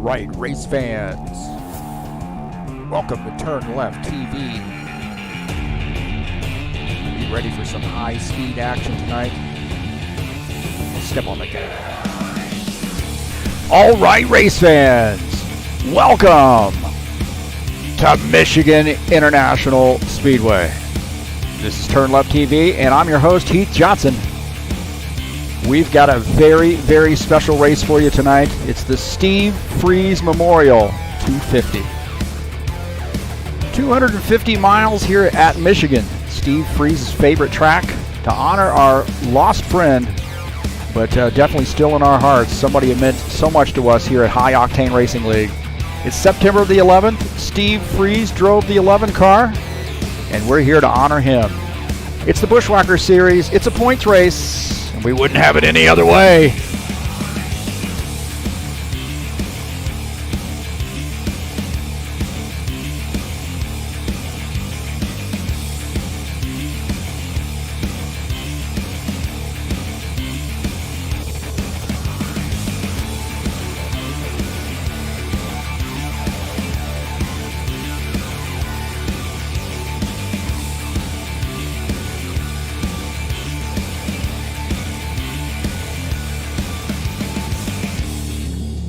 right, race fans. Welcome to TurnLeftTV. You ready for some high-speed action tonight? Step on the gas. All right, race fans. Welcome to Michigan International Speedway. This is TurnLeftTV, and I'm your host, Heath Johnson. We've got a very, very special race for you tonight. It's the Steve Freeze Memorial 250. 250 miles here at Michigan, Steve Freeze's favorite track, to honor our lost friend, but definitely still in our hearts. Somebody who meant so much to us here at High Octane Racing League. It's September the 11th. Steve Freeze drove the 11 car, and we're here to honor him. It's the Bushwhacker Series. It's a points race. We wouldn't have it any other way.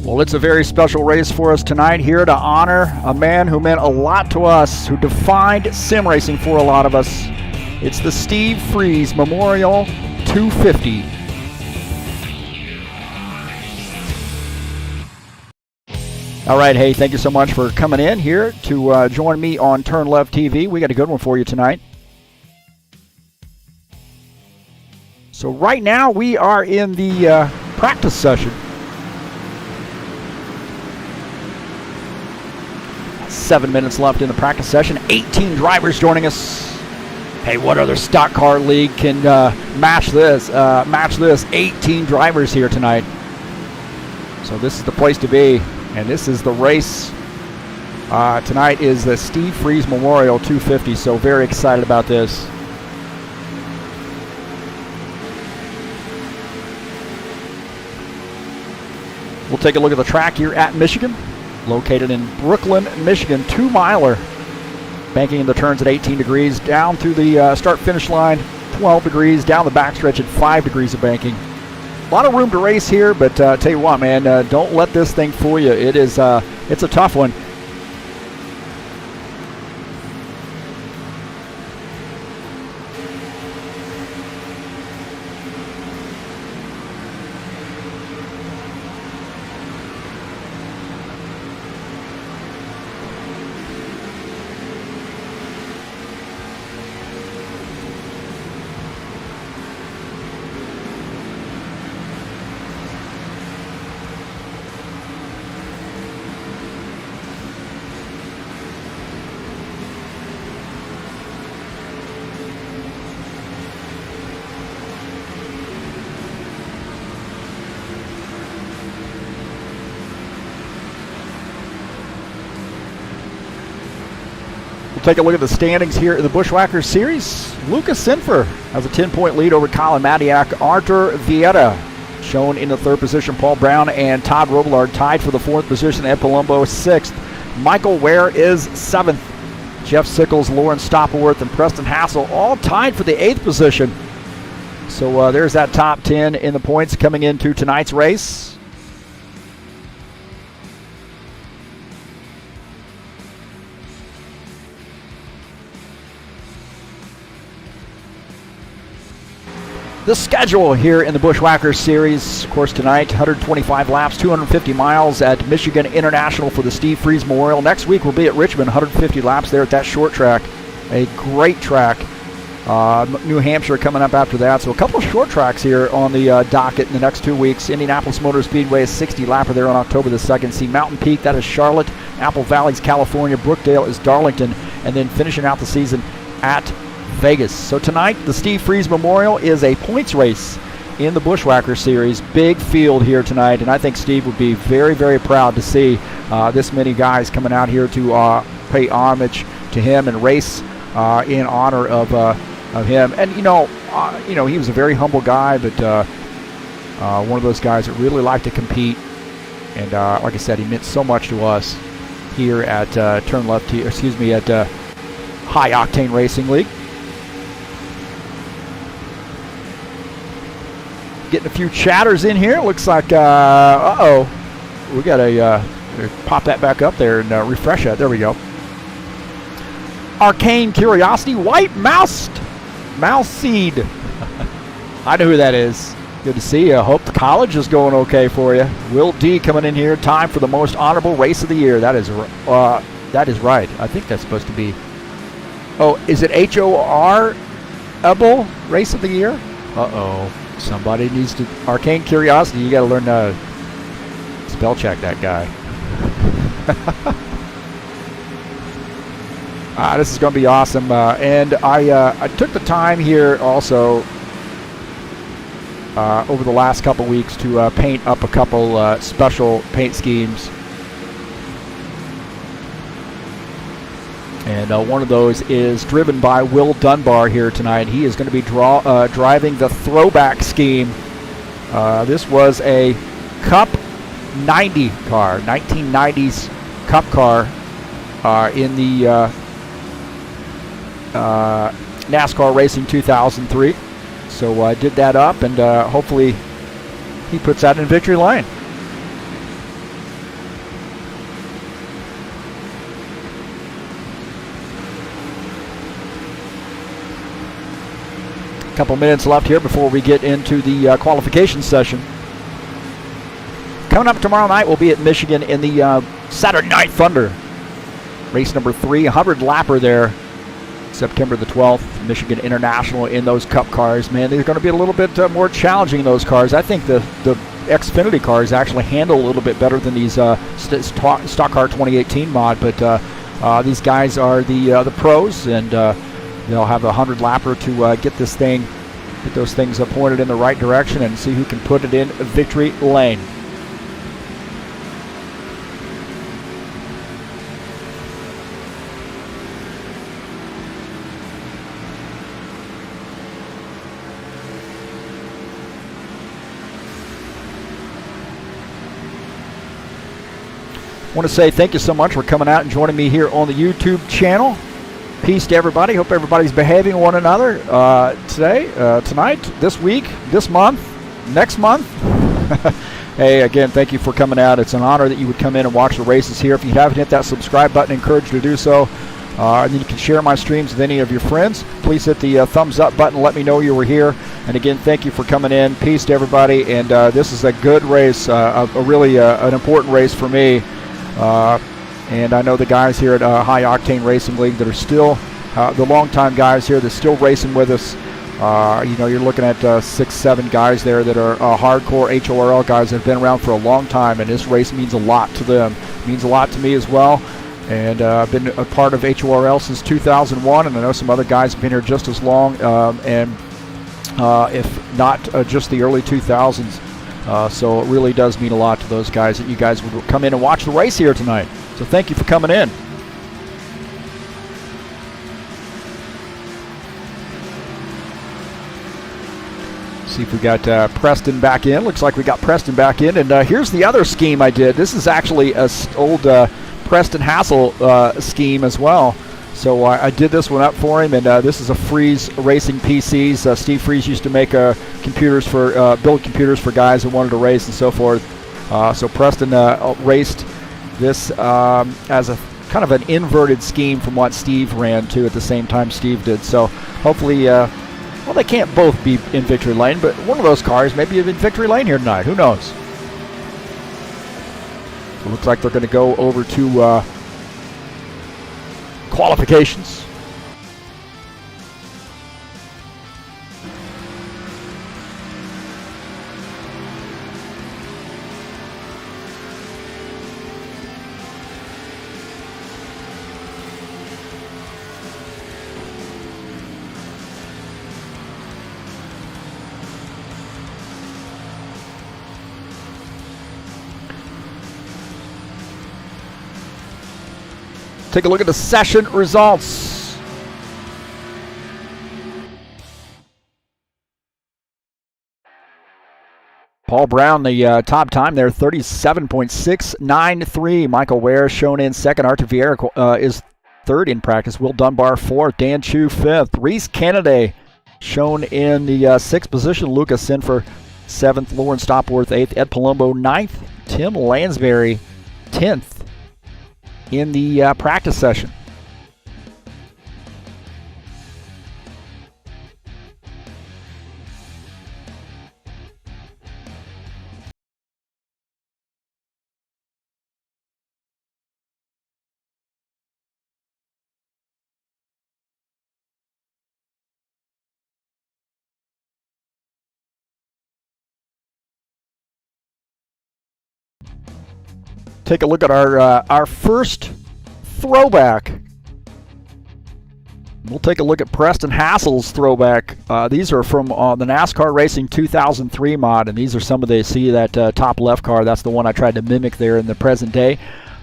Well, it's a very special race for us tonight, here to honor a man who meant a lot to us, who defined sim racing for a lot of us. It's the Steve Freeze Memorial 250. All right, hey, thank you so much for coming in here to join me on TurnLeftTV. We got a good one for you tonight. So right now we are in the practice session. 7 minutes left in the practice session. 18 drivers joining us. Hey, what other stock car league can match this? 18 drivers here tonight. So this is the place to be, and this is the race. Tonight is the Steve Freeze Memorial 250, so very excited about this. We'll take a look at the track here at Michigan. Located in Brooklyn, Michigan, 2-miler. Banking in the turns at 18 degrees, down through the start-finish line, 12 degrees, down the backstretch at 5 degrees of banking. A lot of room to race here, but tell you what, man, don't let this thing fool you. It's a tough one. Take a look at the standings here in the Bushwhacker Series. Lucas Sinfer has a 10-point lead over Colin Madiak. Artur Vieira shown in the third position. Paul Brown and Todd Robillard tied for the fourth position. Ed Palumbo sixth. Michael Ware is seventh. Jeff Sickles, Lauren Stoppelworth, and Preston Hassel all tied for the eighth position. So there's that top 10 in the points coming into tonight's race. The schedule here in the Bushwhacker Series, of course, tonight, 125 laps, 250 miles at Michigan International for the Steve Freeze Memorial. Next week we'll be at Richmond, 150 laps there at that short track. A great track. New Hampshire coming up after that. So a couple of short tracks here on the docket in the next 2 weeks. Indianapolis Motor Speedway is 60 lapper there on October the 2nd. See Mountain Peak, that is Charlotte. Apple Valley's California. Brookdale is Darlington. And then finishing out the season at Vegas. So tonight, the Steve Freeze Memorial is a points race in the Bushwhacker Series. Big field here tonight, and I think Steve would be very, very proud to see this many guys coming out here to pay homage to him and race in honor of him. And you know, he was a very humble guy, but one of those guys that really liked to compete. And like I said, he meant so much to us here at TurnLeft, excuse me, at High Octane Racing League. Getting a few chatters in here. Looks like, uh-oh, we got to pop that back up there and refresh that. There we go. Arcane Curiosity, White Mouse Seed. I know who that is. Good to see you. Hope the college is going okay for you. Will D coming in here. Time for the most honorable race of the year. That is right. I think that's supposed to be. Oh, is it HORL race of the year? Uh-oh. Somebody needs to. Arcane Curiosity. You got to learn to spell check that guy. This is going to be awesome. And I took the time here also over the last couple weeks to paint up a couple special paint schemes. And one of those is driven by Will Dunbar here tonight. He is going to be driving the throwback scheme. This was a Cup 90 car, 1990s Cup car in the NASCAR Racing 2003. So I did that up, and hopefully he puts that in victory lane. A couple minutes left here before we get into the qualification session. Coming up tomorrow night, we'll be at Michigan in the Saturday Night Thunder. Race number 3, 100-lapper there. September the 12th, Michigan International in those Cup cars. Man, they're going to be a little bit more challenging, those cars. I think the Xfinity cars actually handle a little bit better than these Stock Car 2018 mod, but these guys are the pros, and they'll have a 100-lapper to get those things pointed in the right direction and see who can put it in victory lane. I want to say thank you so much for coming out and joining me here on the YouTube channel. Peace to everybody. Hope everybody's behaving one another today, tonight, this week, this month, next month. Hey, again, thank you for coming out. It's an honor that you would come in and watch the races here. If you haven't hit that subscribe button, I encourage you to do so. And then you can share my streams with any of your friends. Please hit the thumbs up button. Let me know you were here. And again, thank you for coming in. Peace to everybody. And this is a good race, really an important race for me. And I know the guys here at High Octane Racing League that are still the longtime guys here that's still racing with us. You're looking at 6-7 guys there that are hardcore HORL guys that have been around for a long time, and this race means a lot to them. It means a lot to me as well. And I've been a part of HORL since 2001, and I know some other guys have been here just as long, and if not just the early 2000s. So it really does mean a lot to those guys that you guys would come in and watch the race here tonight. So thank you for coming in. See if we got Preston back in. Looks like we got Preston back in. And here's the other scheme I did. This is actually an old Preston Hassel scheme as well. So I did this one up for him, and this is a Freeze Racing PCs. Steve Freeze used to make build computers for guys that wanted to race and so forth. So Preston raced this as a kind of an inverted scheme from what Steve ran to at the same time Steve did. So hopefully, well, they can't both be in victory lane, but one of those cars may be in victory lane here tonight. Who knows? It looks like they're going to go over to qualifications. Take a look at the session results. Paul Brown, the top time there, 37.693. Michael Ware shown in second. Arthur Vieira is third in practice. Will Dunbar fourth. Dan Chu fifth. Reese Kennedy shown in the sixth position. Lucas Sinfer seventh. Lauren Stopworth eighth. Ed Palumbo ninth. Tim Lansbury 10th in the practice session. Take a look at our first throwback. We'll take a look at Preston Hassel's throwback. These are from the NASCAR Racing 2003 mod, and these are some of the, see that top left car, that's the one I tried to mimic there in the present day.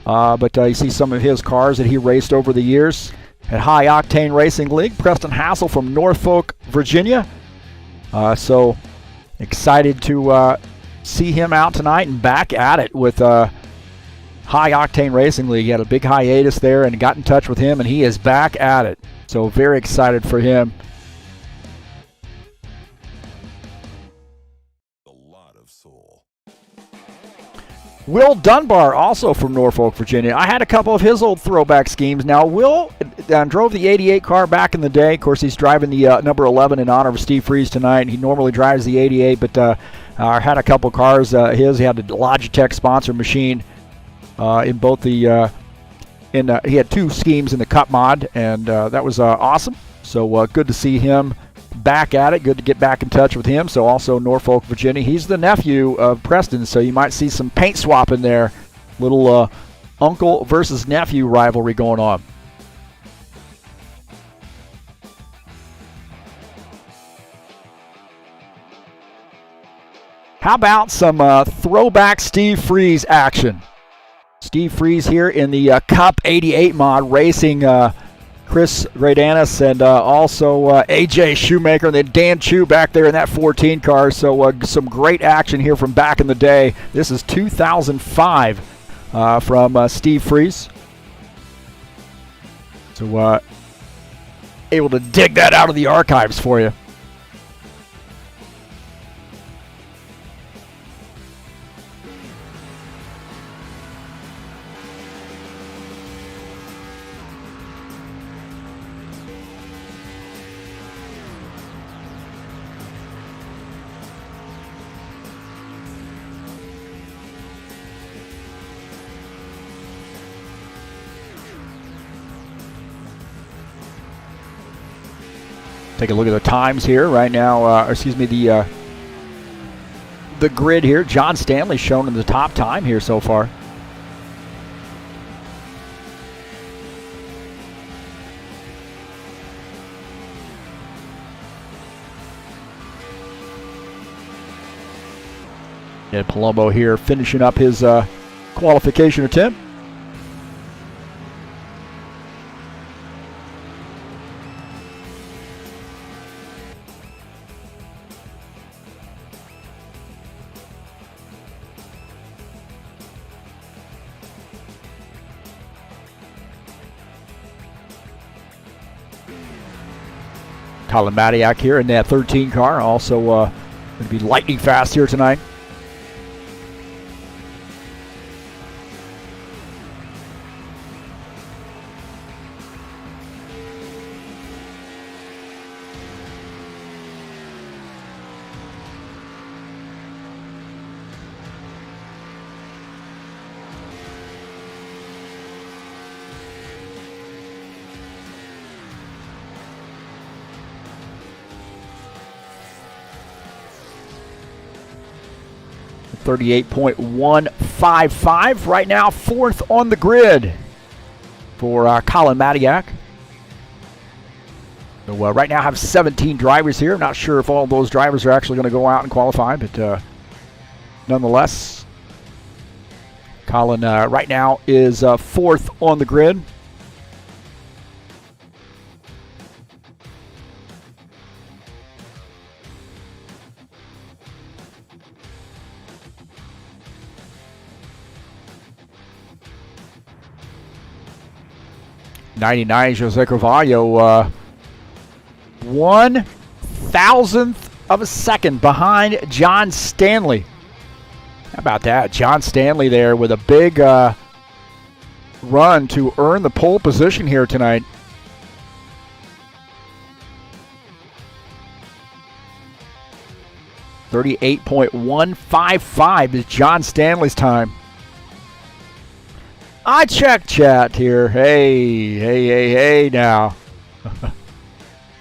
But you see some of his cars that he raced over the years at High Octane Racing League. Preston Hassel from Norfolk, Virginia. So excited to see him out tonight and back at it with High Octane Racing League. He had a big hiatus there and got in touch with him, and he is back at it. So very excited for him. A lot of soul. Will Dunbar, also from Norfolk, Virginia. I had a couple of his old throwback schemes. Now, Will drove the 88 car back in the day. Of course, he's driving the number 11 in honor of Steve Freeze tonight. He normally drives the 88, but had a couple cars. He had a Logitech sponsor machine in both the he had two schemes in the Cup mod, and that was awesome. So good to see him back at it. Good to get back in touch with him. So also Norfolk, Virginia. He's the nephew of Preston, so you might see some paint swapping there. Little uncle versus nephew rivalry going on. How about some throwback Steve Freeze action? Steve Freeze here in the Cup 88 mod, racing Chris Radanis and also AJ Shoemaker, and then Dan Chu back there in that 14 car. So some great action here from back in the day. This is 2005 from Steve Freeze. So able to dig that out of the archives for you. Take a look at the times here right now. The grid here. John Stanley shown in the top time here so far. And Palumbo here finishing up his qualification attempt. Colin Matiak here in that 13 car, also going to be lightning fast here tonight. .155 right now, fourth on the grid for Colin Matiak. So right now I have 17 drivers here. Not sure if all those drivers are actually going to go out and qualify, but nonetheless, Colin right now is fourth on the grid. 99 Jose Carvalho, 1,000th of a second behind John Stanley. How about that? John Stanley there with a big run to earn the pole position here tonight. .155 is John Stanley's time. I check chat here. Hey now.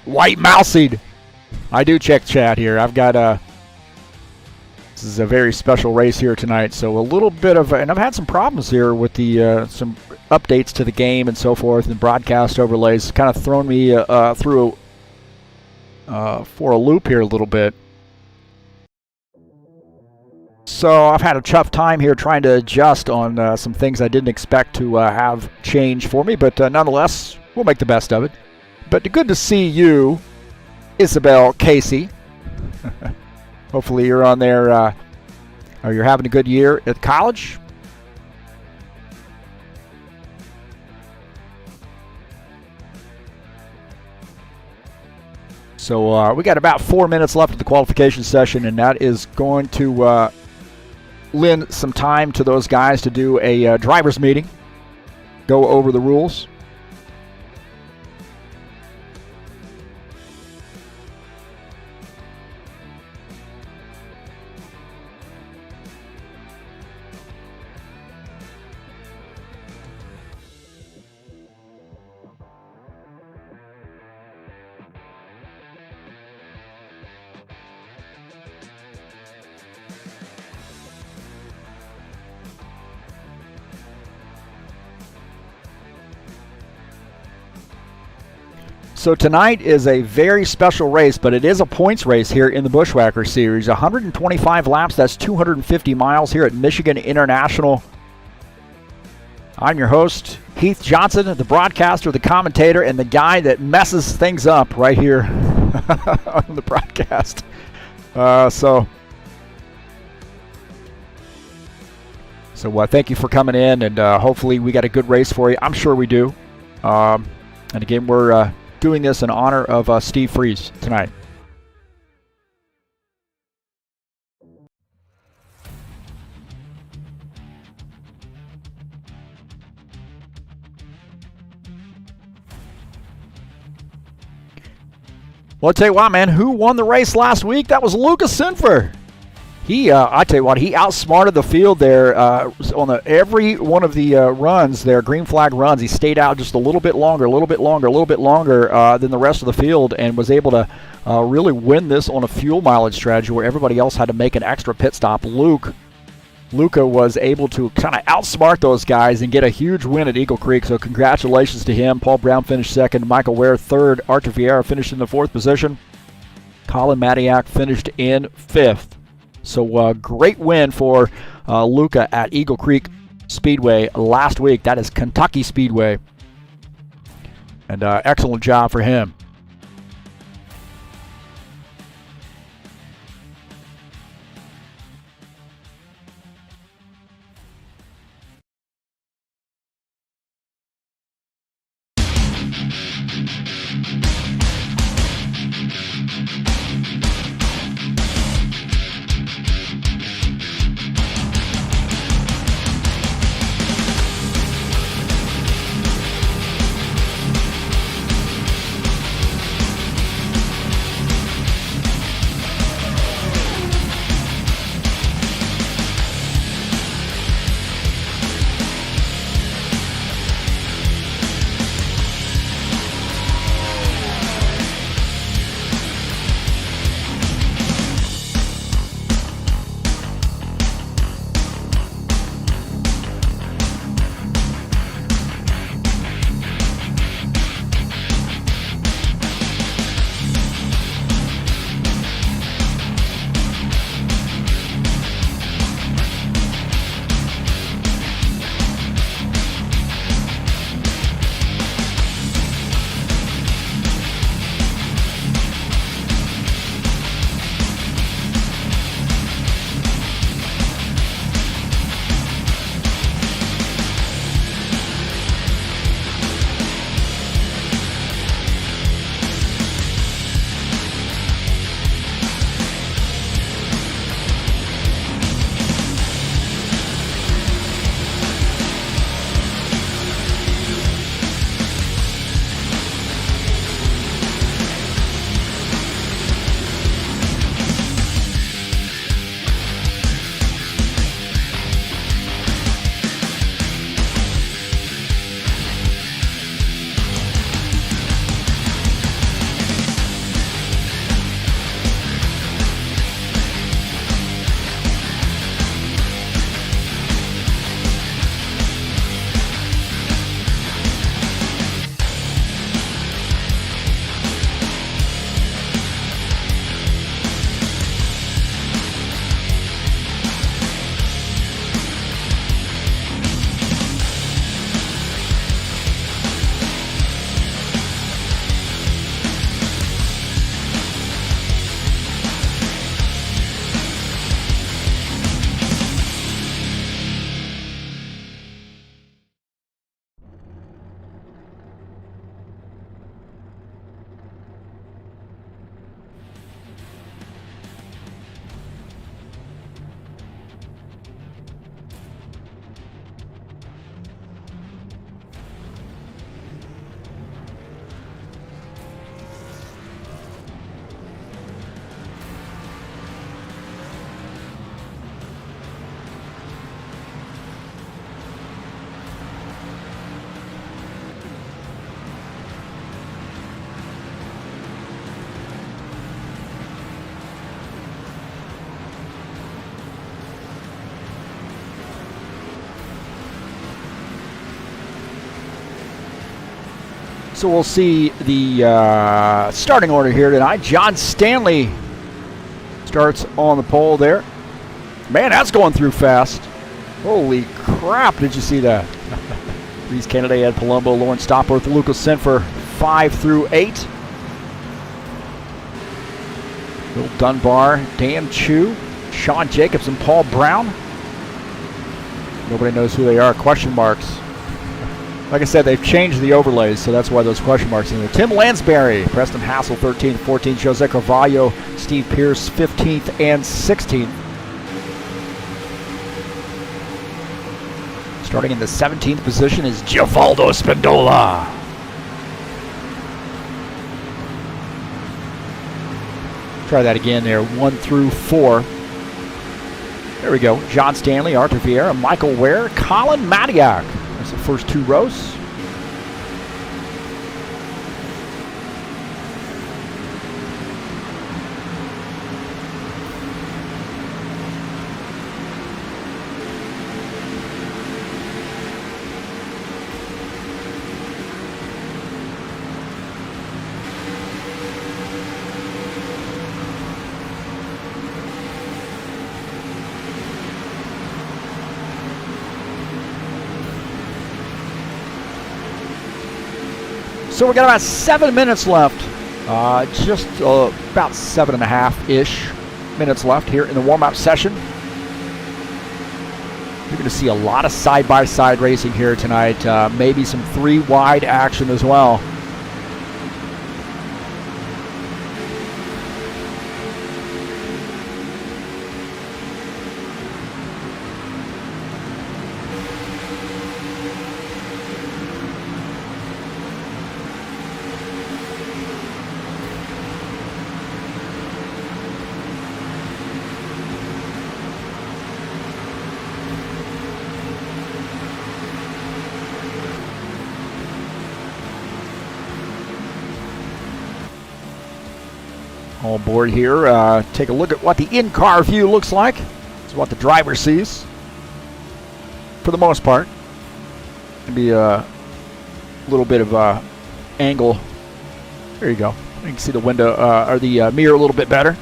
White Mouseied. I do check chat here. I've got this is a very special race here tonight, so a little bit of, and I've had some problems here with the some updates to the game and so forth, and broadcast overlays kind of thrown me through for a loop here a little bit. So I've had a tough time here trying to adjust on some things I didn't expect to have change for me, but nonetheless, we'll make the best of it. But good to see you, Isabel Casey. Hopefully you're on there, or you're having a good year at college. So we got about 4 minutes left of the qualification session, and that is going to lend some time to those guys to do a driver's meeting, go over the rules. So tonight is a very special race, but it is a points race here in the Bushwhacker Series. 125 laps, that's 250 miles here at Michigan International. I'm your host, Heath Johnson, the broadcaster, the commentator, and the guy that messes things up right here on the broadcast. So thank you for coming in, and hopefully we got a good race for you. I'm sure we do. And again, we're doing this in honor of Steve Freeze tonight. Well, I'll tell you what, man, who won the race last week? That was Lucas Sinfer. He, I tell you what, he outsmarted the field there on every one of the runs there, green flag runs. He stayed out just a little bit longer than the rest of the field, and was able to really win this on a fuel mileage strategy where everybody else had to make an extra pit stop. Luca was able to kind of outsmart those guys and get a huge win at Eagle Creek, so congratulations to him. Paul Brown finished second, Michael Ware third, Arthur Vieira finished in the fourth position, Colin Matiak finished in fifth. So great win for Luca at Eagle Creek Speedway last week. That is Kentucky Speedway. And excellent job for him. So we'll see the starting order here tonight. John Stanley starts on the pole there. Man, that's going through fast. Holy crap, did you see that? Reese Kennedy, Ed Palumbo, Lauren Stopworth, Lucas Sinfer, 5 through 8. Bill Dunbar, Dan Chu, Sean Jacobs, and Paul Brown. Nobody knows who they are. Question marks. Like I said, they've changed the overlays, so that's why those question marks in there. Tim Lansbury, Preston Hassel, 13th, 14th. Jose Carvalho, Steve Pierce, 15th and 16th. Starting in the 17th position is Givaldo Spindola. Try that again there, 1 through 4. There we go. John Stanley, Arthur Vieira, Michael Ware, Colin Matiak. That's the first 2 rows. So we got about 7 minutes left. Just about 7.5-ish minutes left here in the warm-up session. You're going to see a lot of side-by-side racing here tonight. Maybe some 3-wide action as well. All aboard here. Take a look at what the in-car view looks like. It's what the driver sees, for the most part. Maybe a little bit of angle. There you go. You can see the window or the mirror a little bit better.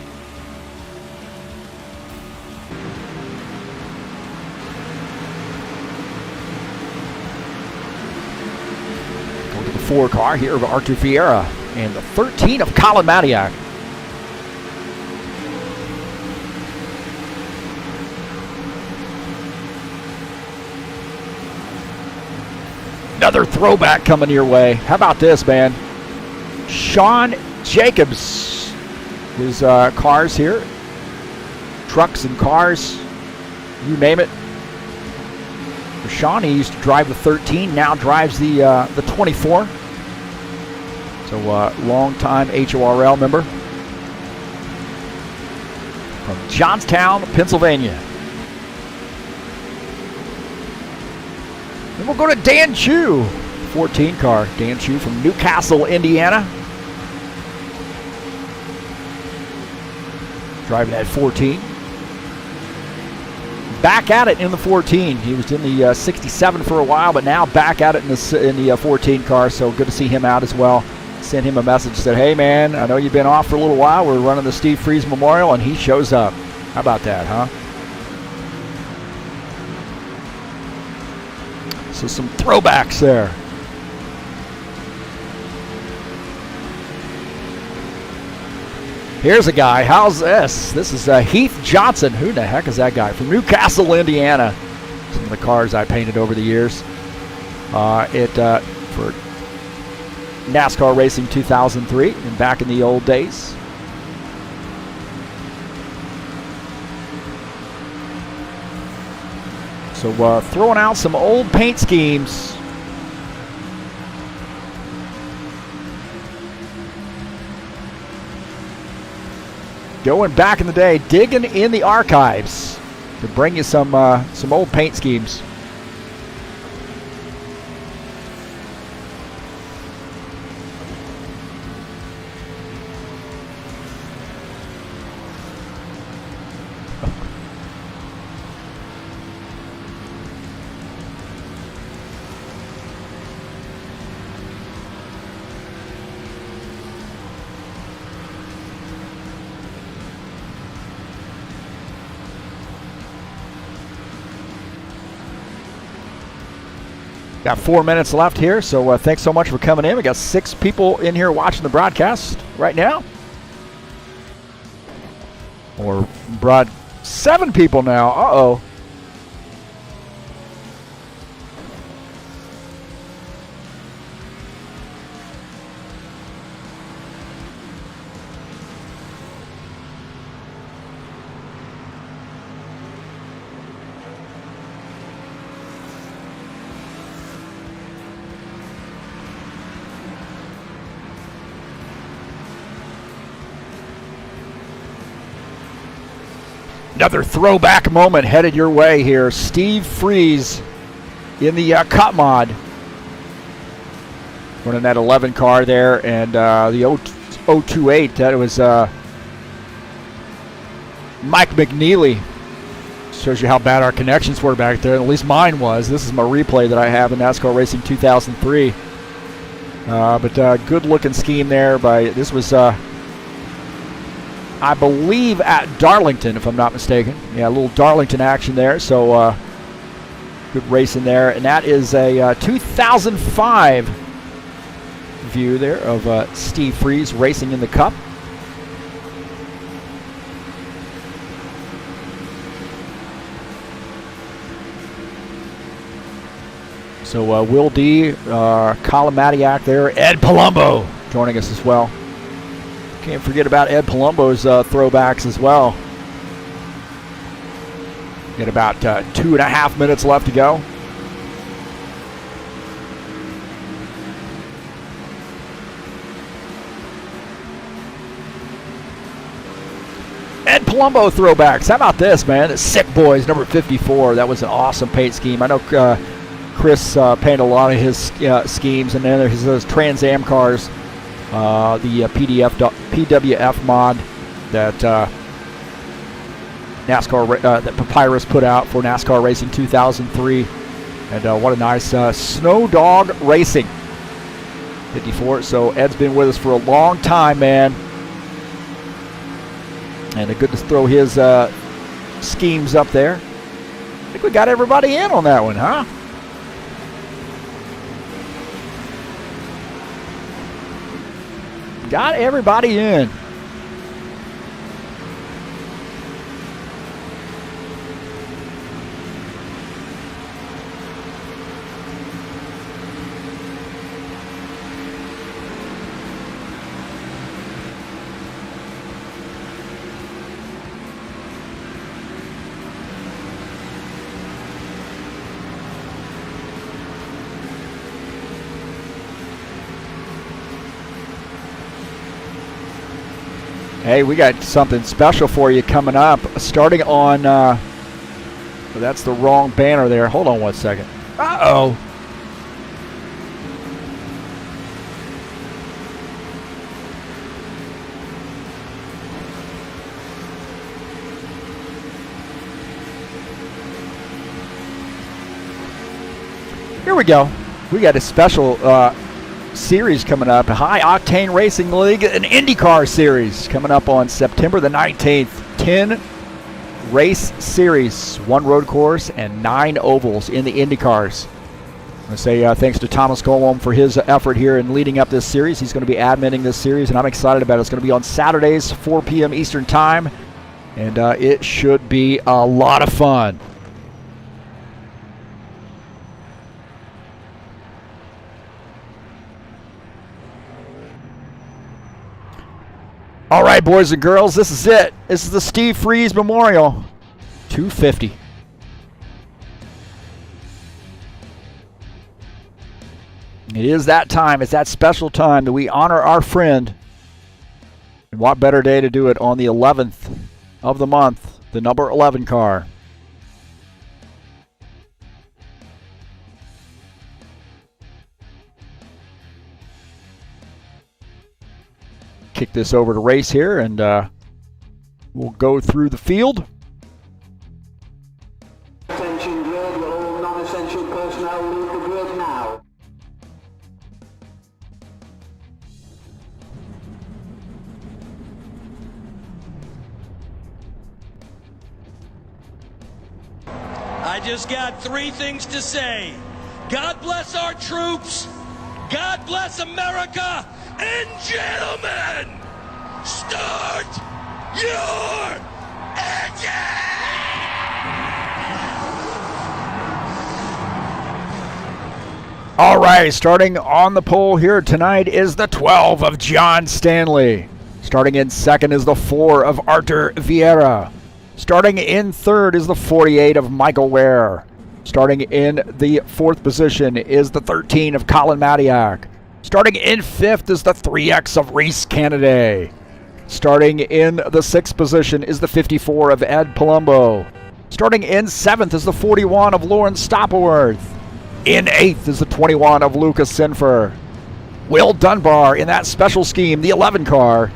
Go to the 4 car here of Arthur Vieira and the 13 of Colin Matiak. Another throwback coming your way. How about this, man? Sean Jacobs. His cars here. Trucks and cars. You name it. For Sean, he used to drive the 13. Now drives the 24. So, long-time HORL member. From Johnstown, Pennsylvania. Then we'll go to Dan Chu, 14 car. Dan Chu from Newcastle, Indiana. Driving that 14. Back at it in the 14. He was in the 67 for a while, but now back at it in the 14 car. So good to see him out as well. Sent him a message, said, hey man, I know you've been off for a little while. We're running the Steve Freeze Memorial, and he shows up. How about that, huh? So some throwbacks there. Here's a guy. How's this? This is Heath Johnson. Who the heck is that guy? From Newcastle, Indiana. Some of the cars I painted over the years. For NASCAR Racing 2003 and back in the old days. So throwing out some old paint schemes. Going back in the day, digging in the archives to bring you some old paint schemes. Got 4 minutes left here, so thanks so much for coming in. We got 6 people in here watching the broadcast right now. Or 7 people now. Uh-oh. Another throwback moment headed your way here. Steve Freeze in the Cup mod. Running that 11 car there, and the 028, that was Mike McNeely. Shows you how bad our connections were back there, at least mine was. This is my replay that I have in NASCAR Racing 2003. But good looking scheme there. This was I believe at Darlington, if I'm not mistaken. Yeah, a little Darlington action there. So good racing there. And that is a 2005 view there of Steve Freeze racing in the Cup. So Will D, Colin Matiak there, Ed Palumbo joining us as well. Can't forget about Ed Palumbo's throwbacks as well. Got about 2.5 minutes left to go. Ed Palumbo throwbacks. How about this, man? The Sick Boys, number 54. That was an awesome paint scheme. I know Chris painted a lot of his schemes, and then there's those Trans Am cars. The PWF mod that NASCAR that Papyrus put out for NASCAR Racing 2003, and what a nice Snow Dog Racing 54. So Ed's been with us for a long time, man, and good to throw his schemes up there. I think we got everybody in on that one, huh? Got everybody in. Hey, we got something special for you coming up. Starting on, well, that's the wrong banner there. Hold on one second. Uh-oh. Here we go. We got a special series coming up, a High Octane Racing League, an IndyCar series coming up on September the 19th. 10 race series, 1 road course and 9 ovals in the IndyCars. I want to say thanks to Thomas Golom for his effort here in leading up this series. He's going to be adminning this series, and I'm excited about it. It's going to be on Saturdays, 4 p.m. Eastern Time, and it should be a lot of fun. All right, boys and girls, this is it. This is the Steve Freeze Memorial 250. It is that time. It's that special time that we honor our friend. And what better day to do it on the 11th of the month, the number 11 car. Kick this over to race here, and we'll go through the field. Attention grid, all non-essential personnel leave the grid now. I just got 3 things to say. God bless our troops. God bless America. And gentlemen, start your engine! All right, starting on the pole here tonight is the 12 of John Stanley. Starting in second is the 4 of Arthur Vieira. Starting in third is the 48 of Michael Ware. Starting in the fourth position is the 13 of Colin Matiak. Starting in fifth is the 3X of Reese Canaday. Starting in the sixth position is the 54 of Ed Palumbo. Starting in seventh is the 41 of Lawrence Stopworth. In eighth is the 21 of Lucas Sinfer. Will Dunbar in that special scheme, the 11 car,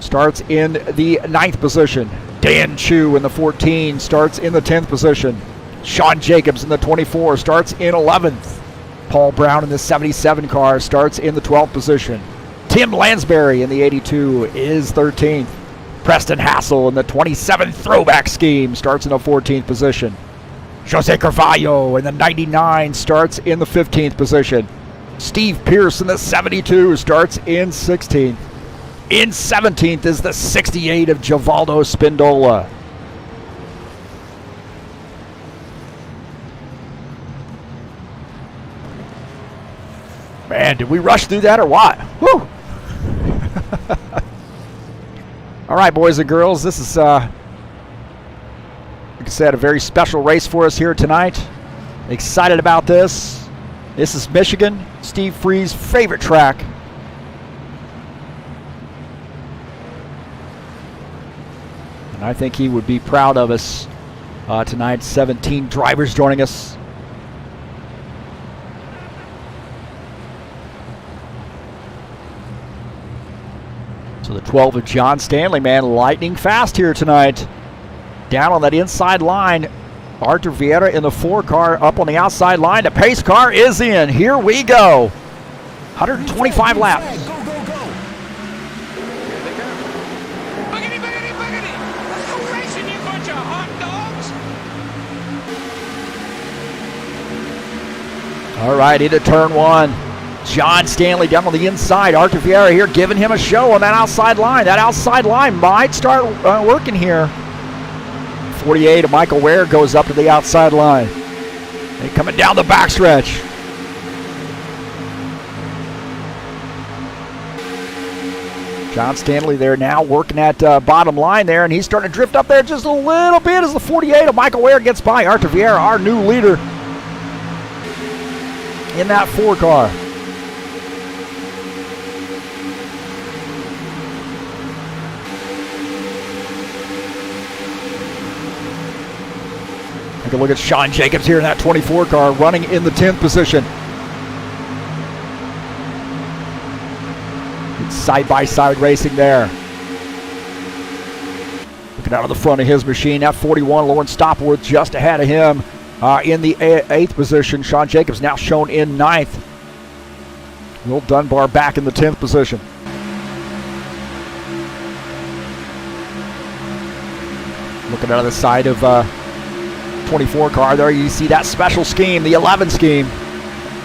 starts in the ninth position. Dan Chu in the 14 starts in the 10th position. Sean Jacobs in the 24 starts in 11th. Paul Brown in the 77 car starts in the 12th position. Tim Lansbury in the 82 is 13th. Preston Hassel in the 27 throwback scheme starts in the 14th position. Jose Carvalho in the 99 starts in the 15th position. Steve Pierce in the 72 starts in 16th. In 17th is the 68 of Givaldo Spindola. Man, did we rush through that or what? Woo! All right, boys and girls, this is, like I said, a very special race for us here tonight. Excited about this. This is Michigan, Steve Free's favorite track. And I think he would be proud of us tonight. 17 drivers joining us. So the 12 of John Stanley, man, lightning fast here tonight. Down on that inside line, Arthur Vieira in the 4 car up on the outside line. The pace car is in. Here we go. 125 laps. Go, go, go. Here they come. Boogity, boogity, boogity. Let's go racing, you bunch of hot dogs. All right, into turn 1. John Stanley down on the inside. Arthur Vieira here giving him a show on that outside line. That outside line might start working here. 48 of Michael Ware goes up to the outside line. They coming down the backstretch. John Stanley there now working at bottom line there, and he's starting to drift up there just a little bit as the 48 of Michael Ware gets by. Arthur Vieira, our new leader in that 4 car. Take a look at Sean Jacobs here in that 24 car running in the 10th position. It's side-by-side racing there. Looking out of the front of his machine, that 41, Lawrence Stopworth just ahead of him in the 8th position. Sean Jacobs now shown in 9th. Will Dunbar back in the 10th position. Looking out of the side of 24 car there, you see that special scheme, the 11 scheme.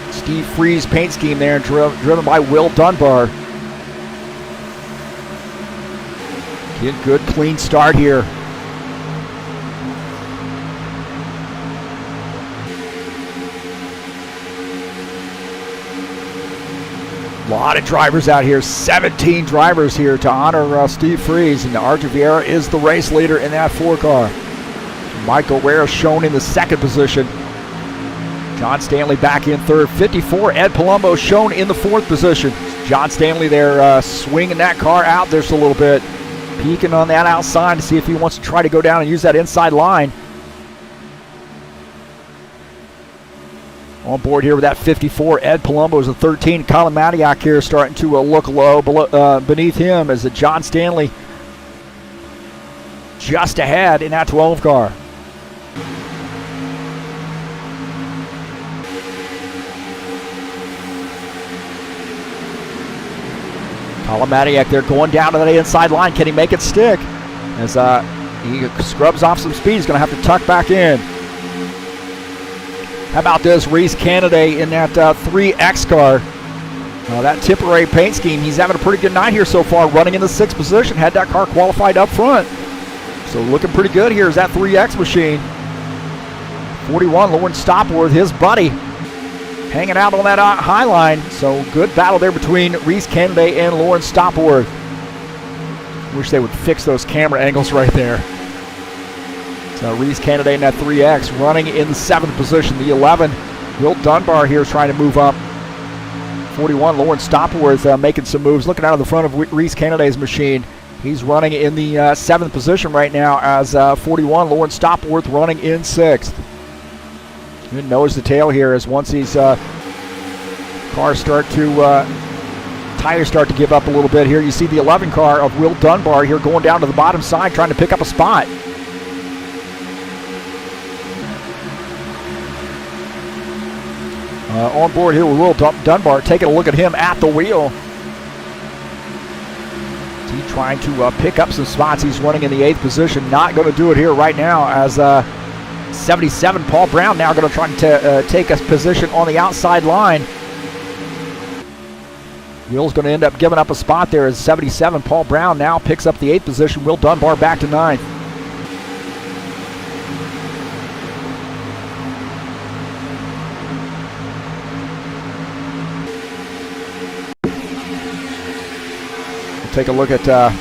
Steve Free's paint scheme there, driven by Will Dunbar. Get good, clean start here. A lot of drivers out here, 17 drivers here to honor Steve Freeze, and Arthur Vieira is the race leader in that 4 car. Michael Ware shown in the 2nd position. John Stanley back in 3rd. 54, Ed Palumbo shown in the 4th position. John Stanley there swinging that car out just a little bit. Peeking on that outside to see if he wants to try to go down and use that inside line. On board here with that 54, Ed Palumbo is a 13. Colin Matiak here starting to look low beneath him as John Stanley just ahead in that 12 car. Colin Matiak there going down to that inside line. Can he make it stick? As he scrubs off some speed, he's going to have to tuck back in. How about this? Reese Canaday in that 3X car. That Tipperary paint scheme, he's having a pretty good night here so far, running in the 6th position. Had that car qualified up front. So looking pretty good here is that 3X machine. 41, Lawrence Stopworth, his buddy, hanging out on that high line. So good battle there between Reese Canaday and Lawrence Stopworth. Wish they would fix those camera angles right there. So Reese Canaday in that 3X running in the 7th position. The 11, Will Dunbar here is trying to move up. 41, Lawrence Stopworth making some moves, looking out of the front of Reese Canaday's machine. He's running in the 7th position right now as 41, Lawrence Stopworth running in 6th. Good nose to tail here as once these tires start to give up a little bit here. You see the 11 car of Will Dunbar here going down to the bottom side trying to pick up a spot. On board here with Will Dunbar, taking a look at him at the wheel. He's trying to pick up some spots. He's running in the 8th position. Not going to do it here right now as 77, Paul Brown, now going to try to take a position on the outside line. Will's going to end up giving up a spot there as 77, Paul Brown now picks up the 8th position. Will Dunbar back to 9th. Take a look at the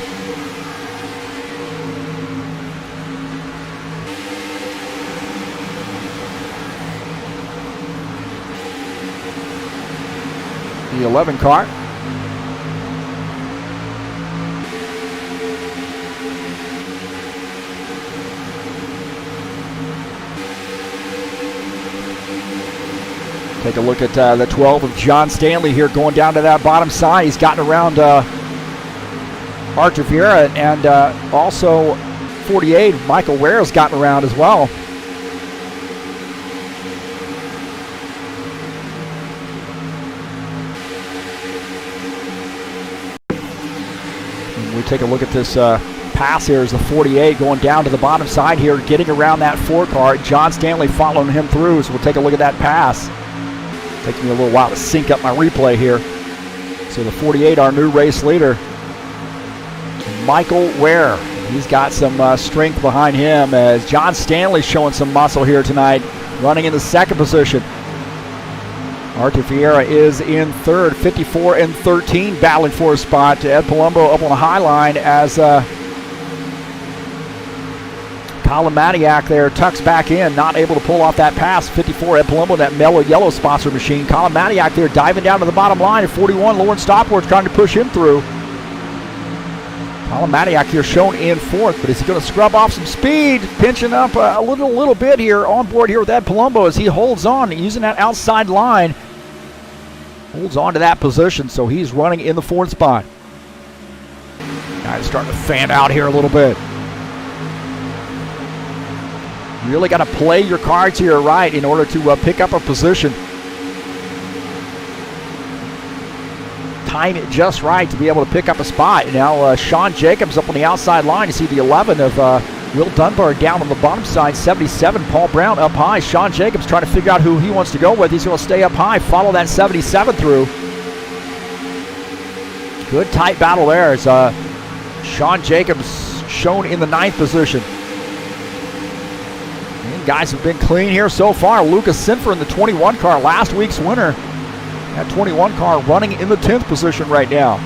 11 car. Take a look at the 12 of John Stanley here going down to that bottom side. He's gotten around Archer Vieira, and also 48, Michael Ware's gotten around as well. And we take a look at this pass here as the 48 going down to the bottom side here, getting around that 4 car. John Stanley following him through, so we'll take a look at that pass. Takes me a little while to sync up my replay here. So the 48, our new race leader, Michael Ware. He's got some strength behind him as John Stanley's showing some muscle here tonight, running in the 2nd position. Arthur Vieira is in 3rd, 54 and 13, battling for a spot. Ed Palumbo up on the high line as Colin Matiak there tucks back in, not able to pull off that pass. 54, Ed Palumbo, that mellow yellow sponsor machine. Colin Matiak there diving down to the bottom line at 41. Lawrence Stopworth trying to push him through. Colin Matiak here shown in 4th, but is he going to scrub off some speed? Pinching up a little bit here on board here with Ed Palumbo as he holds on, using that outside line. Holds on to that position, so he's running in the 4th spot. Guys starting to fan out here a little bit. You really got to play your cards here right in order to pick up a position. Time it just right to be able to pick up a spot. Now Sean Jacobs up on the outside line. You see the 11 of Will Dunbar down on the bottom side. 77, Paul Brown up high. Sean Jacobs trying to figure out who he wants to go with. He's going to stay up high, follow that 77 through. Good tight battle there as Sean Jacobs shown in the 9th position. And guys have been clean here so far. Lucas Sinfer in the 21 car, last week's winner. That 21 car running in the 10th position right now.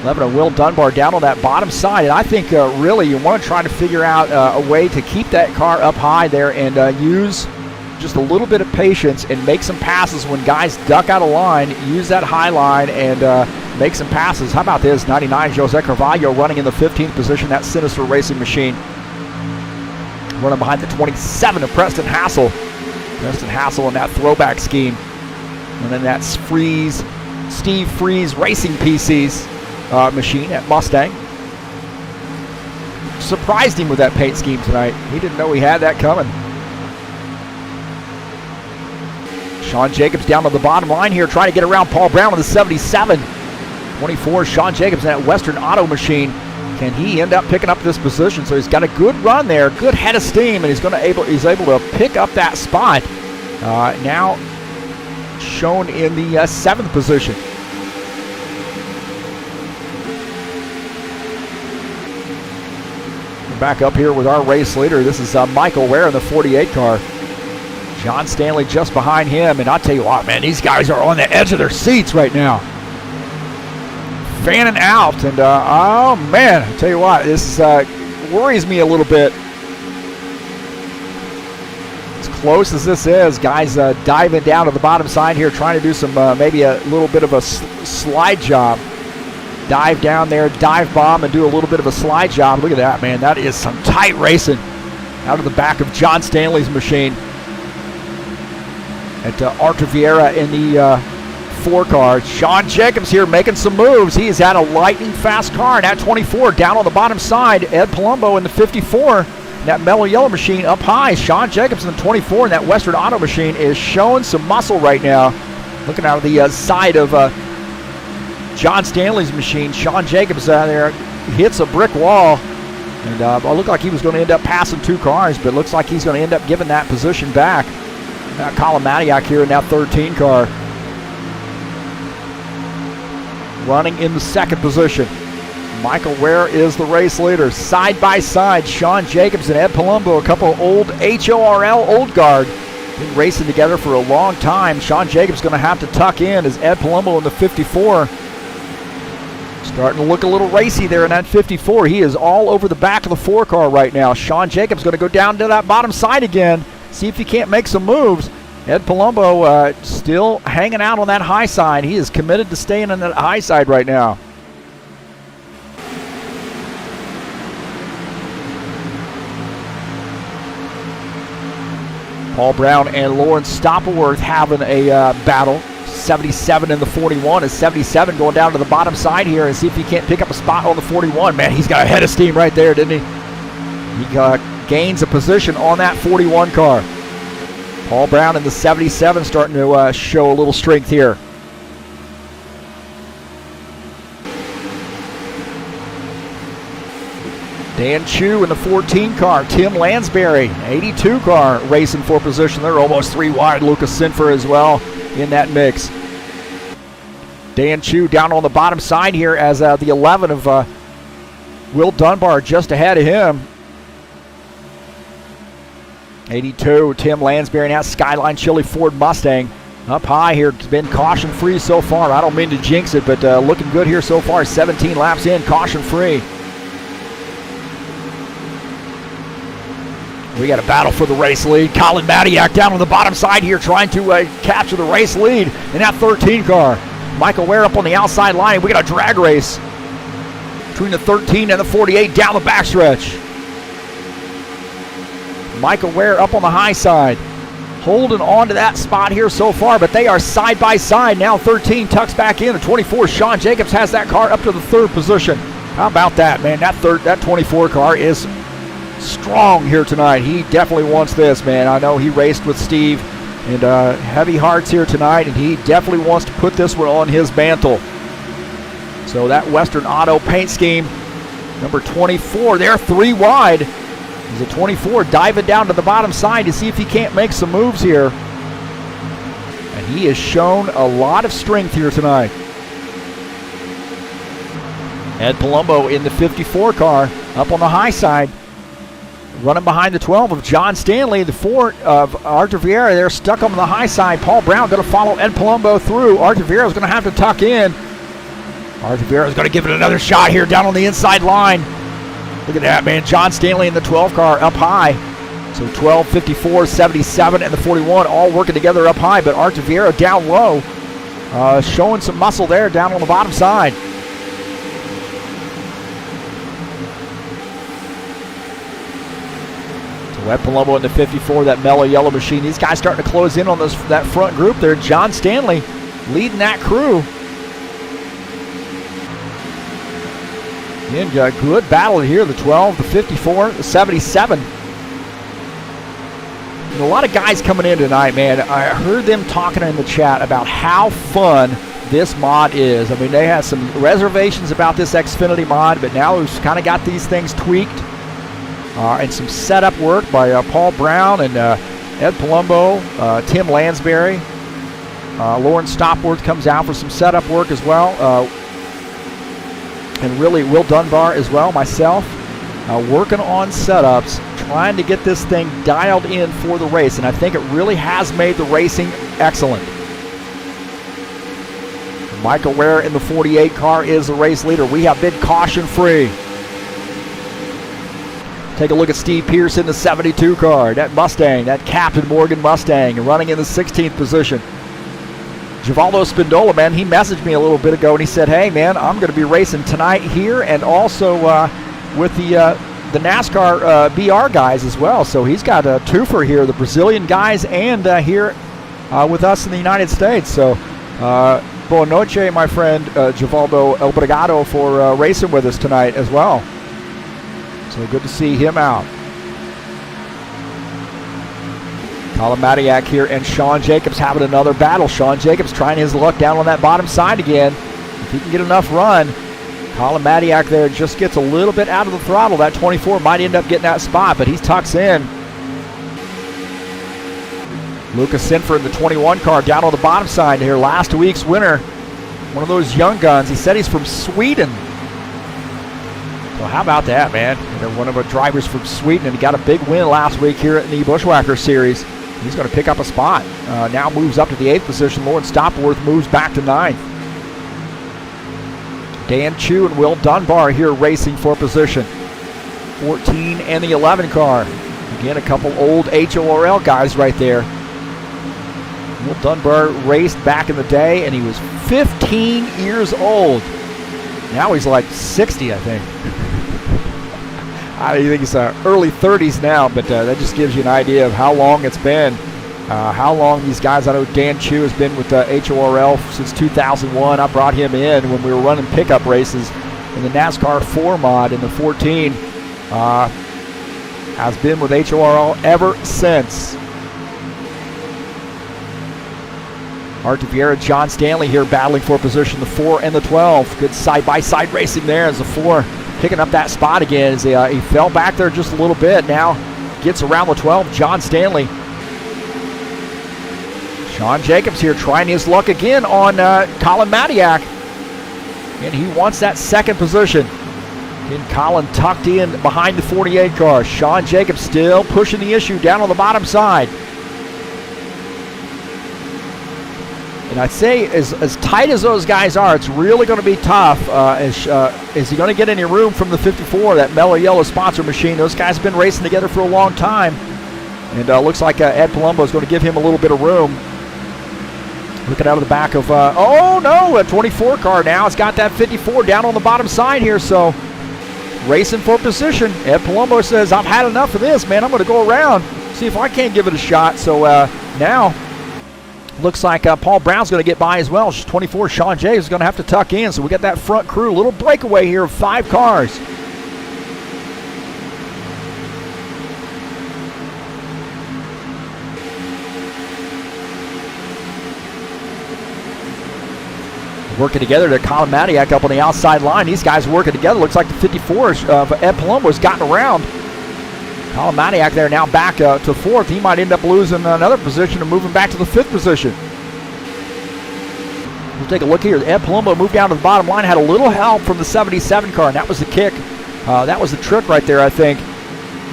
11 of Will Dunbar down on that bottom side. And I think really you want to try to figure out a way to keep that car up high there and use just a little bit of patience and make some passes when guys duck out of line. Use that high line and make some passes. How about this? 99 Jose Carvalho running in the 15th position. That Sinister Racing machine. Running behind the 27 of Preston Hassel. Preston Hassel in that throwback scheme. And then that's Steve Freeze Racing PC's machine at Mustang. Surprised him with that paint scheme tonight. He didn't know he had that coming. Sean Jacobs down on the bottom line here, trying to get around Paul Brown with the 77. 24, Sean Jacobs in that Western Auto machine. Can he end up picking up this position? So he's got a good run there, good head of steam, and he's able to pick up that spot. Now shown in the 7th position. We're back up here with our race leader. This is Michael Ware in the 48 car. John Stanley just behind him, and I'll tell you what, man, these guys are on the edge of their seats right now. Fanning out, and oh man, I tell you what, this worries me a little bit. As close as this is, guys diving down to the bottom side here, trying to do some maybe a little bit of a slide job. Dive down there, dive bomb, and do a little bit of a slide job. Look at that, man. That is some tight racing out of the back of John Stanley's machine. At Arthur Vieira in the 4 car. Sean Jacobs here making some moves. He has had a lightning fast car in that 24 down on the bottom side. Ed Palumbo in the 54. That mellow yellow machine up high. Sean Jacobs in the 24 and that Western Auto machine is showing some muscle right now. Looking out of the side of John Stanley's machine. Sean Jacobs there hits a brick wall. And it looked like he was going to end up passing 2 cars, but it looks like he's going to end up giving that position back. Colin Matiak here in that 13 car. Running in the 2nd position. Michael Ware is the race leader. Side by side, Sean Jacobs and Ed Palumbo, a couple of old HORL old guard. Been racing together for a long time. Sean Jacobs going to have to tuck in as Ed Palumbo in the 54. Starting to look a little racy there in that 54. He is all over the back of the 4 car right now. Sean Jacobs going to go down to that bottom side again. See if he can't make some moves. Ed Palumbo still hanging out on that high side. He is committed to staying on that high side right now. Paul Brown and Lawrence Stoppleworth having a battle. 77 in the 41 is 77 going down to the bottom side here and see if he can't pick up a spot on the 41. Man, he's got a head of steam right there, didn't he? He gains a position on that 41 car. Paul Brown in the 77 starting to show a little strength here. Dan Chu in the 14 car. Tim Lansbury, 82 car, racing for position. They're almost 3 wide. Lucas Sinfer as well in that mix. Dan Chu down on the bottom side here as the 11 of Will Dunbar just ahead of him. 82, Tim Lansbury, now Skyline Chili Ford Mustang. Up high here, it's been caution free so far. I don't mean to jinx it, but looking good here so far. 17 laps in, caution free. We got a battle for the race lead. Colin Matiak down on the bottom side here trying to capture the race lead in that 13 car. Michael Ware up on the outside line. We got a drag race between the 13 and the 48 down the backstretch. Michael Ware up on the high side, holding on to that spot here so far, but they are side by side now. 13 tucks back in. The 24, Sean Jacobs has that car up to the 3rd position. How about that, man? That 24 car is strong here tonight. He definitely wants this, man. I know he raced with Steve and heavy hearts here tonight, and he definitely wants to put this one on his mantle. So that Western Auto paint scheme, number 24, they're 3 wide. He's a 24 diving down to the bottom side to see if he can't make some moves here. And he has shown a lot of strength here tonight. Ed Palumbo in the 54 car up on the high side. Running behind the 12 of John Stanley. The 4 of Arthur Vieira, they're stuck on the high side. Paul Brown going to follow Ed Palumbo through. Arthur Vieira is going to have to tuck in. Arthur Vieira is going to give it another shot here down on the inside line. Look at that, man. John Stanley in the 12 car up high. So 12, 54, 77, and the 41 all working together up high, but Arthur Vieira down low. Showing some muscle there down on the bottom side. So Ed Palumbo in the 54, that mellow yellow machine. These guys starting to close in on that front group there. John Stanley leading that crew. Again, good battle here, the 12, the 54, the 77. And a lot of guys coming in tonight, man. I heard them talking in the chat about how fun this mod is. I mean, they had some reservations about this Xfinity mod, but now we've kind of got these things tweaked. And some setup work by Paul Brown and Ed Palumbo, Tim Lansbury, Lauren Stopworth comes out for some setup work as well. And really Will Dunbar as well, myself, working on setups, trying to get this thing dialed in for the race. And I think it really has made the racing excellent. Michael Ware in the 48 car is the race leader. We have been caution free. Take a look at Steve Pierce in the 72 car. That Mustang, that Captain Morgan Mustang, running in the 16th position. Givaldo Spindola, man, he messaged me a little bit ago and he said, hey, man, I'm going to be racing tonight here and also with the NASCAR BR guys as well. So he's got a twofer here, the Brazilian guys and here with us in the United States. So boa noche, my friend Givaldo Obrigado for racing with us tonight as well. So good to see him out. Colin Matiak here and Sean Jacobs having another battle. Sean Jacobs trying his luck down on that bottom side again. If he can get enough run, Colin Matiak there just gets a little bit out of the throttle. That 24 might end up getting that spot, but he tucks in. Lucas Sinford in the 21 car down on the bottom side here. Last week's winner, one of those young guns. He said he's from Sweden. So how about that, man? One of the drivers from Sweden, and he got a big win last week here at the Bushwhacker Series. He's going to pick up a spot. Now moves up to the 8th position. Lauren Stopworth moves back to 9th. Dan Chu and Will Dunbar here racing for position. 14 and the 11 car. Again, a couple old HORL guys right there. Will Dunbar raced back in the day, and he was 15 years old. Now he's like 60, I think. I think he's early 30s now, but that just gives you an idea of how long it's been. How long these guys, I know Dan Chu has been with HORL since 2001. I brought him in when we were running pickup races in the NASCAR 4 mod in the 14. Has been with HORL ever since. Art Vieira, John Stanley here battling for position, the 4 and the 12. Good side-by-side racing there as the 4 picking up that spot again as he fell back there just a little bit. Now gets around the 12, John Stanley. Sean Jacobs here trying his luck again on Colin Matiak. And he wants that second position. And Colin tucked in behind the 48 car. Sean Jacobs still pushing the issue down on the bottom side. And I'd say as tight as those guys are, it's really going to be tough. Is he going to get any room from the 54, that mellow yellow sponsor machine? Those guys have been racing together for a long time. And looks like Ed Palumbo is going to give him a little bit of room. Looking out of the back of, oh no, a 24 car now. It's got that 54 down on the bottom side here. So racing for position. Ed Palumbo says, I've had enough of this, man. I'm going to go around, see if I can't give it a shot. So now looks like Paul Brown's going to get by as well. 24, Sean Jay is going to have to tuck in. So we got that front crew. A little breakaway here of 5 cars. Working together to Colin Matiak up on the outside line. These guys working together. Looks like the 54 of Ed Palumbo has gotten around. Colin Matiak there now back to 4th. He might end up losing another position and moving back to the 5th position. We'll take a look here. Ed Palumbo moved down to the bottom line, had a little help from the 77 car, and that was the kick. That was the trick right there, I think,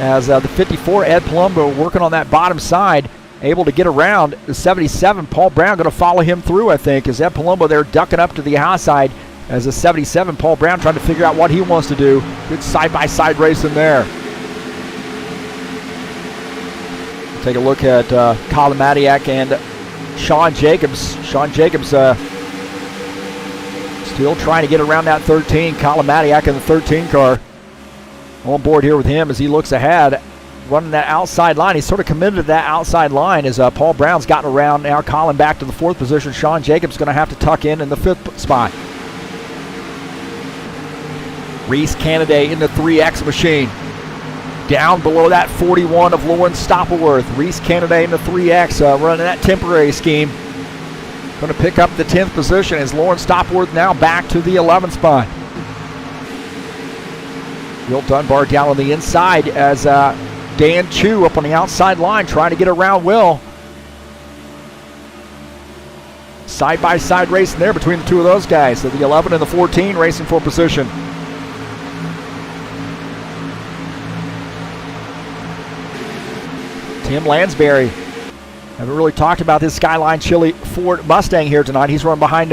as the 54, Ed Palumbo, working on that bottom side, able to get around the 77. Paul Brown going to follow him through, I think, as Ed Palumbo there ducking up to the high side as the 77. Paul Brown trying to figure out what he wants to do. Good side-by-side racing there. Take a look at Colin Matiak and Sean Jacobs. Sean Jacobs still trying to get around that 13. Colin Matiak in the 13 car. On board here with him as he looks ahead, running that outside line. He's sort of committed to that outside line as Paul Brown's gotten around. Now Colin back to the 4th position. Sean Jacobs going to have to tuck in the 5th spot. Reese Canaday in the 3X machine. Down below that 41 of Lauren Stopworth. Reese Canaday in the 3X running that temporary scheme. Going to pick up the 10th position as Lauren Stopworth now back to the 11th spot. Will Dunbar down on the inside as Dan Chu up on the outside line trying to get around Will. Side-by-side racing there between the two of those guys. So the 11 and the 14 racing for position. Tim Lansbury. Haven't really talked about this Skyline Chili Ford Mustang here tonight. He's running behind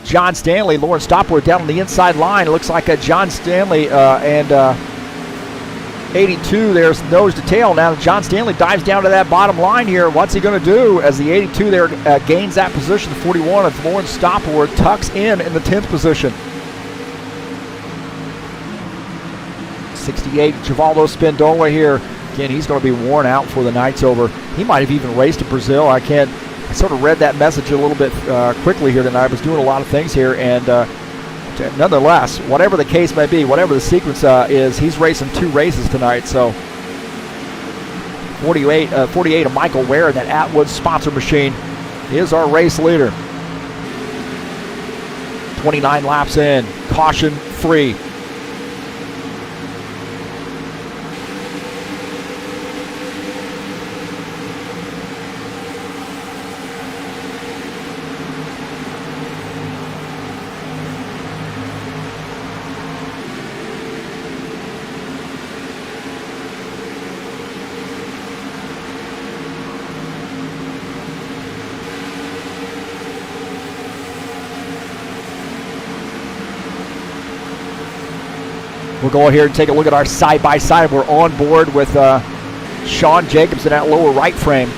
John Stanley. Lawrence Stopworth down on the inside line. It looks like John Stanley and 82 there's nose to tail. Now John Stanley dives down to that bottom line here. What's he going to do as the 82 there gains that position? 41 of Lawrence Stopworth tucks in the 10th position. 68 Givaldo Spindola here. Again, he's going to be worn out before the night's over. He might have even raced to Brazil. I sort of read that message a little bit quickly here tonight. I was doing a lot of things here, and nonetheless, whatever the case may be, whatever the sequence is, he's racing 2 races tonight. So 48 of Michael Ware, that Atwood sponsor machine, is our race leader. 29 laps in, caution free. We'll go here and take a look at our side-by-side. We're on board with Sean Jacobs in that lower right frame.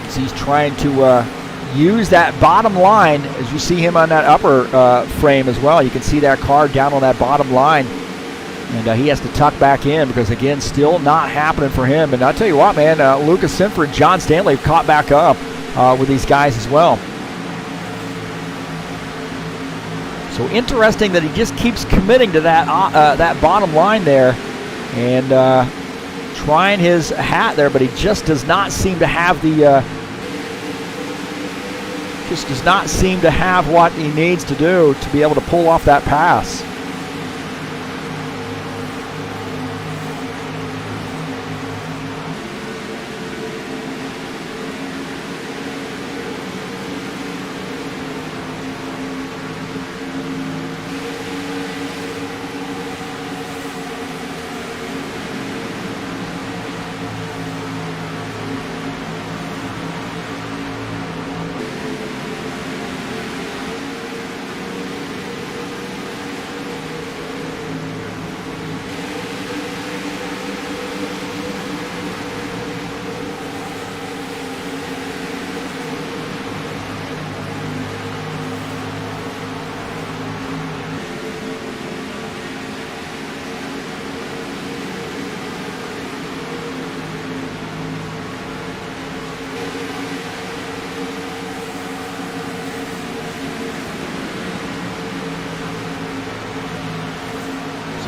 So he's trying to use that bottom line, as you see him on that upper frame as well. You can see that car down on that bottom line. And he has to tuck back in because, again, still not happening for him. And I'll tell you what, man, Lucas Sinford and John Stanley have caught back up with these guys as well. So interesting that he just keeps committing to that that bottom line there and trying his hat there, but he just does not seem to have the what he needs to do to be able to pull off that pass.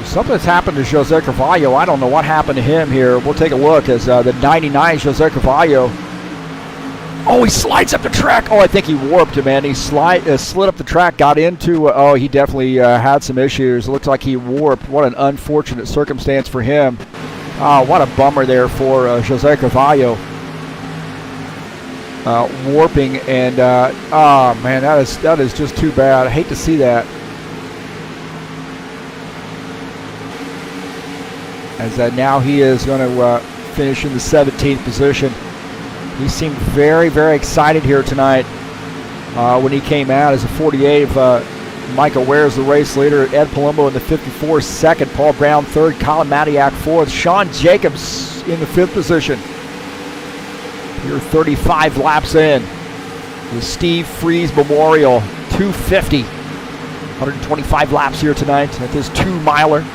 Something's happened to Jose Carvalho. I don't know what happened to him here. We'll take a look as the 99 Jose Carvalho. Oh, he slides up the track. Oh, I think he warped him, man. He slid up the track, got into, he definitely had some issues. It looks like he warped. What an unfortunate circumstance for him. What a bummer there for Jose Carvalho. Warping, and, oh, man, that is just too bad. I hate to see that. As now he is going to finish in the 17th position. He seemed very, very excited here tonight when he came out as a 48. Michael Ware is the race leader. Ed Palumbo in the 54, second. Paul Brown third. Colin Matiak fourth. Sean Jacobs in the 5th position. Here 35 laps in. The Steve Freeze Memorial 250. 125 laps here tonight at this 2-miler.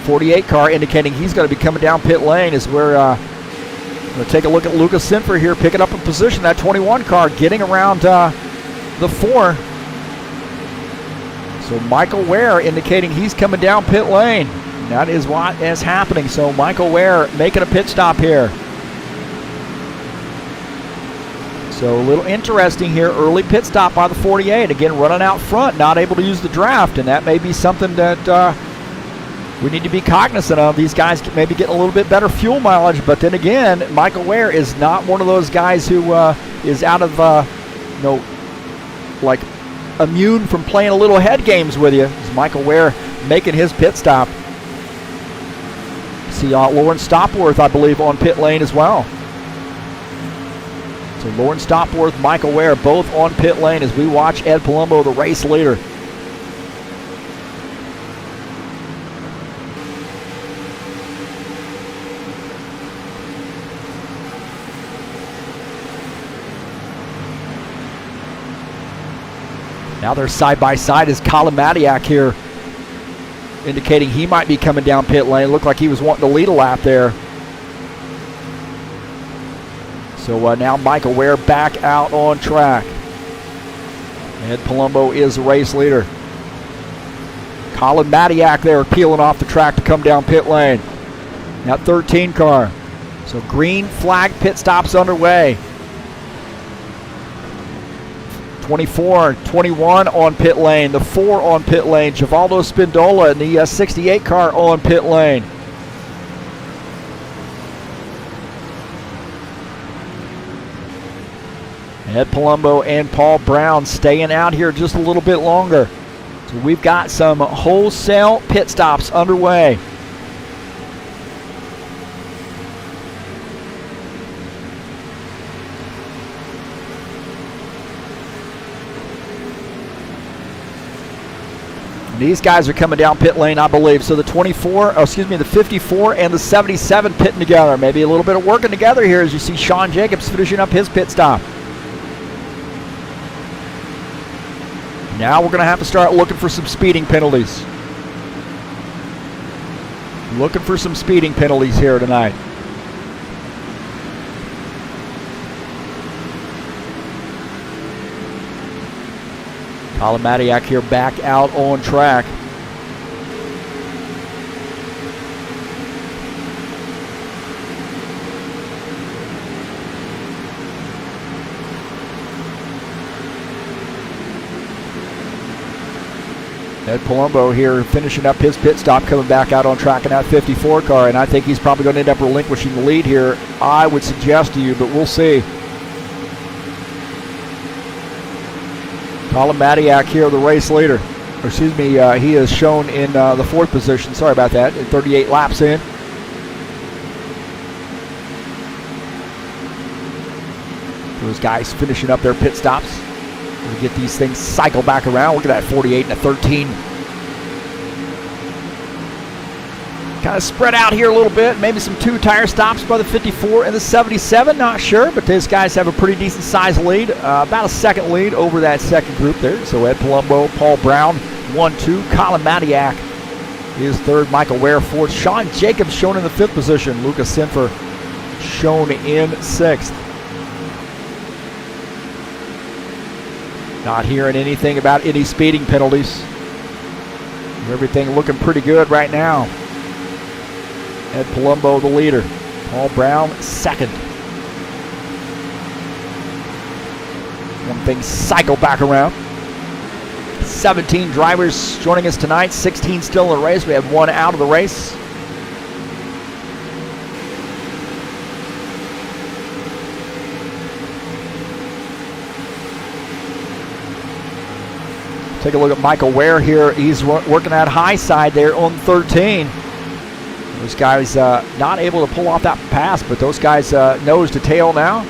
.48 car indicating he's going to be coming down pit lane as we're going to take a look at Lucas Sinford here picking up a position. That 21 car getting around the 4. So Michael Ware indicating he's coming down pit lane. That is what is happening. So Michael Ware making a pit stop here. So a little interesting here. Early pit stop by the 48. Again, running out front, not able to use the draft. And that may be something that we need to be cognizant of. These guys may be getting a little bit better fuel mileage. But then again, Michael Ware is not one of those guys who is out of, like immune from playing a little head games with you. It's Michael Ware making his pit stop. See Lawrence Stopworth, I believe, on pit lane as well. So Lawrence Stopworth, Michael Ware, both on pit lane as we watch Ed Palumbo, the race leader. Now they're side by side as Colin Matiak here indicating he might be coming down pit lane. Looked like he was wanting to lead a lap there. So now Michael Ware back out on track. Ed Palumbo is the race leader. Colin Matiak there peeling off the track to come down pit lane. That 13 car. So green flag pit stops underway. 24, 21 on pit lane, the 4 on pit lane, Givaldo Spindola in the 68 car on pit lane. Ed Palumbo and Paul Brown staying out here just a little bit longer. So we've got some wholesale pit stops underway. These guys are coming down pit lane, I believe. So the 54 and the 77 pitting together. Maybe a little bit of working together here as you see Sean Jacobs finishing up his pit stop. Now we're going to have to start looking for some speeding penalties. Looking for some speeding penalties here tonight. Colin Matiak here back out on track. Ed Palumbo here finishing up his pit stop, coming back out on track in that 54 car, and I think he's probably going to end up relinquishing the lead here, I would suggest to you, but we'll see. Colin Matiak here, the race leader. Or excuse me, he is shown in the 4th position. Sorry about that. 38 laps in. Those guys finishing up their pit stops. We get these things cycle back around. Look at that 48 and a 13. Kind of spread out here a little bit. Maybe some 2-tire stops by the 54 and the 77. Not sure, but these guys have a pretty decent size lead. About a second lead over that second group there. So Ed Palumbo, Paul Brown, 1-2. Colin Matiak is 3rd. Michael Ware 4th. Sean Jacobs shown in the 5th position. Lucas Sinfer shown in 6th. Not hearing anything about any speeding penalties. Everything looking pretty good right now. Ed Palumbo, the leader. Paul Brown, 2nd. One thing cycle back around. 17 drivers joining us tonight. 16 still in the race. We have 1 out of the race. Take a look at Michael Ware here. He's working that high side there on 13. Those guys not able to pull off that pass, but those guys nose to tail now.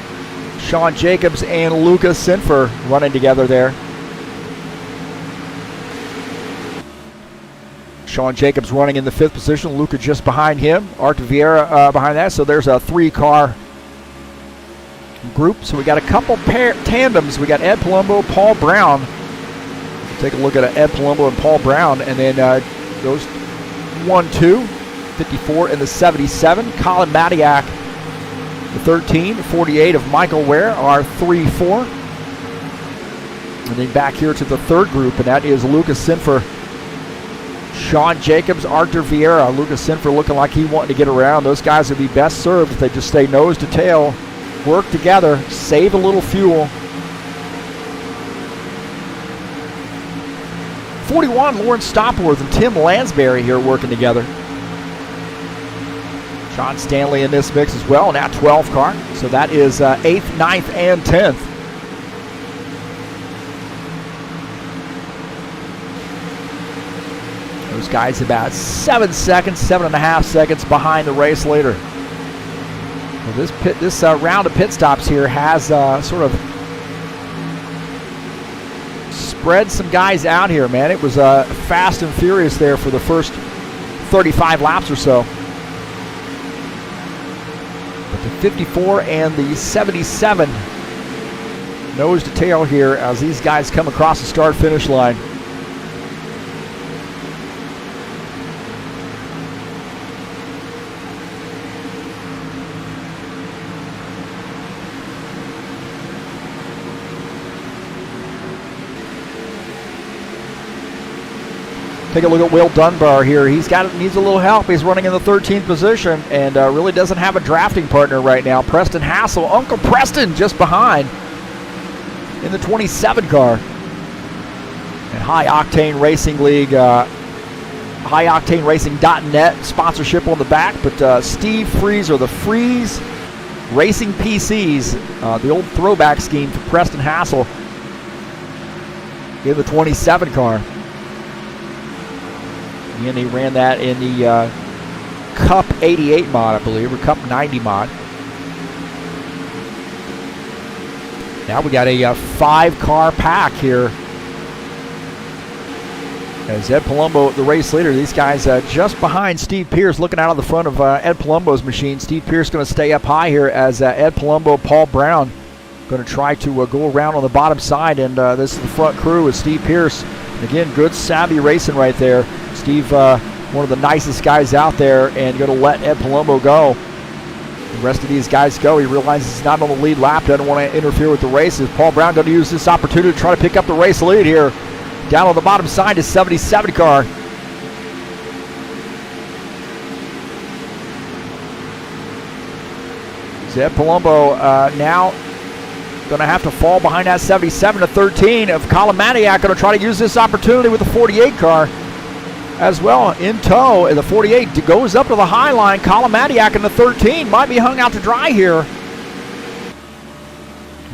Sean Jacobs and Lucas Sinfer running together there. Sean Jacobs running in the 5th position. Luca just behind him. Art Vieira behind that. So there's a 3-car group. So we got a couple tandems. We got Ed Palumbo, Paul Brown. Take a look at Ed Palumbo and Paul Brown, and then those 1-2, 54 and the 77. Colin Matiak, the 13, 48 of Michael Ware are 3-4. And then back here to the third group, and that is Lucas Sinfer, Sean Jacobs, Arthur Vieira. Lucas Sinfer looking like he wanted to get around. Those guys would be best served if they just stay nose to tail, work together, save a little fuel. 41, Lawrence Stopworth and Tim Lansbury here working together. John Stanley in this mix as well, now 12 car. So that is 8th, 9th, and 10th. Those guys about 7 seconds, 7.5 seconds behind the race leader. Well, this round of pit stops here has sort of spread some guys out here, man. It was fast and furious there for the first 35 laps or so. But the 54 and the 77 nose to tail here as these guys come across the start-finish line. Take a look at Will Dunbar here. Needs a little help. He's running in the 13th position and really doesn't have a drafting partner right now. Preston Hassel, Uncle Preston, just behind in the 27 car. And High Octane Racing League, HighOctaneRacing.net sponsorship on the back. But Steve Freeze, or the Freeze Racing PCs, the old throwback scheme for Preston Hassel in the 27 car. And he ran that in the Cup 88 mod, I believe, or Cup 90 mod. Now we got a 5-car pack here. As Ed Palumbo, the race leader, these guys just behind Steve Pierce, looking out of the front of Ed Palumbo's machine. Steve Pierce going to stay up high here as Ed Palumbo, Paul Brown going to try to go around on the bottom side. And this is the front crew with Steve Pierce. Again, good savvy racing right there. Steve, one of the nicest guys out there, and going to let Ed Palumbo go. The rest of these guys go. He realizes he's not on the lead lap, doesn't want to interfere with the races. Paul Brown going to use this opportunity to try to pick up the race lead here. Down on the bottom side is 77 car. Ed Palumbo now going to have to fall behind that 77 to 13 of Colin Maniac. Going to try to use this opportunity with the 48 car as well in tow. And the 48 goes up to the high line. Colin Maniac in the 13 might be hung out to dry here.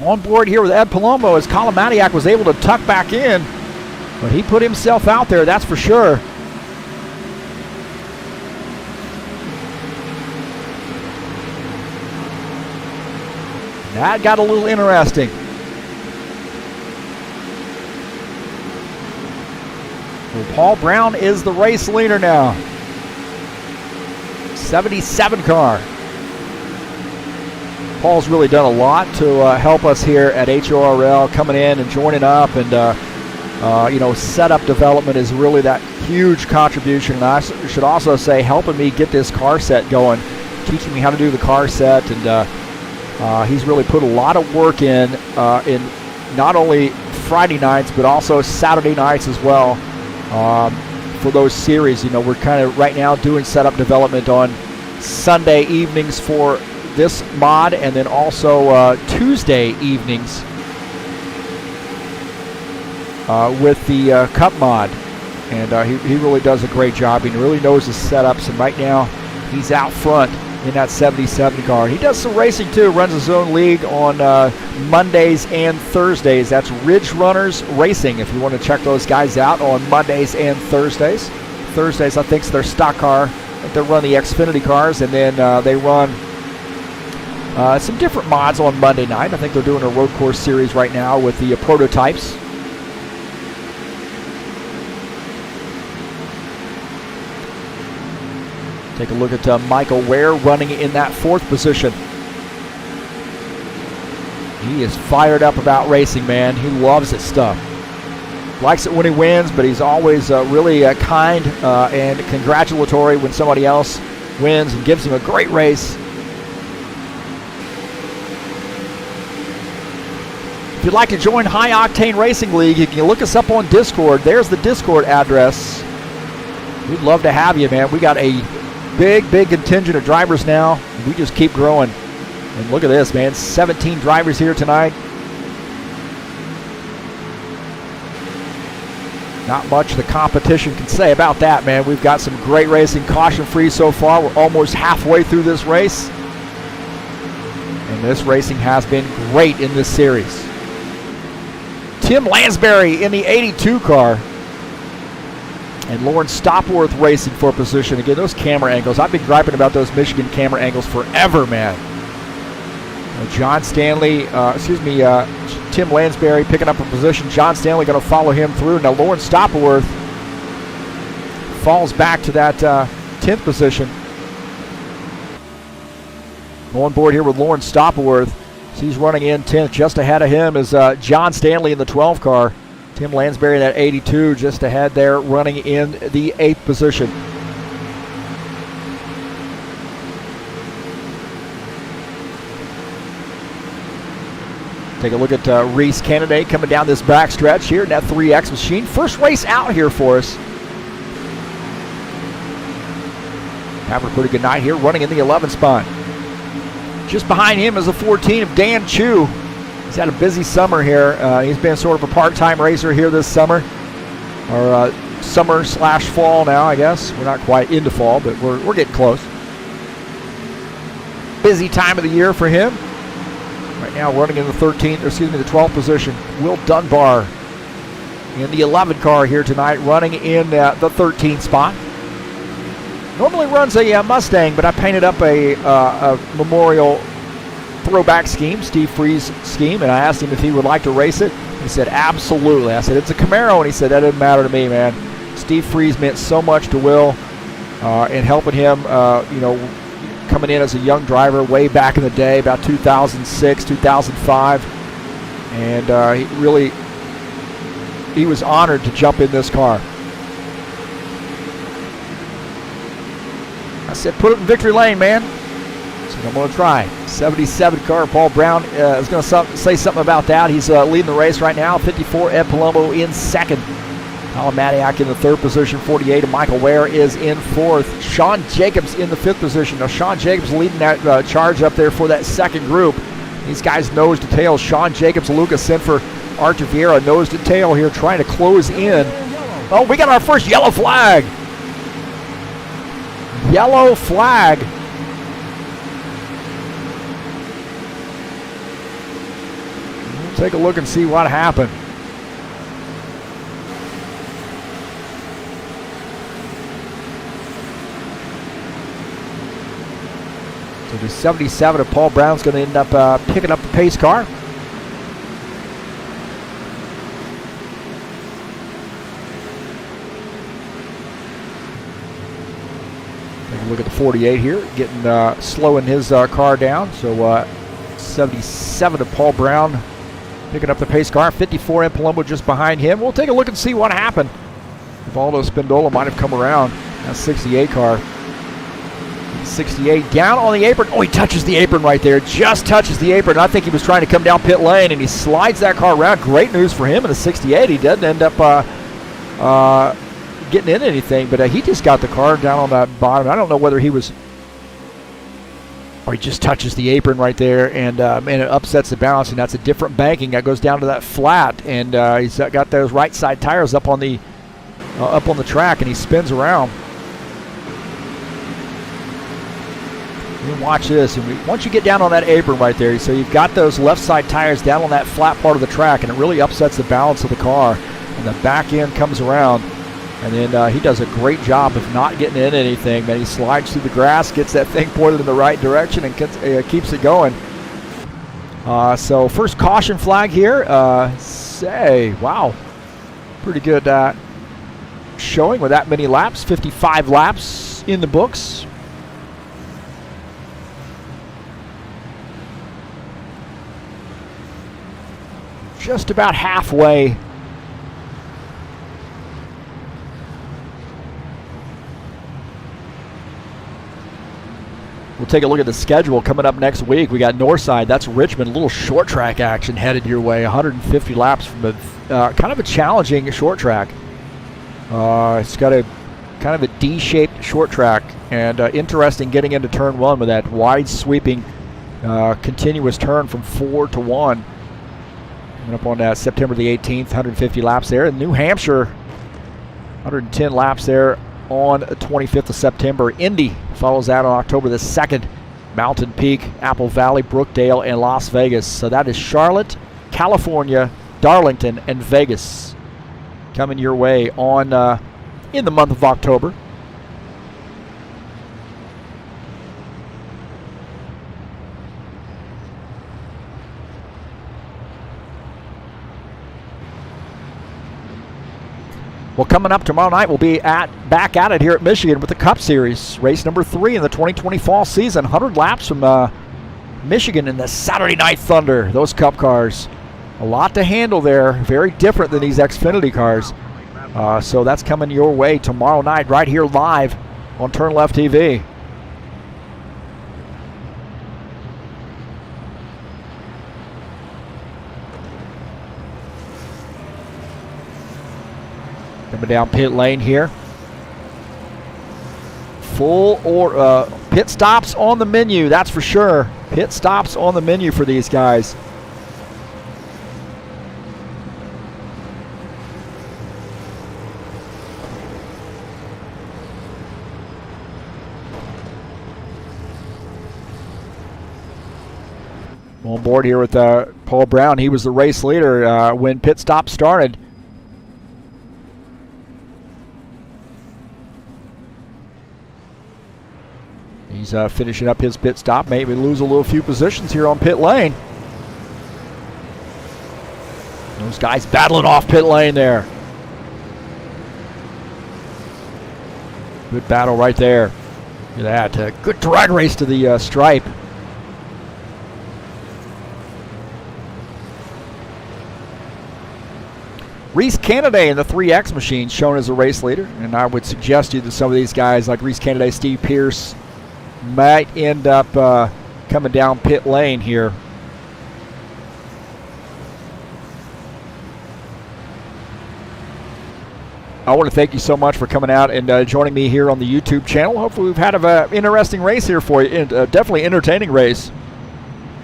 On board here with Ed Palumbo as Colin Maniac was able to tuck back in. But he put himself out there, that's for sure. That got a little interesting. Well, Paul Brown is the race leader now. 77 car. Paul's really done a lot to help us here at HORL, coming in and joining up, and setup development is really that huge contribution. And I should also say, helping me get this car set going, teaching me how to do the car set, and he's really put a lot of work in not only Friday nights but also Saturday nights as well for those series. You know, we're kind of right now doing setup development on Sunday evenings for this mod, and then also Tuesday evenings with the Cup mod. And he really does a great job. He really knows his setups, and right now he's out front in that 77 car. He does some racing too, runs his own league on Mondays and Thursdays. That's Ridge Runners Racing, if you want to check those guys out on Mondays and Thursdays. Thursdays, I think, is their stock car. I think they run the Xfinity cars, and then they run some different mods on Monday night. I think they're doing a road course series right now with the prototypes. Take a look at Michael Ware running in that 4th position. He is fired up about racing, man. He loves this stuff. Likes it when he wins, but he's always really kind and congratulatory when somebody else wins, and gives him a great race. If you'd like to join High Octane Racing League, you can look us up on Discord. There's the Discord address. We'd love to have you, man. We got a big contingent of drivers now. We just keep growing. And look at this, man. 17 drivers here tonight. Not much the competition can say about that, man. We've got some great racing, caution-free so far. We're almost halfway through this race. And this racing has been great in this series. Tim Lansbury in the 82 car. And Lauren Stopworth racing for position. Again, those camera angles. I've been griping about those Michigan camera angles forever, man. John Stanley, Tim Lansbury picking up a position. John Stanley going to follow him through. Now Lauren Stopworth falls back to that 10th position. On board here with Lauren Stopworth. So he's running in 10th. Just ahead of him is John Stanley in the 12 car. Tim Lansbury in that 82 just ahead there, running in the 8th position. Take a look at Reese Kennedy coming down this back stretch here in that 3X machine. First race out here for us. Having a pretty good night here, running in the 11th spot. Just behind him is a 14 of Dan Chu. He's had a busy summer here. He's been sort of a part-time racer here this summer. Or summer/fall now, I guess. We're not quite into fall, but we're getting close. Busy time of the year for him. Right now running in the 12th position. Will Dunbar in the 11 car here tonight, running in the 13th spot. Normally runs a Mustang, but I painted up a memorial throwback scheme, Steve Freeze scheme, and I asked him if he would like to race it. He said, absolutely. I said, it's a Camaro, and he said, that doesn't matter to me, man. Steve Freeze meant so much to Will in helping him, coming in as a young driver way back in the day, about 2006, 2005. And he was honored to jump in this car. I said, put it in victory lane, man. So I'm going to try. 77 car, Paul Brown is going to say something about that. He's leading the race right now. 54, Ed Palumbo in second. Colin Matiak in the 3rd position. 48, and Michael Ware is in 4th. Sean Jacobs in the 5th position. Now, Sean Jacobs leading that charge up there for that second group. These guys nose to tail. Sean Jacobs, Lucas Sinfer, Archer Vieira nose to tail here, trying to close in. Oh, we got our first yellow flag. Yellow flag. We'll take a look and see what happened. So the 77 of Paul Brown's going to end up picking up the pace car. Take a look at the 48 here, getting slowing his car down. So 77 of Paul Brown picking up the pace car. 54 in Palumbo just behind him. We'll take a look and see what happened. Valdo Spindola might have come around. That 68 car. 68 down on the apron. Oh, he touches the apron right there. Just touches the apron. I think he was trying to come down pit lane, and he slides that car around. Great news for him in the 68. He doesn't end up getting in anything, but he just got the car down on that bottom. I don't know whether he was, or he just touches the apron right there, and it upsets the balance, and that's a different banking that goes down to that flat, and he's got those right side tires up on the track, and he spins around. And watch this, and once you get down on that apron right there, so you've got those left side tires down on that flat part of the track, and it really upsets the balance of the car, and the back end comes around, and then he does a great job of not getting in anything. Man, he slides through the grass, gets that thing pointed in the right direction, and keeps it going. So first caution flag here. Wow, pretty good showing with that many laps, 55 laps in the books. Just about halfway. We'll take a look at the schedule coming up next week. We got Northside. That's Richmond. A little short track action headed your way. 150 laps from a kind of a challenging short track. It's got a kind of a D-shaped short track, and interesting getting into turn 1 with that wide sweeping continuous turn from 4 to 1. And up on September the 18th, 150 laps there. In New Hampshire, 110 laps there on the 25th of September. Indy follows that on October the 2nd. Mountain Peak, Apple Valley, Brookdale, and Las Vegas. So that is Charlotte, California, Darlington, and Vegas coming your way on in the month of October. Well, coming up tomorrow night, we'll be back at it here at Michigan with the Cup Series, race number 3 in the 2020 fall season. 100 laps from Michigan in the Saturday Night Thunder. Those Cup cars, a lot to handle there. Very different than these Xfinity cars. So that's coming your way tomorrow night right here live on TurnLeftTV. Coming down pit lane here. Pit stops on the menu, that's for sure. Pit stops on the menu for these guys. On board here with Paul Brown. He was the race leader when pit stop started. He's finishing up his pit stop. Maybe lose a little few positions here on pit lane. Those guys battling off pit lane there. Good battle right there. Look at that. Good drag race to the stripe. Reese Canaday in the 3X machine shown as a race leader. And I would suggest you that some of these guys like Reese Canaday, Steve Pierce, might end up coming down pit lane here. I want to thank you so much for coming out and joining me here on the YouTube channel. Hopefully we've had an interesting race here for you, definitely entertaining race.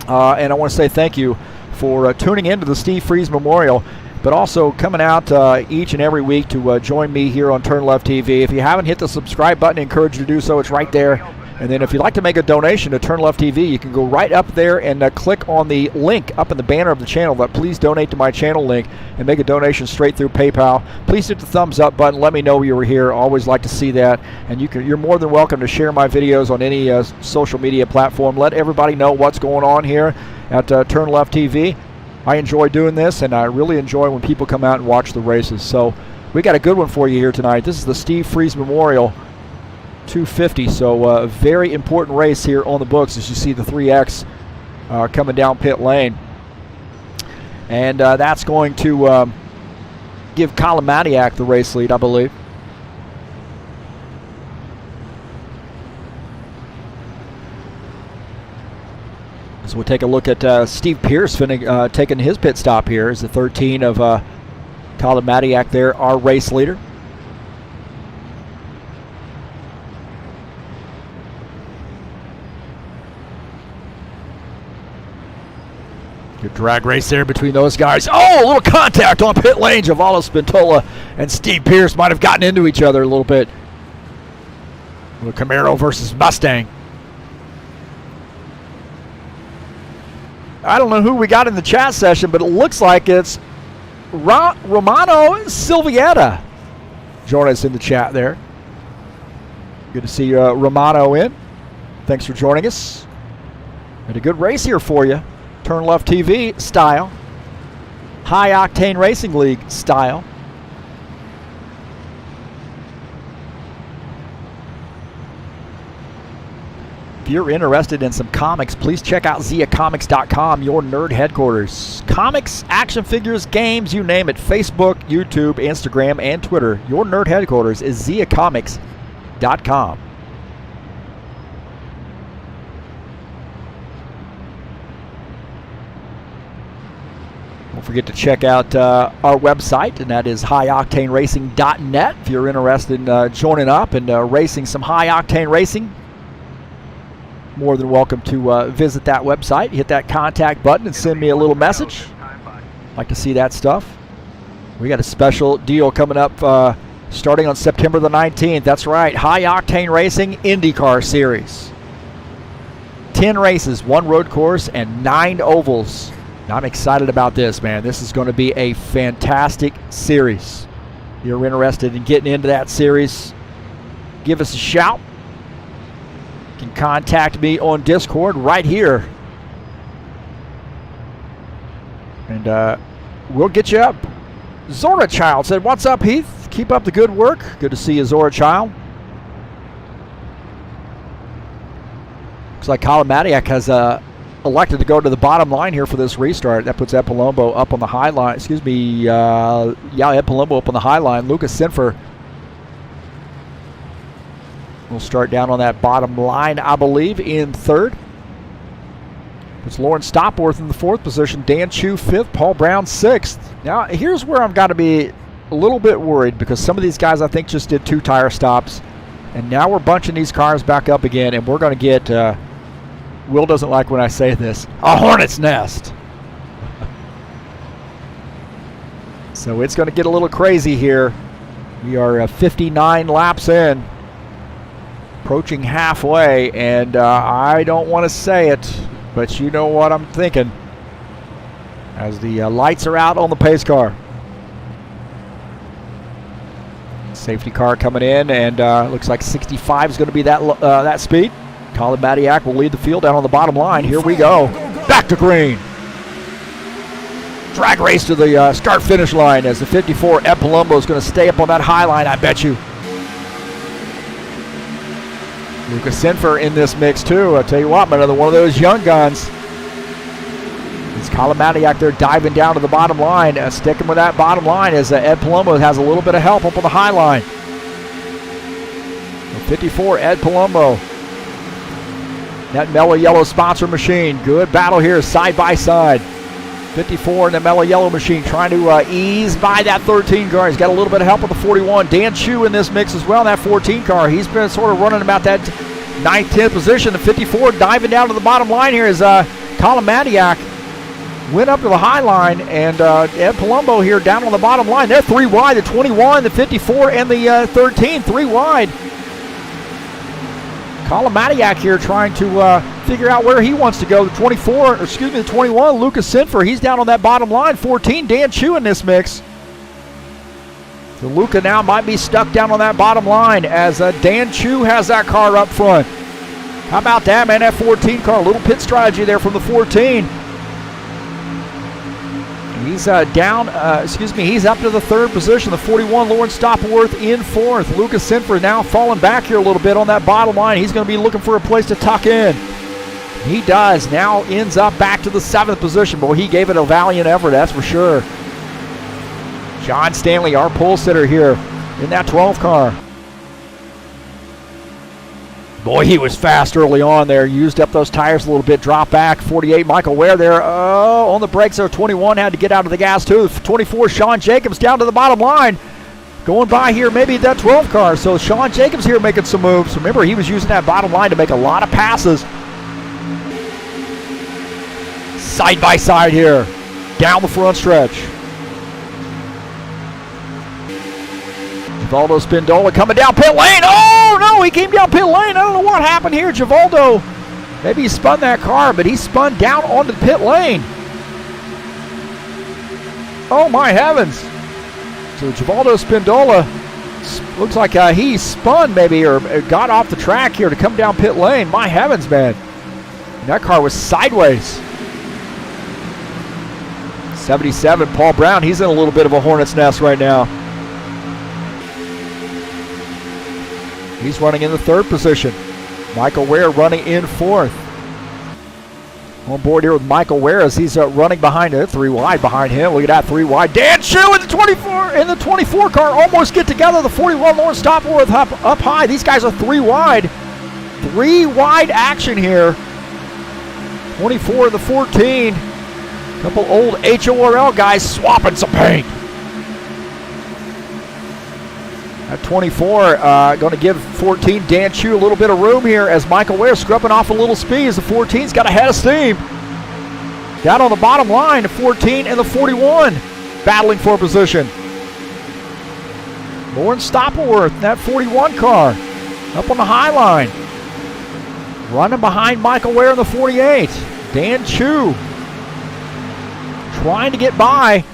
And I want to say thank you for tuning into the Steve Freeze Memorial, but also coming out each and every week to join me here on TurnLeftTV. If you haven't hit the subscribe button, I encourage you to do so. It's right there. And then if you'd like to make a donation to TurnLeftTV, you can go right up there and click on the link up in the banner of the channel, that please donate to my channel link, and make a donation straight through PayPal. Please hit the thumbs up button. Let me know you were here. I always like to see that. And you're more than welcome to share my videos on any social media platform. Let everybody know what's going on here at TurnLeftTV. I enjoy doing this, and I really enjoy when people come out and watch the races. So we got a good one for you here tonight. This is the Steve Freeze Memorial 250, so a very important race here on the books as you see the 3X coming down pit lane. And that's going to give Colin Matiak the race lead, I believe. So we'll take a look at Steve Pierce taking his pit stop here as the 13 of Colin Matiak there, our race leader. Good drag race there between those guys. Oh, a little contact on pit lane. Giovanni Spintola and Steve Pierce might have gotten into each other a little bit. A little Camaro versus Mustang. I don't know who we got in the chat session, but it looks like it's Romano Silvietta joining us in the chat there. Good to see Romano in. Thanks for joining us. And a good race here for you. TurnLeftTV style. High Octane Racing League style. If you're interested in some comics, please check out ZiaComics.com, your nerd headquarters. Comics, action figures, games, you name it. Facebook, YouTube, Instagram, and Twitter. Your nerd headquarters is ZiaComics.com. forget to check out our website, and that is highoctaneracing.net. If you're interested in joining up and racing some high-octane racing, more than welcome to visit that website. Hit that contact button and send me a little message. Like to see that stuff. We got a special deal coming up starting on September the 19th. That's right, High Octane Racing IndyCar Series. 10 races, 1 road course, and 9 ovals. I'm excited about this, man. This is going to be a fantastic series. If you're interested in getting into that series, give us a shout. You can contact me on Discord right here. And we'll get you up. Zora Child said, "What's up, Heath? Keep up the good work." Good to see you, Zora Child. Looks like Colin Matiak has elected to go to the bottom line here for this restart. That puts Ed Palumbo up on the high line. Excuse me. Ed Palumbo up on the high line. Lucas Sinfer will start down on that bottom line, I believe, in 3rd. It's Lawrence Stopworth in the 4th position. Dan Chu 5th. Paul Brown 6th. Now, here's where I've got to be a little bit worried, because some of these guys, I think, just did 2 tire stops. And now we're bunching these cars back up again, and we're going to get, Will doesn't like when I say this, a hornet's nest. So it's going to get a little crazy here. We are 59 laps in, approaching halfway, and I don't want to say it, but you know what I'm thinking as the lights are out on the pace car. Safety car coming in, and looks like 65 is going to be that speed. Colin Matiak will lead the field down on the bottom line. Here we go. Back to green. Drag race to the start-finish line as the 54 Ed Palumbo is going to stay up on that high line, I bet you. Lucas Sinfer in this mix too. I'll tell you what, another one of those young guns. It's Colin Matiak there diving down to the bottom line, sticking with that bottom line as Ed Palumbo has a little bit of help up on the high line. The 54 Ed Palumbo. That mellow yellow sponsor machine. Good battle here, side by side. 54 in the mellow yellow machine trying to ease by that 13 car. He's got a little bit of help with the 41. Dan Chu in this mix as well, that 14 car. He's been sort of running about that 9th, 10th position. The 54 diving down to the bottom line here as Colin Matiak went up to the high line, and Ed Palumbo here down on the bottom line. They're 3 wide, the 21, the 54, and the 13, 3 wide. Colin Matiak here trying to figure out where he wants to go. The 24, excuse me, the 21, Lucas Sinfer, he's down on that bottom line. 14, Dan Chu in this mix. So Luca now might be stuck down on that bottom line as Dan Chu has that car up front. How about that, man? That 14 car, a little pit strategy there from the 14. He's he's up to the 3rd position. The 41, Lawrence Stopworth in 4th. Lucas Sinfer now falling back here a little bit on that bottom line. He's going to be looking for a place to tuck in. He does. Now ends up back to the 7th position. Boy, he gave it a valiant effort, that's for sure. John Stanley, our pole sitter here in that 12 car. Boy, he was fast early on there. Used up those tires a little bit. Drop back. 48, Michael Ware there. Oh, on the brakes there. 21 had to get out of the gas too. 24, Sean Jacobs down to the bottom line. Going by here maybe that 12 car. So Sean Jacobs here making some moves. Remember, he was using that bottom line to make a lot of passes. Side by side here. Down the front stretch. Givaldo Spindola coming down pit lane. Oh, no, he came down pit lane. I don't know what happened here. Givaldo, maybe he spun that car, but he spun down onto the pit lane. Oh, my heavens. So Givaldo Spindola looks like he spun maybe or got off the track here to come down pit lane. My heavens, man. And that car was sideways. 77, Paul Brown, he's in a little bit of a hornet's nest right now. He's running in the 3rd position. Michael Ware running in 4th. On board here with Michael Ware as he's running behind it. 3 wide behind him. Look at that, 3 wide. Dan Chu in the 24 car almost get together. The 41 Lawrence Stopworth up high. These guys are 3 wide. 3 wide action here. 24 and the 14. Couple old HORL guys swapping some paint. At 24, going to give 14 Dan Chu a little bit of room here as Michael Ware scrubbing off a little speed as the 14's got a head of steam. Down on the bottom line, the 14 and the 41 battling for position. Lawrence Stoppleworth, that 41 car, up on the high line. Running behind Michael Ware in the 48. Dan Chu trying to get by.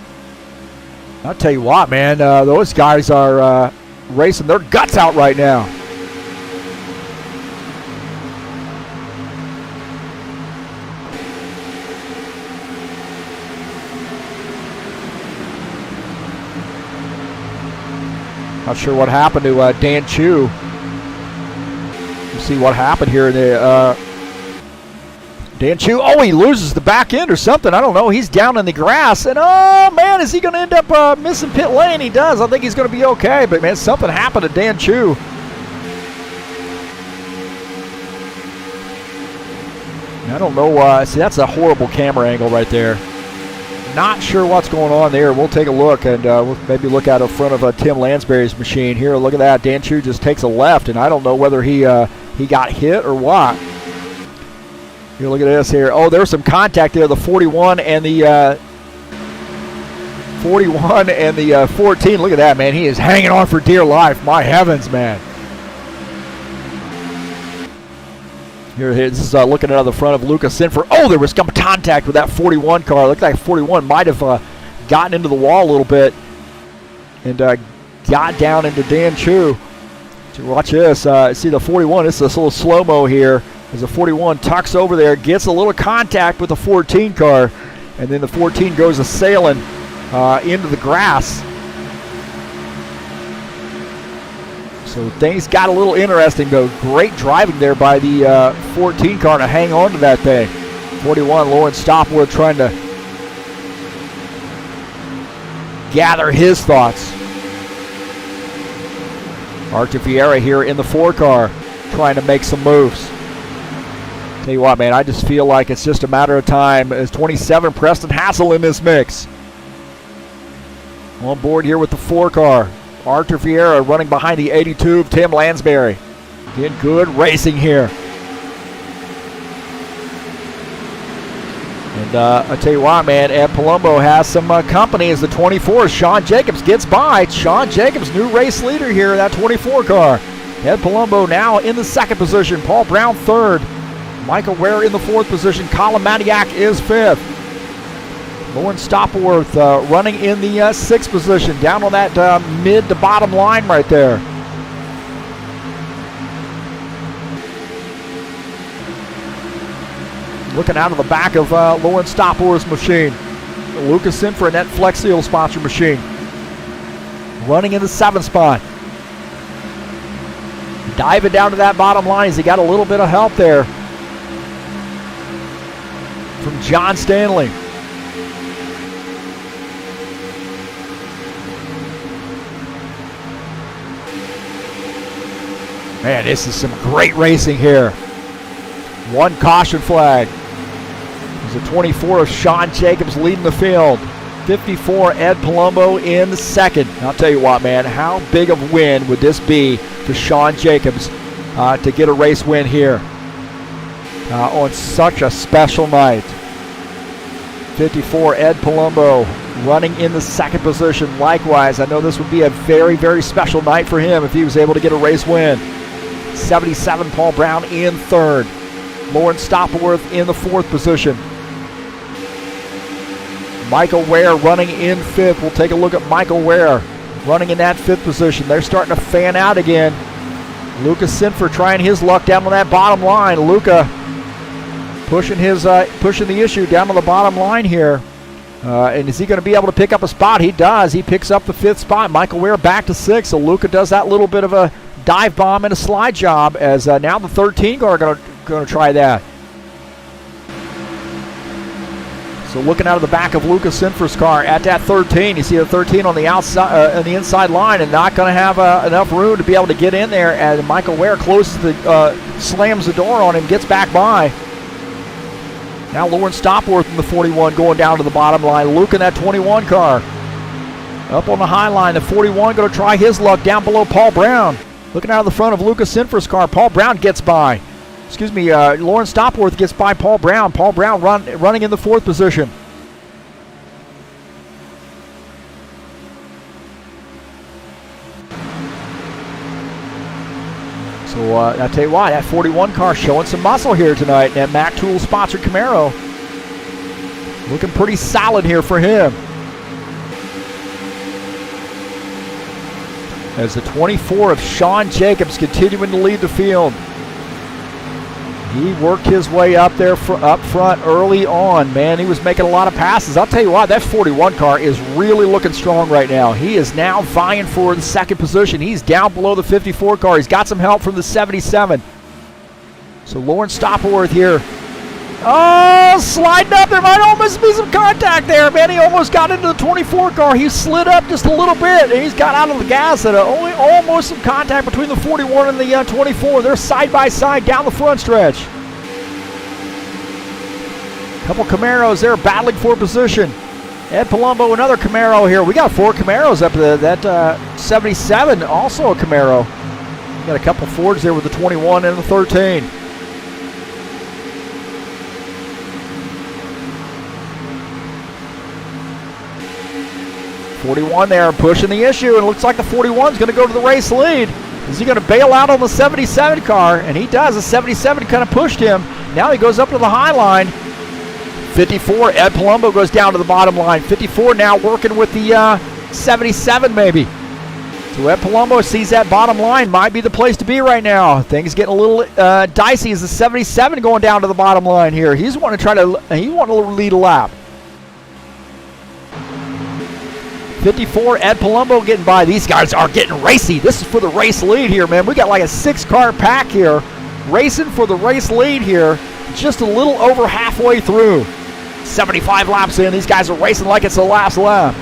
I'll tell you what, man, those guys are racing their guts out right now. Not sure what happened to Dan Chu. You see what happened here in the Dan Chu. Oh, he loses the back end or something. I don't know. He's down in the grass. And, oh, man, is he going to end up missing pit lane? He does. I think he's going to be okay. But, man, something happened to Dan Chu. I don't know. See, that's a horrible camera angle right there. Not sure what's going on there. We'll take a look, and we'll maybe look out in front of Tim Lansbury's machine here. Look at that. Dan Chu just takes a left, and I don't know whether he got hit or what. Here, look at this here. Oh, there's some contact there. The 41 and the 14. Look at that, man. He is hanging on for dear life. My heavens, man. Here, this is looking out of the front of Lucas Sinfer. Oh, there was some contact with that 41 car. Looked like 41 might have gotten into the wall a little bit and got down into Dan Chu. So watch this. See the 41. This is this little slow-mo here. As the 41 tucks over there, gets a little contact with the 14 car, and then the 14 goes a-sailing into the grass. So things got a little interesting, though. Great driving there by the 14 car to hang on to that thing. 41, Lawrence Stoppleworth trying to gather his thoughts. Archer Vieira here in the 4 car trying to make some moves. Tell you what, man, I just feel like it's just a matter of time as 27 Preston Hassel in this mix. On board here with the 4 car. Archer Vieira running behind the 82 of Tim Lansbury. Again, good racing here. And I tell you what, man, Ed Palumbo has some company as the 24. Sean Jacobs gets by. Sean Jacobs, new race leader here in that 24 car. Ed Palumbo now in the 2nd position. Paul Brown 3rd. Michael Ware in the 4th position. Colin Maniac is 5th. Lawrence Stoppleworth running in the 6th position, down on that mid to bottom line right there. Looking out of the back of Lawrence Stoppleworth's machine. Lucas Sinfer in that Flex Seal sponsor machine. Running in the 7th spot. Diving down to that bottom line as he got a little bit of help there from John Stanley. Man, this is some great racing here. 1 caution flag. There's a 24 of Sean Jacobs leading the field. 54 Ed Palumbo in the 2nd. I'll tell you what, man, how big of a win would this be for Sean Jacobs to get a race win here on such a special night. 54 Ed Palumbo running in the 2nd position. Likewise, I know this would be a very, very special night for him if he was able to get a race win. 77 Paul Brown in 3rd. Lawrence Stoppleworth in the 4th position. Michael Ware running in 5th. We'll take a look at Michael Ware running in that 5th position. They're starting to fan out again. Lucas Sinfer trying his luck down on that bottom line. Luca pushing the issue down on the bottom line here. And is he going to be able to pick up a spot? He does. He picks up the 5th spot. Michael Ware back to 6th. So Luca does that little bit of a dive bomb and a slide job as now the 13 car are going to try that. So looking out of the back of Lucas Sinfer's car at that 13, you see the 13 on the outside, on the inside line, and not going to have enough room to be able to get in there. And Michael Ware closes slams the door on him, gets back by. Now Lauren Stopworth in the 41 going down to the bottom line. Luke in that 21 car. Up on the high line, the 41 going to try his luck down below Paul Brown. Looking out of the front of Lucas Sinfer's car. Paul Brown gets by. Lauren Stopworth gets by Paul Brown. Paul Brown running in the 4th position. So I'll tell you what, that 41 car showing some muscle here tonight. That Mac Tool sponsored Camaro. Looking pretty solid here for him. As the 24 of Sean Jacobs continuing to lead the field. He worked his way up there up front early on, man. He was making a lot of passes. I'll tell you what, that 41 car is really looking strong right now. He is now vying for the 2nd position. He's down below the 54 car. He's got some help from the 77. So Lauren Stopworth here. Oh, sliding up. There might almost be some contact there, man. He almost got into the 24 car. He slid up just a little bit, and he's got out of the gas. And only almost some contact between the 41 and the 24. They're side by side down the front stretch. Couple Camaros there battling for position. Ed Palumbo, another Camaro here. We got 4 Camaros up there. That 77, also a Camaro. We got a couple Fords there with the 21 and the 13. .41 there pushing the issue, and it looks like the 41 is going to go to the race lead. Is he going to bail out on the 77 car? And he does. The 77 kind of pushed him. Now he goes up to the high line. 54, Ed Palumbo goes down to the bottom line. 54 now working with the 77 maybe. So Ed Palumbo sees that bottom line might be the place to be right now. Things getting a little dicey as the 77 going down to the bottom line here. He's wanting to lead a lap. 54, Ed Palumbo getting by. These guys are getting racy. This is for the race lead here, man. We got like a 6-car pack here. Racing for the race lead here. Just a little over halfway through. 75 laps in. These guys are racing like it's the last lap.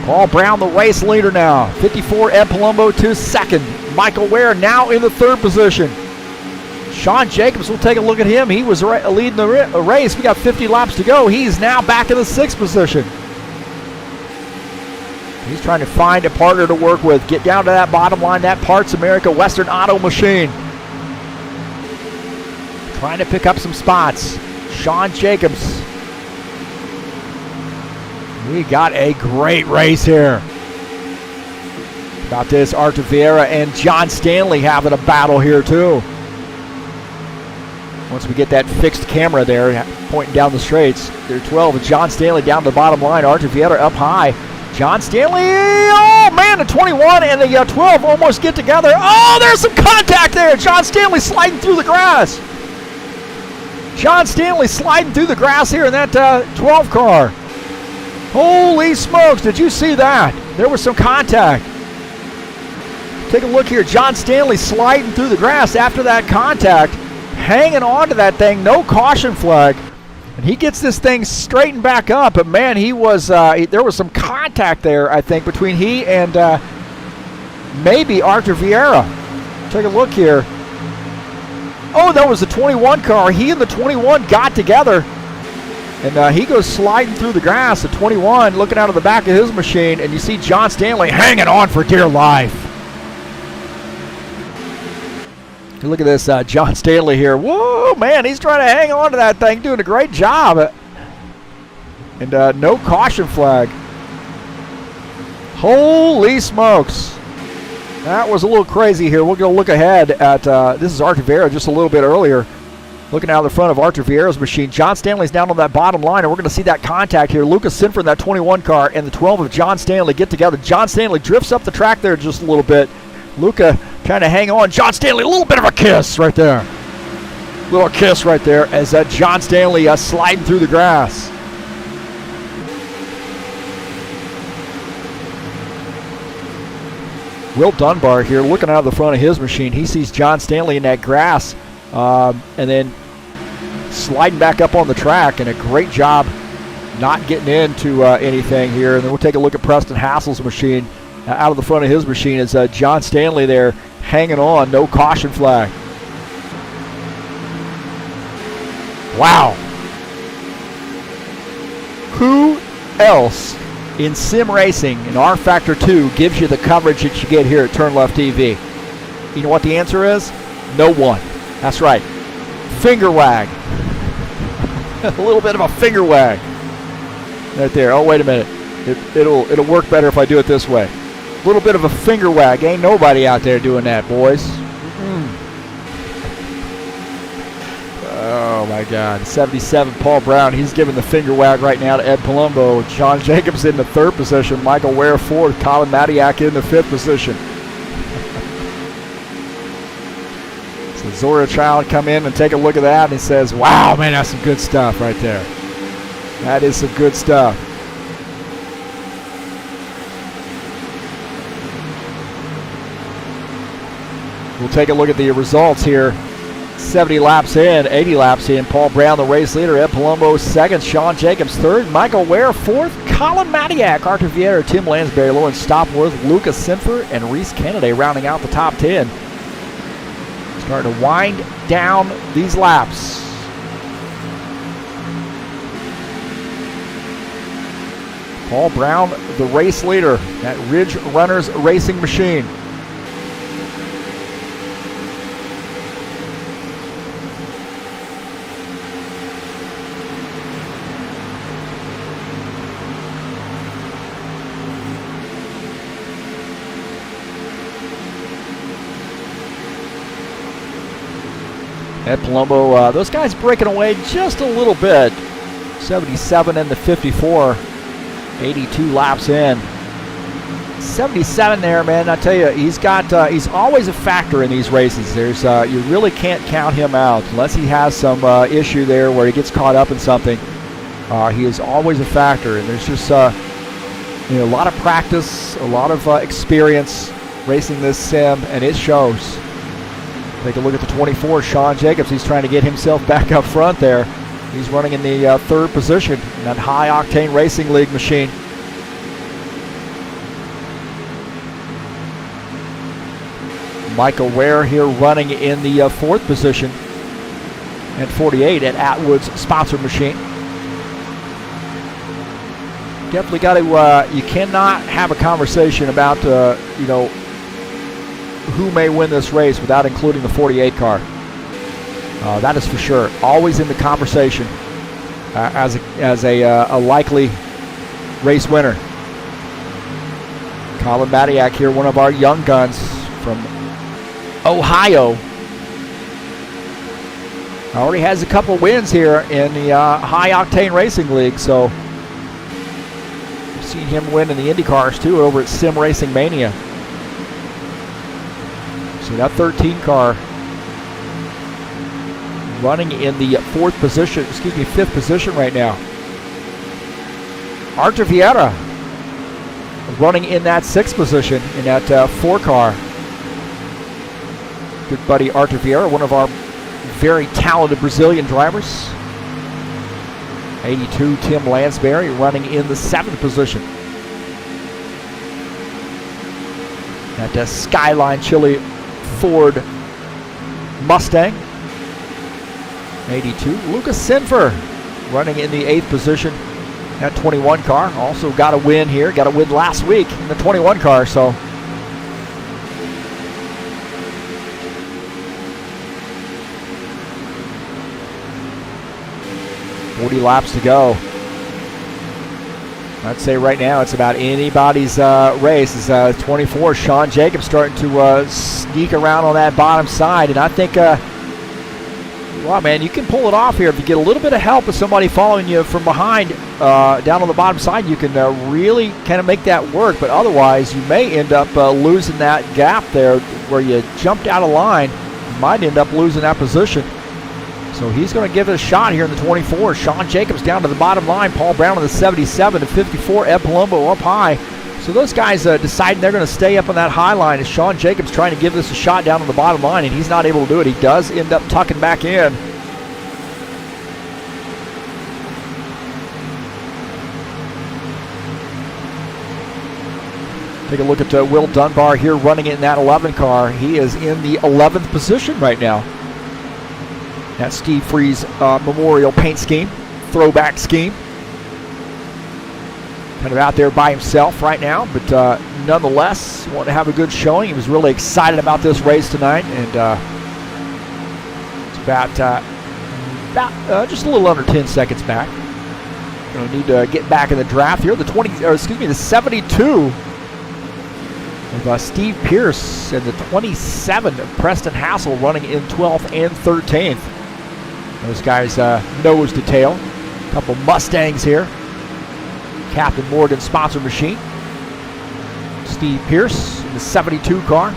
Paul Brown, the race leader now. 54, Ed Palumbo to 2nd. Michael Ware now in the 3rd position. Sean Jacobs, we'll take a look at him. He was leading the race. We got 50 laps to go. He's now back in the 6th position. He's trying to find a partner to work with. Get down to that bottom line, that Parts America Western Auto machine. Trying to pick up some spots. Sean Jacobs. We got a great race here. About this, Artur Vieira and John Stanley having a battle here too. Once we get that fixed camera there pointing down the straights. They're 12 and John Stanley down to the bottom line. Artur Vieira up high. John Stanley, oh man, the 21 and the 12 almost get together. Oh, there's some contact there. John Stanley sliding through the grass. John Stanley sliding through the grass here in that 12 car. Holy smokes, did you see that? There was some contact. Take a look here. John Stanley sliding through the grass after that contact, hanging on to that thing, no caution flag. And he gets this thing straightened back up, but man, he was there was some contact there, I think, between he and maybe Artur Vieira. Take a look here. Oh, that was the 21 car. He and the 21 got together, and he goes sliding through the grass. The 21 looking out of the back of his machine, and you see John Stanley hanging on for dear life. Look at this John Stanley here. Whoa, man, he's trying to hang on to that thing, doing a great job. And no caution flag. Holy smokes. That was a little crazy here. We're going to look ahead at, this is Artur Vieira just a little bit earlier. Looking out the front of Artur Vieira's machine. John Stanley's down on that bottom line, and we're going to see that contact here. Lucas Sinfer in that 21 car and the 12 of John Stanley get together. John Stanley drifts up the track there just a little bit. Luca trying to hang on. John Stanley, a little bit of a kiss right there. Little kiss right there as John Stanley sliding through the grass. Will Dunbar here looking out of the front of his machine. He sees John Stanley in that grass and then sliding back up on the track, and a great job not getting into anything here. And then we'll take a look at Preston Hassel's machine. Out of the front of his machine is John Stanley there hanging on, no caution flag. Wow. Who else in sim racing in rFactor 2 gives you the coverage that you get here at TurnLeftTV? You know what the answer is? No one. That's right. Finger wag. A little bit of a finger wag. Right there. Oh, wait a minute. It'll work better if I do it this way. A little bit of a finger wag. Ain't nobody out there doing that, boys. Oh, my God. 77, Paul Brown. He's giving the finger wag right now to Ed Palumbo. Sean Jacobs in the 3rd position. Michael Ware 4th. Colin Matiak in the 5th position. So Zora Child come in and take a look at that, and he says, wow, man, that's some good stuff right there. That is some good stuff. We'll take a look at the results here. 70 laps in, 80 laps in. Paul Brown, the race leader. Ed Palumbo, 2nd. Sean Jacobs, 3rd. Michael Ware, 4th. Colin Matiak, Arthur Vieira, Tim Lansbury, Lawrence Stopworth, Lucas Sinfer, and Reese Kennedy rounding out the top 10. Starting to wind down these laps. Paul Brown, the race leader at Ridge Runners Racing Machine. Ed Palumbo, those guys breaking away just a little bit. 77 in the 54, 82 laps in. 77 there, man. I tell you, he's always a factor in these races. There's you really can't count him out unless he has some issue there where he gets caught up in something. He is always a factor, and there's just a lot of practice, a lot of experience racing this sim, and it shows. Take a look at the 24, Sean Jacobs. He's trying to get himself back up front there. He's running in the 3rd position in that high-octane racing league machine. Michael Ware here running in the 4th position and 48 at Atwood's sponsored machine. Definitely got to, you cannot have a conversation about, who may win this race without including the 48 car. That is for sure. Always in the conversation as a likely race winner. Colin Matiak here, one of our young guns from Ohio. Already has a couple wins here in the High Octane Racing League, so we've seen him win in the Indy cars too over at Sim Racing Mania. So that 13 car running in the 5th position right now. Arthur Vieira running in that 6th position in that 4 car. Good buddy Arthur Vieira, one of our very talented Brazilian drivers. 82, Tim Lansbury running in the 7th position. That Skyline Chili Ford Mustang. 82, Lucas Sinfer running in the 8th position. That 21 car also got a win here. Got a win last week in the 21 car, so. $40 laps to go. I'd say right now it's about anybody's race. It's 24. Sean Jacobs starting to sneak around on that bottom side, and I think, wow, man, you can pull it off here if you get a little bit of help with somebody following you from behind down on the bottom side. You can really kind of make that work, but otherwise you may end up losing that gap there where you jumped out of line. You might end up losing that position. So he's going to give it a shot here in the 24. Sean Jacobs down to the bottom line. Paul Brown in the 77 to 54. Ed Palumbo up high. So those guys deciding they're going to stay up on that high line as Sean Jacobs trying to give this a shot down on the bottom line, and he's not able to do it. He does end up tucking back in. Take a look at Will Dunbar here running in that 11 car. He is in the 11th position right now. That Steve Freeze Memorial paint scheme, throwback scheme. Kind of out there by himself right now, but nonetheless, wanted to have a good showing. He was really excited about this race tonight, and it's about just a little under 10 seconds back. Going to need to get back in the draft here. The 72 of Steve Pierce and the 27 of Preston Hassel running in 12th and 13th. Those guys nose to tail. A couple Mustangs here. Captain Morgan sponsor machine. Steve Pierce in the 72 car.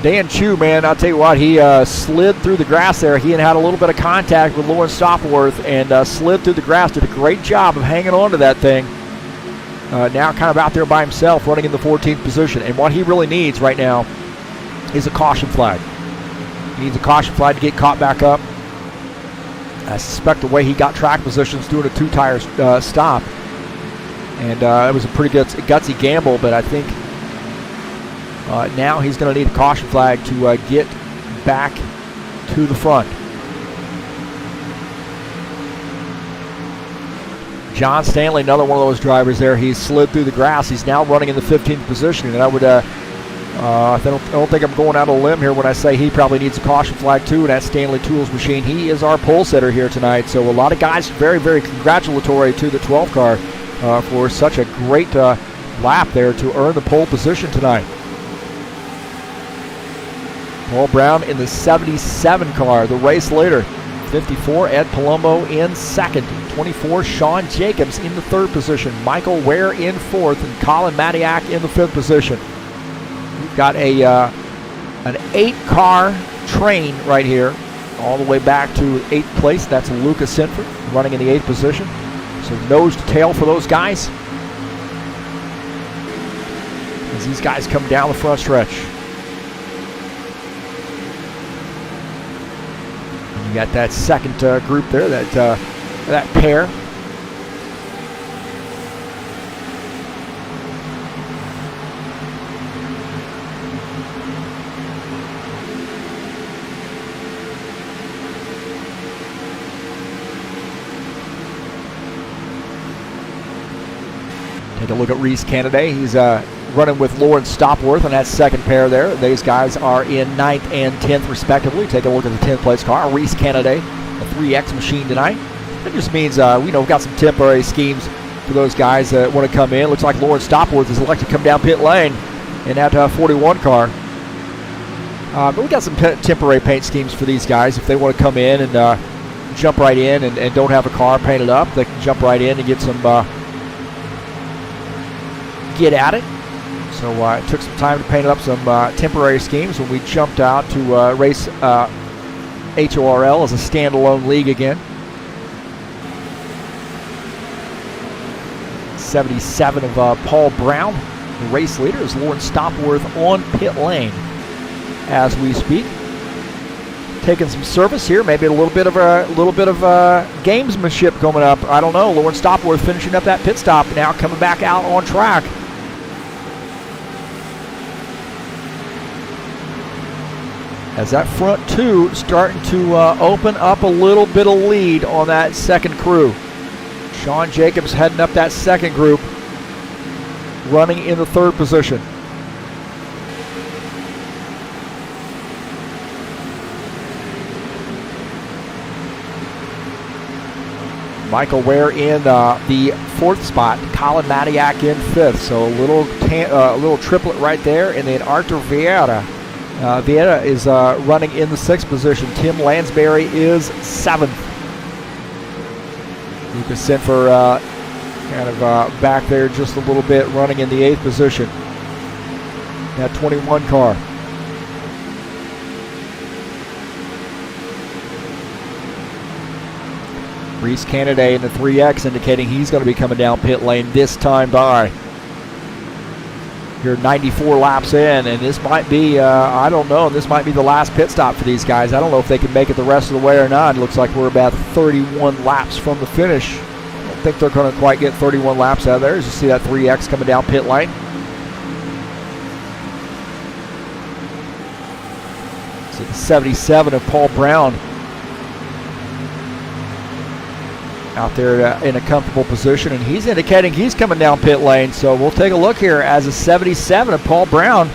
Dan Chu, man, I'll tell you what, he slid through the grass there. He had a little bit of contact with Lauren Stopworth and slid through the grass. Did a great job of hanging on to that thing. Now kind of out there by himself, running in the 14th position. And what he really needs right now is a caution flag. He needs a caution flag to get caught back up. I suspect the way he got track positions doing a two-tire stop. And it was a pretty good, gutsy gamble, but I think now he's going to need a caution flag to get back to the front. John Stanley, another one of those drivers there. He slid through the grass. He's now running in the 15th position. And I would, I don't think I'm going out on a limb here when I say he probably needs a caution flag too in that Stanley Tools machine. He is our pole sitter here tonight. So a lot of guys very, very congratulatory to the 12 car for such a great lap there to earn the pole position tonight. Paul Brown in the 77 car, the race leader. 54, Ed Palumbo in second. 24, Sean Jacobs in the third position. Michael Ware in fourth, and Colin Matiak in the fifth position. We've got an 8-car train right here, all the way back to 8th place. That's Lucas Sinford running in the 8th position. So nose to tail for those guys as these guys come down the front stretch. You got that second group there, that pair. Take a look at Reese Kennedy. He's running with Lauren Stopworth on that second pair there. These guys are in 9th and 10th respectively. Take a look at the 10th place car. Reese Kennedy, a 3X machine tonight. That just means we've got some temporary schemes for those guys that want to come in. Looks like Lauren Stopworth is elected to come down pit lane in that 41 car. But we got some temporary paint schemes for these guys. If they want to come in and jump right in and don't have a car painted up, they can jump right in and get some get at it. So it took some time to paint up some temporary schemes when we jumped out to race HORL as a standalone league again. 77 of Paul Brown, the race leader, is Lauren Stopworth on pit lane as we speak. Taking some service here, maybe a little bit of gamesmanship coming up. I don't know. Lauren Stopworth finishing up that pit stop now, coming back out on track. As that front two starting to open up a little bit of lead on that second crew. Sean Jacobs heading up that second group, running in the third position. Michael Ware in the fourth spot. Colin Matiak in fifth. So a little triplet right there, and then Arthur Vieira. Vieira is running in the sixth position. Tim Lansbury is seventh. Lucas Sinfer kind of back there just a little bit, running in the eighth position. That 21 car. Reese Kennedy in the 3X indicating he's going to be coming down pit lane this time by. You're 94 laps in, and this might be, I don't know, this might be the last pit stop for these guys. I don't know if they can make it the rest of the way or not. It looks like we're about 31 laps from the finish. I don't think they're going to quite get 31 laps out of there. As you see that 3X coming down pit lane. So the 77 of Paul Brown out there in a comfortable position, and he's indicating he's coming down pit lane. So we'll take a look here as a 77 of Paul Brown.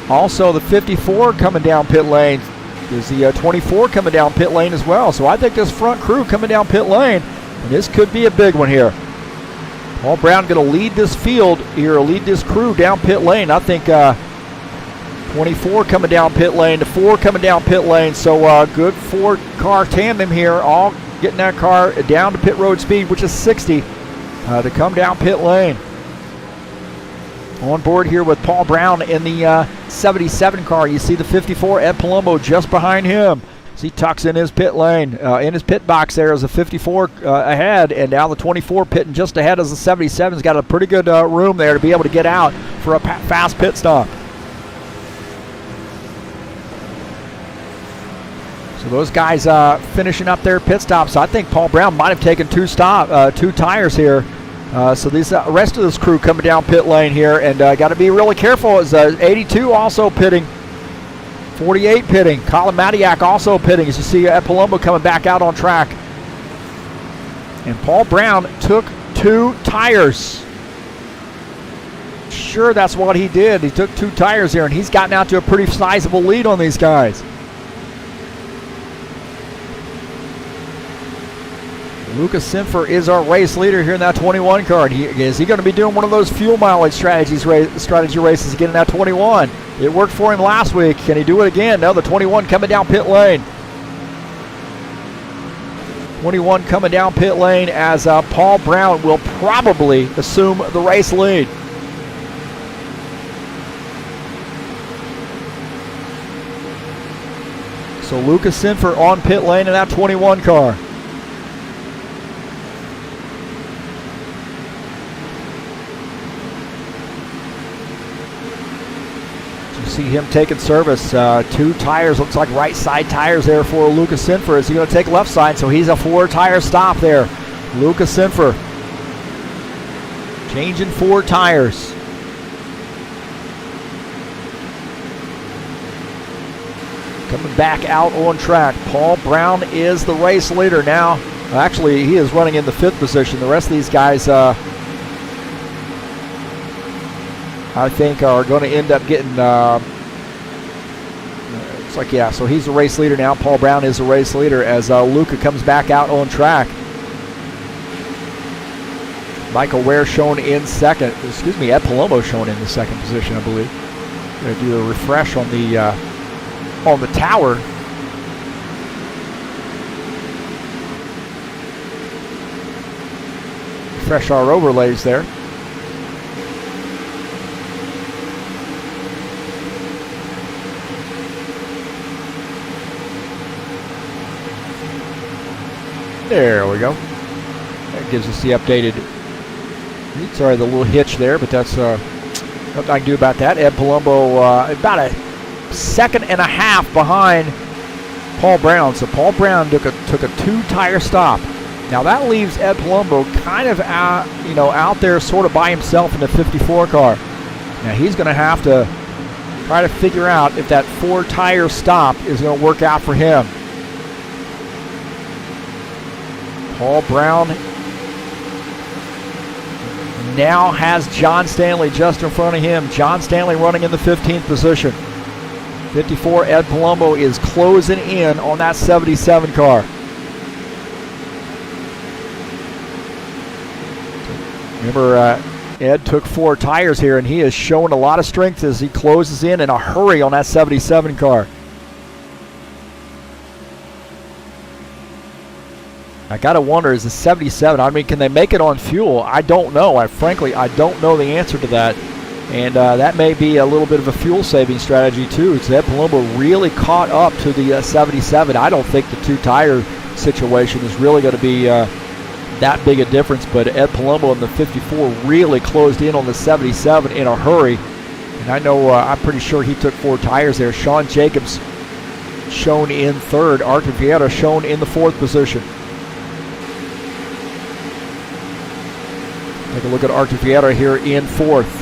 Also the 54 coming down pit lane. There's the 24 coming down pit lane as well. So I think this front crew coming down pit lane, and this could be a big one here. Paul Brown going to lead this field here, lead this crew down pit lane. I think 24 coming down pit lane, the 4 coming down pit lane. So good 4-car tandem here, all getting that car down to pit road speed, which is 60, to come down pit lane. On board here with Paul Brown in the 77 car. You see the 54, Ed Palumbo, just behind him. As he tucks in his pit lane, in his pit box there is a 54 ahead, and now the 24 pitting just ahead as the 77's got a pretty good room there to be able to get out for a fast pit stop. So those guys finishing up their pit stops. I think Paul Brown might have taken two tires here. So these rest of this crew coming down pit lane here, and got to be really careful as 82 also pitting. 48 pitting. Colin Matiak also pitting, as you see at Palumbo coming back out on track. And Paul Brown took 2 tires. Sure, that's what he did. He took 2 tires here, and he's gotten out to a pretty sizable lead on these guys. Lucas Sinfer is our race leader here in that 21 car. Is he going to be doing one of those fuel mileage strategy races again in that 21? It worked for him last week. Can he do it again? No, the 21 coming down pit lane. 21 coming down pit lane as Paul Brown will probably assume the race lead. So Lucas Sinfer on pit lane in that 21 car. See him taking service. 2 tires, looks like right side tires there for Lucas Sinfer. Is he going to take left side? So he's a 4-tire stop there. Lucas Sinfer changing 4 tires. Coming back out on track. Paul Brown is the race leader now. Actually, he is running in the 5th position. The rest of these guys I think are going to end up getting, it's like, yeah, so he's the race leader now. Paul Brown is the race leader as Luca comes back out on track. Michael Ware shown in second. Excuse me, Ed Palumbo shown in the 2nd position, I believe. Going to do a refresh on the tower. Refresh our overlays there. There we go. That gives us the updated. Sorry, the little hitch there, but that's nothing I can do about that. Ed Palumbo about a 2.5 seconds behind Paul Brown. So Paul Brown took a 2-tire stop. Now that leaves Ed Palumbo kind of out there sort of by himself in the 54 car. Now he's going to have to try to figure out if that 4-tire stop is going to work out for him. Paul Brown now has John Stanley just in front of him. John Stanley running in the 15th position. 54, Ed Palumbo is closing in on that 77 car. Remember, Ed took 4 tires here, and he is showing a lot of strength as he closes in a hurry on that 77 car. I gotta wonder, is the 77, I mean, can they make it on fuel? I don't know. Frankly, I don't know the answer to that. And that may be a little bit of a fuel saving strategy too. So Ed Palumbo really caught up to the 77. I don't think the 2-tire situation is really going to be that big a difference, but Ed Palumbo in the 54 really closed in on the 77 in a hurry. And I know, I'm pretty sure he took 4 tires there. Sean Jacobs shown in 3rd. Arthur Vieira shown in the 4th position. Take a look at Arthur Vieira here in 4th.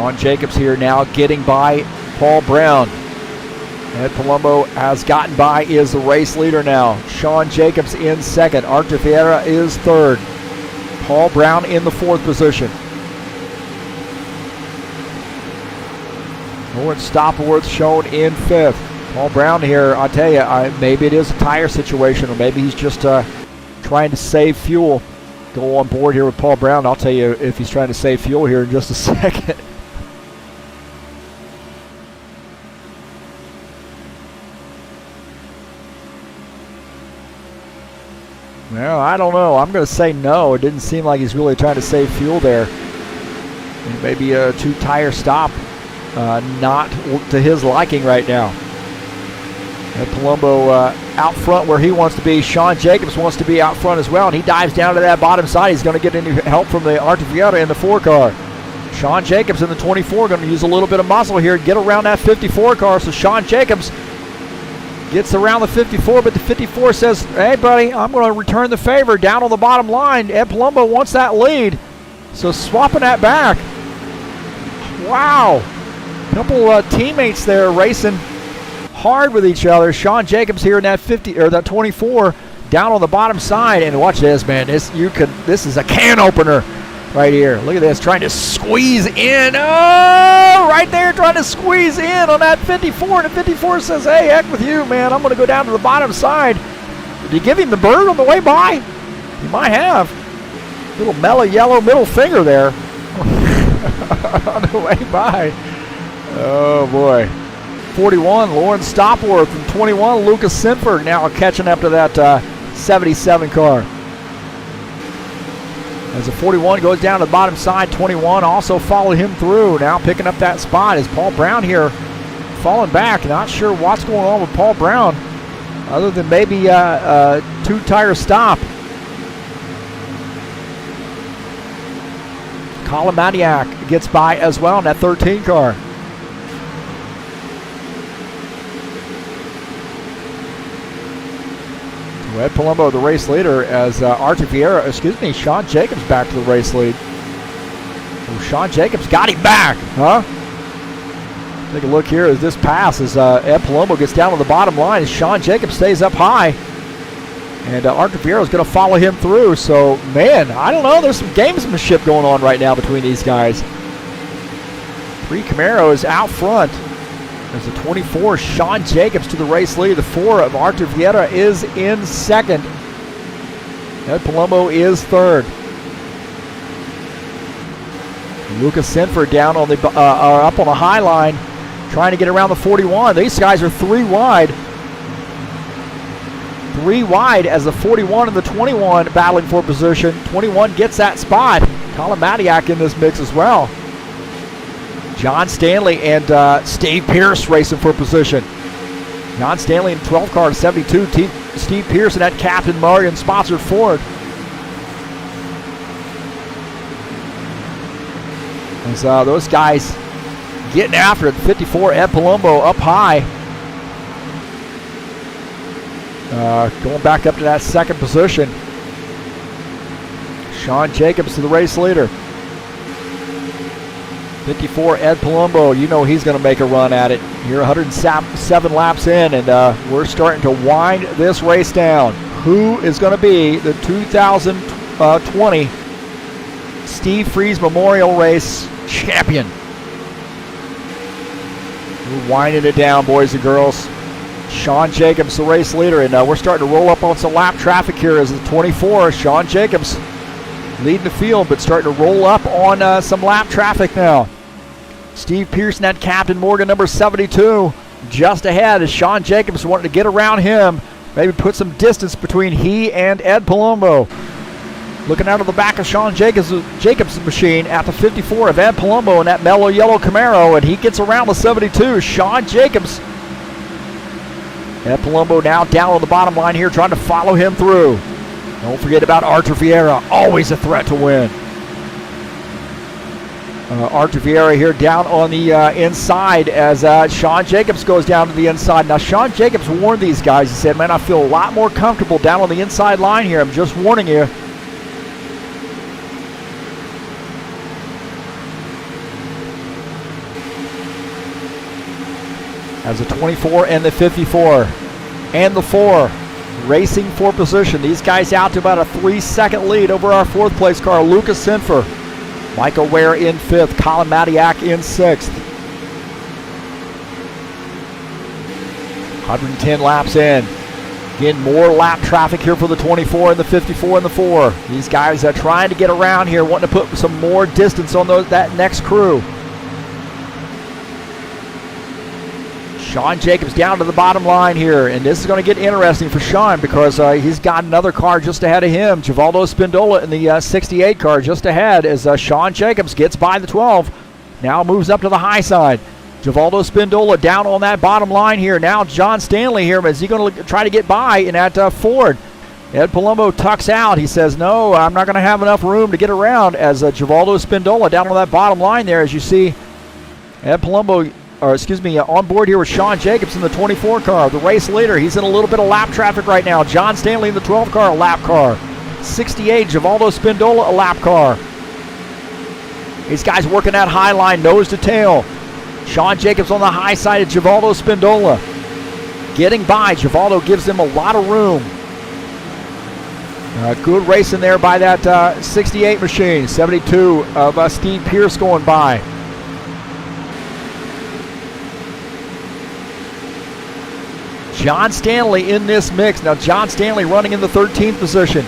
Sean Jacobs here now getting by Paul Brown. Ed Palumbo has gotten by, is the race leader now. Sean Jacobs in second. Artur Vieira is third. Paul Brown in the fourth position. Lawrence Stopworth shown in fifth. Paul Brown here, I tell you, maybe it is a tire situation, or maybe he's just trying to save fuel. Go on board here with Paul Brown. I'll tell you if he's trying to save fuel here in just a second. Well, I don't know. I'm going to say no. It didn't seem like he's really trying to save fuel there. And maybe a two-tire stop, not to his liking right now. And Palumbo out front where he wants to be. Sean Jacobs wants to be out front as well, and he dives down to that bottom side. He's going to get any help from the Artur Vieira in the 4 car. Sean Jacobs in the 24 going to use a little bit of muscle here to get around that 54 car. So Sean Jacobs gets around the 54, but the 54 says, hey, buddy, I'm going to return the favor down on the bottom line. Ed Palumbo wants that lead, so swapping that back. Wow. A couple teammates there racing hard with each other. Sean Jacobs here in that 50 or that 24 down on the bottom side, and watch this, man. This is a can opener right here. Look at this, trying to squeeze in. Oh, right there, trying to squeeze in on that 54. And the 54 says, hey, heck with you, man. I'm going to go down to the bottom side. Did you give him the bird on the way by? You might have. Little mellow yellow middle finger there on the way by. Oh, boy. 41, Lauren Stopworth, and 21, Lucas Sinford now catching up to that 77 car. As the 41 goes down to the bottom side, 21 also followed him through. Now picking up that spot is Paul Brown here, falling back. Not sure what's going on with Paul Brown, other than maybe a two-tire stop. Colin Maniac gets by as well in that 13 car. Ed Palumbo, the race leader, as Artur Vieira, Sean Jacobs back to the race lead. Oh, Sean Jacobs got him back, huh? Take a look here as this pass as Ed Palumbo gets down to the bottom line as Sean Jacobs stays up high. And Artur Vieira is going to follow him through. So, man, I don't know. There's some gamesmanship going on right now between these guys. 3 Camaros out front. There's a 24, Sean Jacobs to the race lead. The 4 of Artur Vieira is in second. Ed Palumbo is third. Lucas Sinford down on the up on the high line, trying to get around the 41. These guys are 3 wide. 3 wide as the 41 and the 21 battling for position. 21 gets that spot. Colin Maniac in this mix as well. John Stanley and Steve Pierce racing for position. John Stanley in 12 car 72. Steve Pierce in that Captain Morgan sponsored Ford. As those guys getting after it. 54, Ed Palumbo up high. Going back up to that second position. Sean Jacobs to the race leader. 54, Ed Palumbo, you know he's going to make a run at it. You're 107 laps in, and we're starting to wind this race down. Who is going to be the 2020 Steve Freeze Memorial Race champion? We're winding it down, boys and girls. Sean Jacobs, the race leader, and we're starting to roll up on some lap traffic here as the 24, Sean Jacobs, leading the field, but starting to roll up on some lap traffic now. Steve Pearson at Captain Morgan, number 72, just ahead as Sean Jacobs wanting to get around him, maybe put some distance between he and Ed Palumbo. Looking out of the back of Sean Jacobs' machine at the 54 of Ed Palumbo in that mellow yellow Camaro, and he gets around the 72. Sean Jacobs. Ed Palumbo now down on the bottom line here, trying to follow him through. Don't forget about Artur Vieira, always a threat to win. Artur Vieira here down on the inside as Sean Jacobs goes down to the inside. Now, Sean Jacobs warned these guys. He said, man, I feel a lot more comfortable down on the inside line here. I'm just warning you. as the 24 and the 54 and the 4 racing for position. These guys out to about a 3-second lead over our 4th place car, Lucas Sinfer. Michael Ware in 5th, Colin Matiak in 6th. 110 laps in. Again, more lap traffic here for the 24 and the 54 and the 4. These guys are trying to get around here, wanting to put some more distance on that next crew. Sean Jacobs down to the bottom line here, and this is going to get interesting for Sean because he's got another car just ahead of him. Givaldo Spindola in the 68 car just ahead as Sean Jacobs gets by the 12. Now moves up to the high side. Givaldo Spindola down on that bottom line here. Now John Stanley here, but is he going to try to get by in that Ford? Ed Palumbo tucks out. He says, no, I'm not going to have enough room to get around as Givaldo Spindola down on that bottom line there. As you see, Ed Palumbo, on board here with Sean Jacobs in the 24 car, the race leader. He's in a little bit of lap traffic right now. John Stanley in the 12 car, a lap car. 68, Givaldo Spindola, a lap car. These guys working that high line, nose to tail. Sean Jacobs on the high side of Givaldo Spindola. Getting by, Givaldo gives him a lot of room. Good racing there by that 68 machine. 72 of Steve Pierce going by. John Stanley in this mix. Now John Stanley running in the 13th position.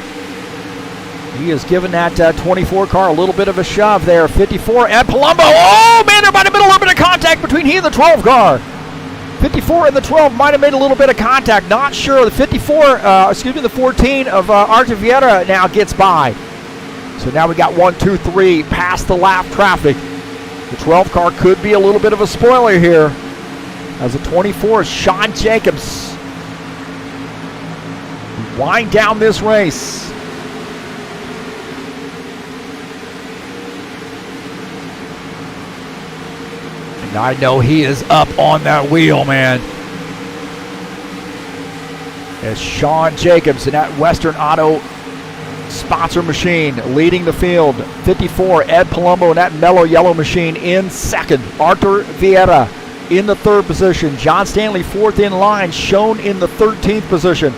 He has given that 24 car a little bit of a shove there. 54, Ed Palumbo. Oh, man, they're by the middle, a little bit of contact between he and the 12 car. 54 and the 12 might have made a little bit of contact. Not sure. The the 14 of Artur Vieira now gets by. So now we got 1, 2, 3 past the lap traffic. The 12 car could be a little bit of a spoiler here. As the 24, Sean Jacobs wind down this race. And I know he is up on that wheel, man. As Sean Jacobs in that Western Auto sponsor machine leading the field. 54, Ed Palumbo in that mellow yellow machine in second. Artur Vieira in the 3rd position. John Stanley 4th in line, shown in the 13th position.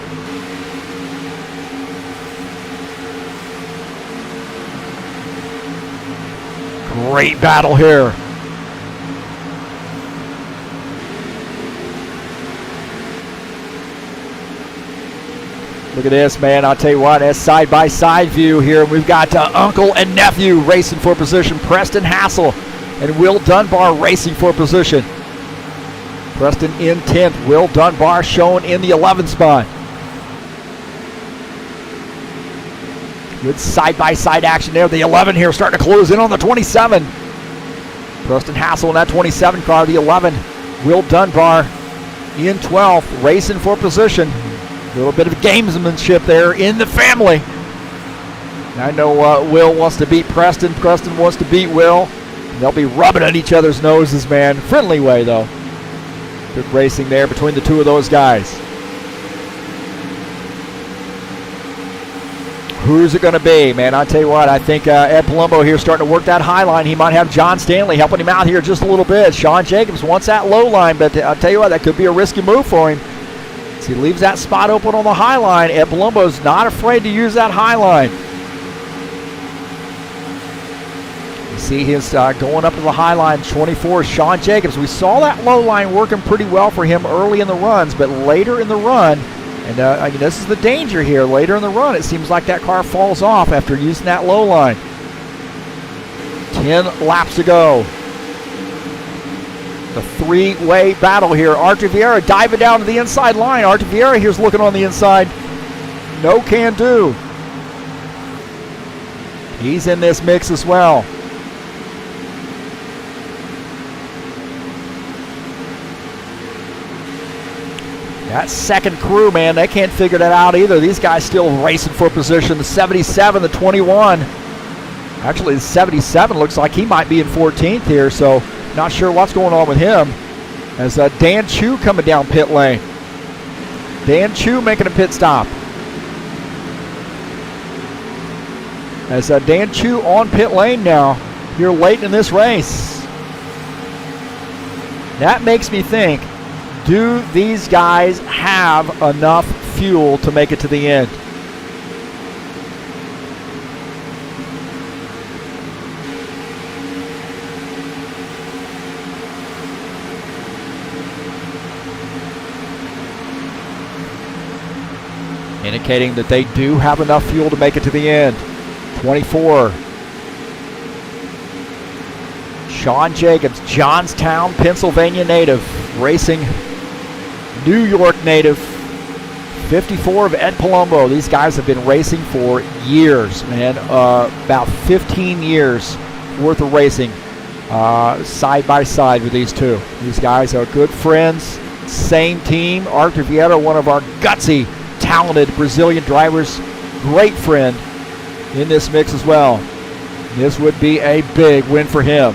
Great battle here. Look at this, man. I'll tell you what, that's side-by-side view here. We've got uncle and nephew racing for position. Preston Hassel and Will Dunbar racing for position. Preston in 10th. Will Dunbar shown in the 11th spot. Good side-by-side action there. The 11 here starting to close in on the 27. Preston Hassel in that 27 car. The 11, Will Dunbar in 12th, racing for position. A little bit of gamesmanship there in the family. I know Will wants to beat Preston. Preston wants to beat Will. They'll be rubbing at each other's noses, man. Friendly way, though. Good racing there between the two of those guys. Who's it going to be, man? I'll tell you what, I think Ed Palumbo here starting to work that high line. He might have John Stanley helping him out here just a little bit. Sean Jacobs wants that low line, but I'll tell you what, that could be a risky move for him. As he leaves that spot open on the high line, Ed Palumbo's not afraid to use that high line. You see his going up to the high line, 24, Sean Jacobs. We saw that low line working pretty well for him early in the runs, but later in the run, and this is the danger here, later in the run, it seems like that car falls off after using that low line. 10 laps to go. The three-way battle here. Artur Vieira diving down to the inside line. Artur Vieira here's looking on the inside. No can do. He's in this mix as well. That second crew, man, they can't figure that out either. These guys still racing for position. The 77, the 21. Actually, the 77 looks like he might be in 14th here, so not sure what's going on with him. As Dan Chu coming down pit lane. Dan Chu making a pit stop. As Dan Chu on pit lane now, here late in this race. That makes me think Do these guys have enough fuel to make it to the end? Indicating that they do have enough fuel to make it to the end. 24. Sean Jacobs, Johnstown, Pennsylvania native, racing New York native. 54 of Ed Palumbo. These guys have been racing for years, man. About 15 years worth of racing side by side with these two. These guys are good friends, same team. Arthur Vieira, one of our gutsy, talented Brazilian drivers, great friend in this mix as well. This would be a big win for him.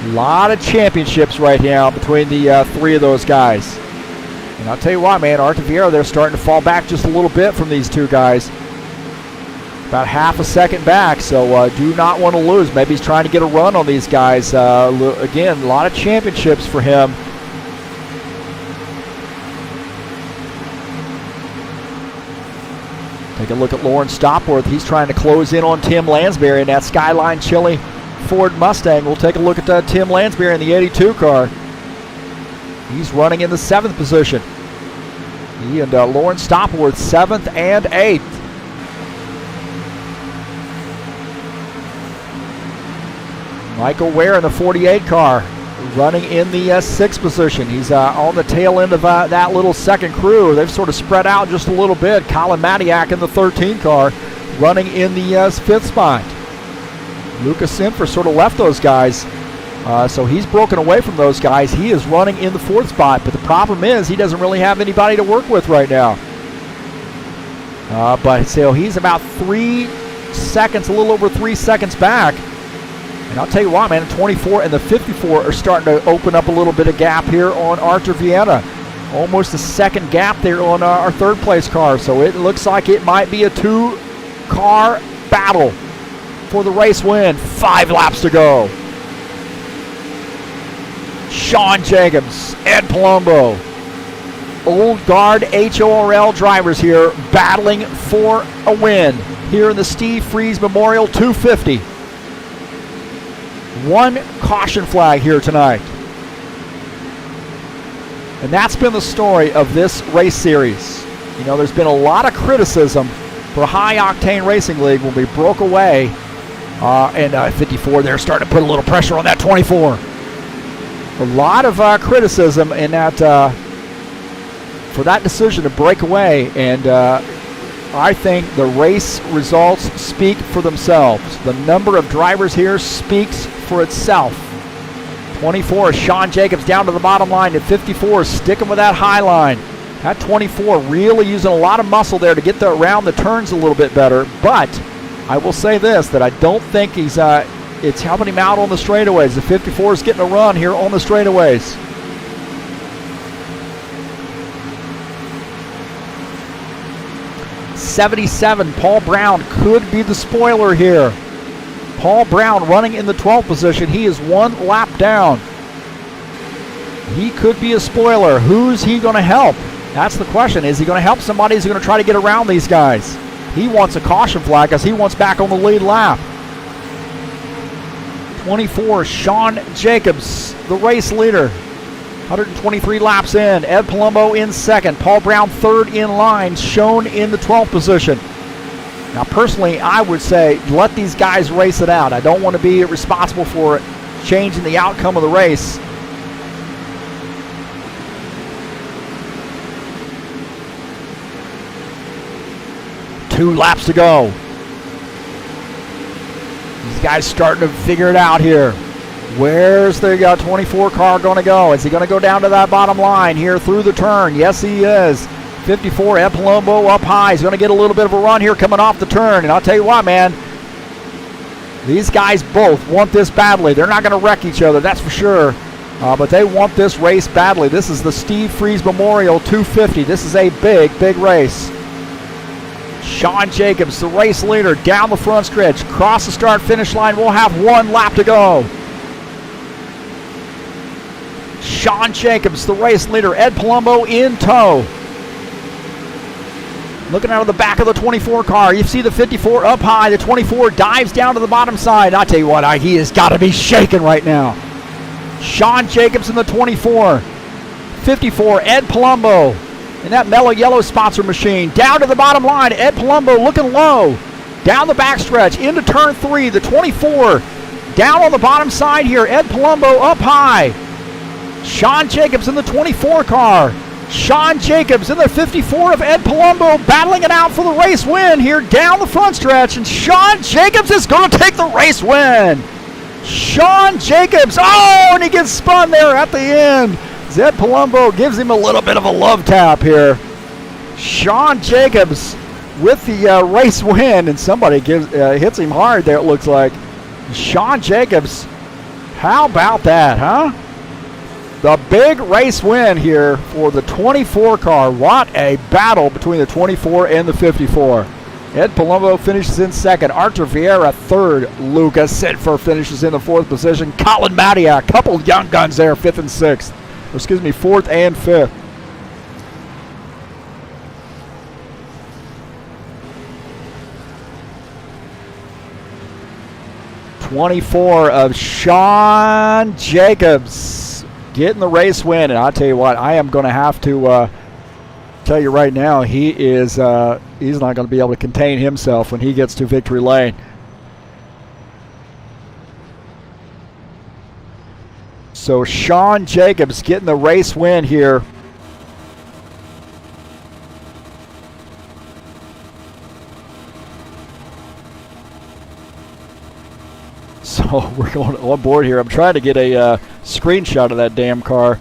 A lot of championships right now between the three of those guys. And I'll tell you what, man, Arthur Vieira, they're starting to fall back just a little bit from these two guys. About half a second back, so do not want to lose. Maybe he's trying to get a run on these guys. Again, a lot of championships for him. Take a look at Lauren Stopworth. He's trying to close in on Tim Lansbury in that Skyline Chili Ford Mustang. We'll take a look at Tim Lansbury in the 82 car. He's running in the 7th position. He and Lauren Stopworth 7th and 8th. Michael Ware in the 48 car running in the 6th position. He's on the tail end of that little second crew. They've sort of spread out just a little bit. Colin Matiak in the 13 car running in the 5th spot. Lucas Simfer sort of left those guys, so he's broken away from those guys. He is running in the 4th spot, but the problem is he doesn't really have anybody to work with right now. But so he's about 3 seconds, a little over 3 seconds back. And I'll tell you what, man, the 24 and the 54 are starting to open up a little bit of gap here on Arthur Vieira. Almost a second gap there on our 3rd place car. So it looks like it might be a 2-car battle for the race win. 5 laps to go. Sean Jacobs, Ed Palumbo, old guard HORL drivers here battling for a win here in the Steve Freeze Memorial 250. 1 caution flag here tonight. And that's been the story of this race series. You know, there's been a lot of criticism for High Octane Racing League when we broke away. And 54 there starting to put a little pressure on that 24. A lot of criticism in that for that decision to break away. And I think the race results speak for themselves. The number of drivers here speaks for itself. 24, Sean Jacobs down to the bottom line. And 54 sticking with that high line. That 24 really using a lot of muscle there to get around the turns a little bit better. But I will say this, that I don't think he's it's helping him out on the straightaways. The 54 is getting a run here on the straightaways. '77, Paul Brown could be the spoiler here. Paul Brown running in the 12th position. He is 1 lap down. He could be a spoiler. Who's he going to help? That's the question. Is he going to help somebody? Is he going to try to get around these guys? He wants a caution flag because he wants back on the lead lap. 24, Sean Jacobs, the race leader. 123 laps in. Ed Palumbo in 2nd. Paul Brown 3rd in line, shown in the 12th position. Now, personally, I would say let these guys race it out. I don't want to be responsible for changing the outcome of the race. Two laps to go. These guys starting to figure it out here. Where's the 24 car going to go? Is he going to go down to that bottom line here through the turn? Yes, he is. 54, Ed Palumbo up high. He's going to get a little bit of a run here coming off the turn. And I'll tell you what, man, these guys both want this badly. They're not going to wreck each other, that's for sure. But they want this race badly. This is the Steve Freeze Memorial 250. This is a big, big race. Sean Jacobs, the race leader, down the front stretch. Cross the start-finish line. We'll have 1 lap to go. Sean Jacobs, the race leader. Ed Palumbo in tow. Looking out of the back of the 24 car. You see the 54 up high. The 24 dives down to the bottom side. I tell you what, he has got to be shaking right now. Sean Jacobs in the 24. 54, Ed Palumbo in that mellow yellow sponsor machine. Down to the bottom line. Ed Palumbo looking low. Down the backstretch into turn 3. The 24 down on the bottom side here. Ed Palumbo up high. Sean Jacobs in the 24 car. Sean Jacobs in the 54 of Ed Palumbo battling it out for the race win here down the front stretch. And Sean Jacobs is going to take the race win. Sean Jacobs. Oh, and he gets spun there at the end. Ed Palumbo gives him a little bit of a love tap here. Sean Jacobs with the race win, and somebody hits him hard there, it looks like. Sean Jacobs, how about that, huh? The big race win here for the 24 car. What a battle between the 24 and the 54. Ed Palumbo finishes in second. Arthur Vieira third. Lucas Sitfer finishes in the fourth position. Colin Madiak, couple young guns there, fifth and sixth. Excuse me, fourth and fifth. '24 of Sean Jacobs getting the race win. And I'll tell you what, I am going to have to tell you right now, he's not going to be able to contain himself when he gets to victory lane. So Sean Jacobs getting the race win here. So we're going on board here. I'm trying to get a screenshot of that damn car.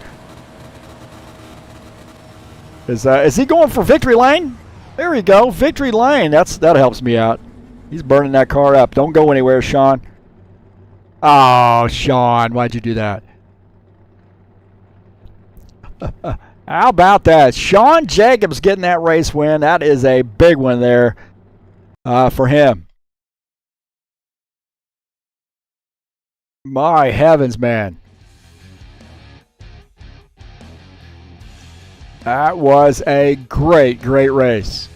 Is he going for victory lane? There we go, victory lane. That helps me out. He's burning that car up. Don't go anywhere, Sean. Oh, Sean, why'd you do that? How about that? Sean Jacobs getting that race win. That is a big one there for him. My heavens, man. That was a great, great race.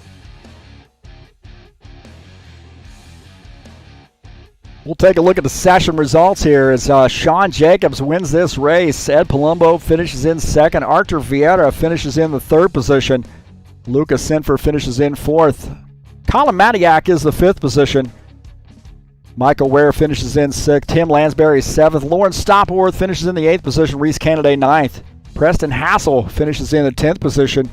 We'll take a look at the session results here as Sean Jacobs wins this race. Ed Palumbo finishes in second. Arthur Vieira finishes in the third position. Lucas Sinfer finishes in fourth. Colin Madiak is the fifth position. Michael Ware finishes in sixth. Tim Lansbury seventh. Lawrence Stopworth finishes in the eighth position. Reese Canaday ninth. Preston Hassel finishes in the 10th position.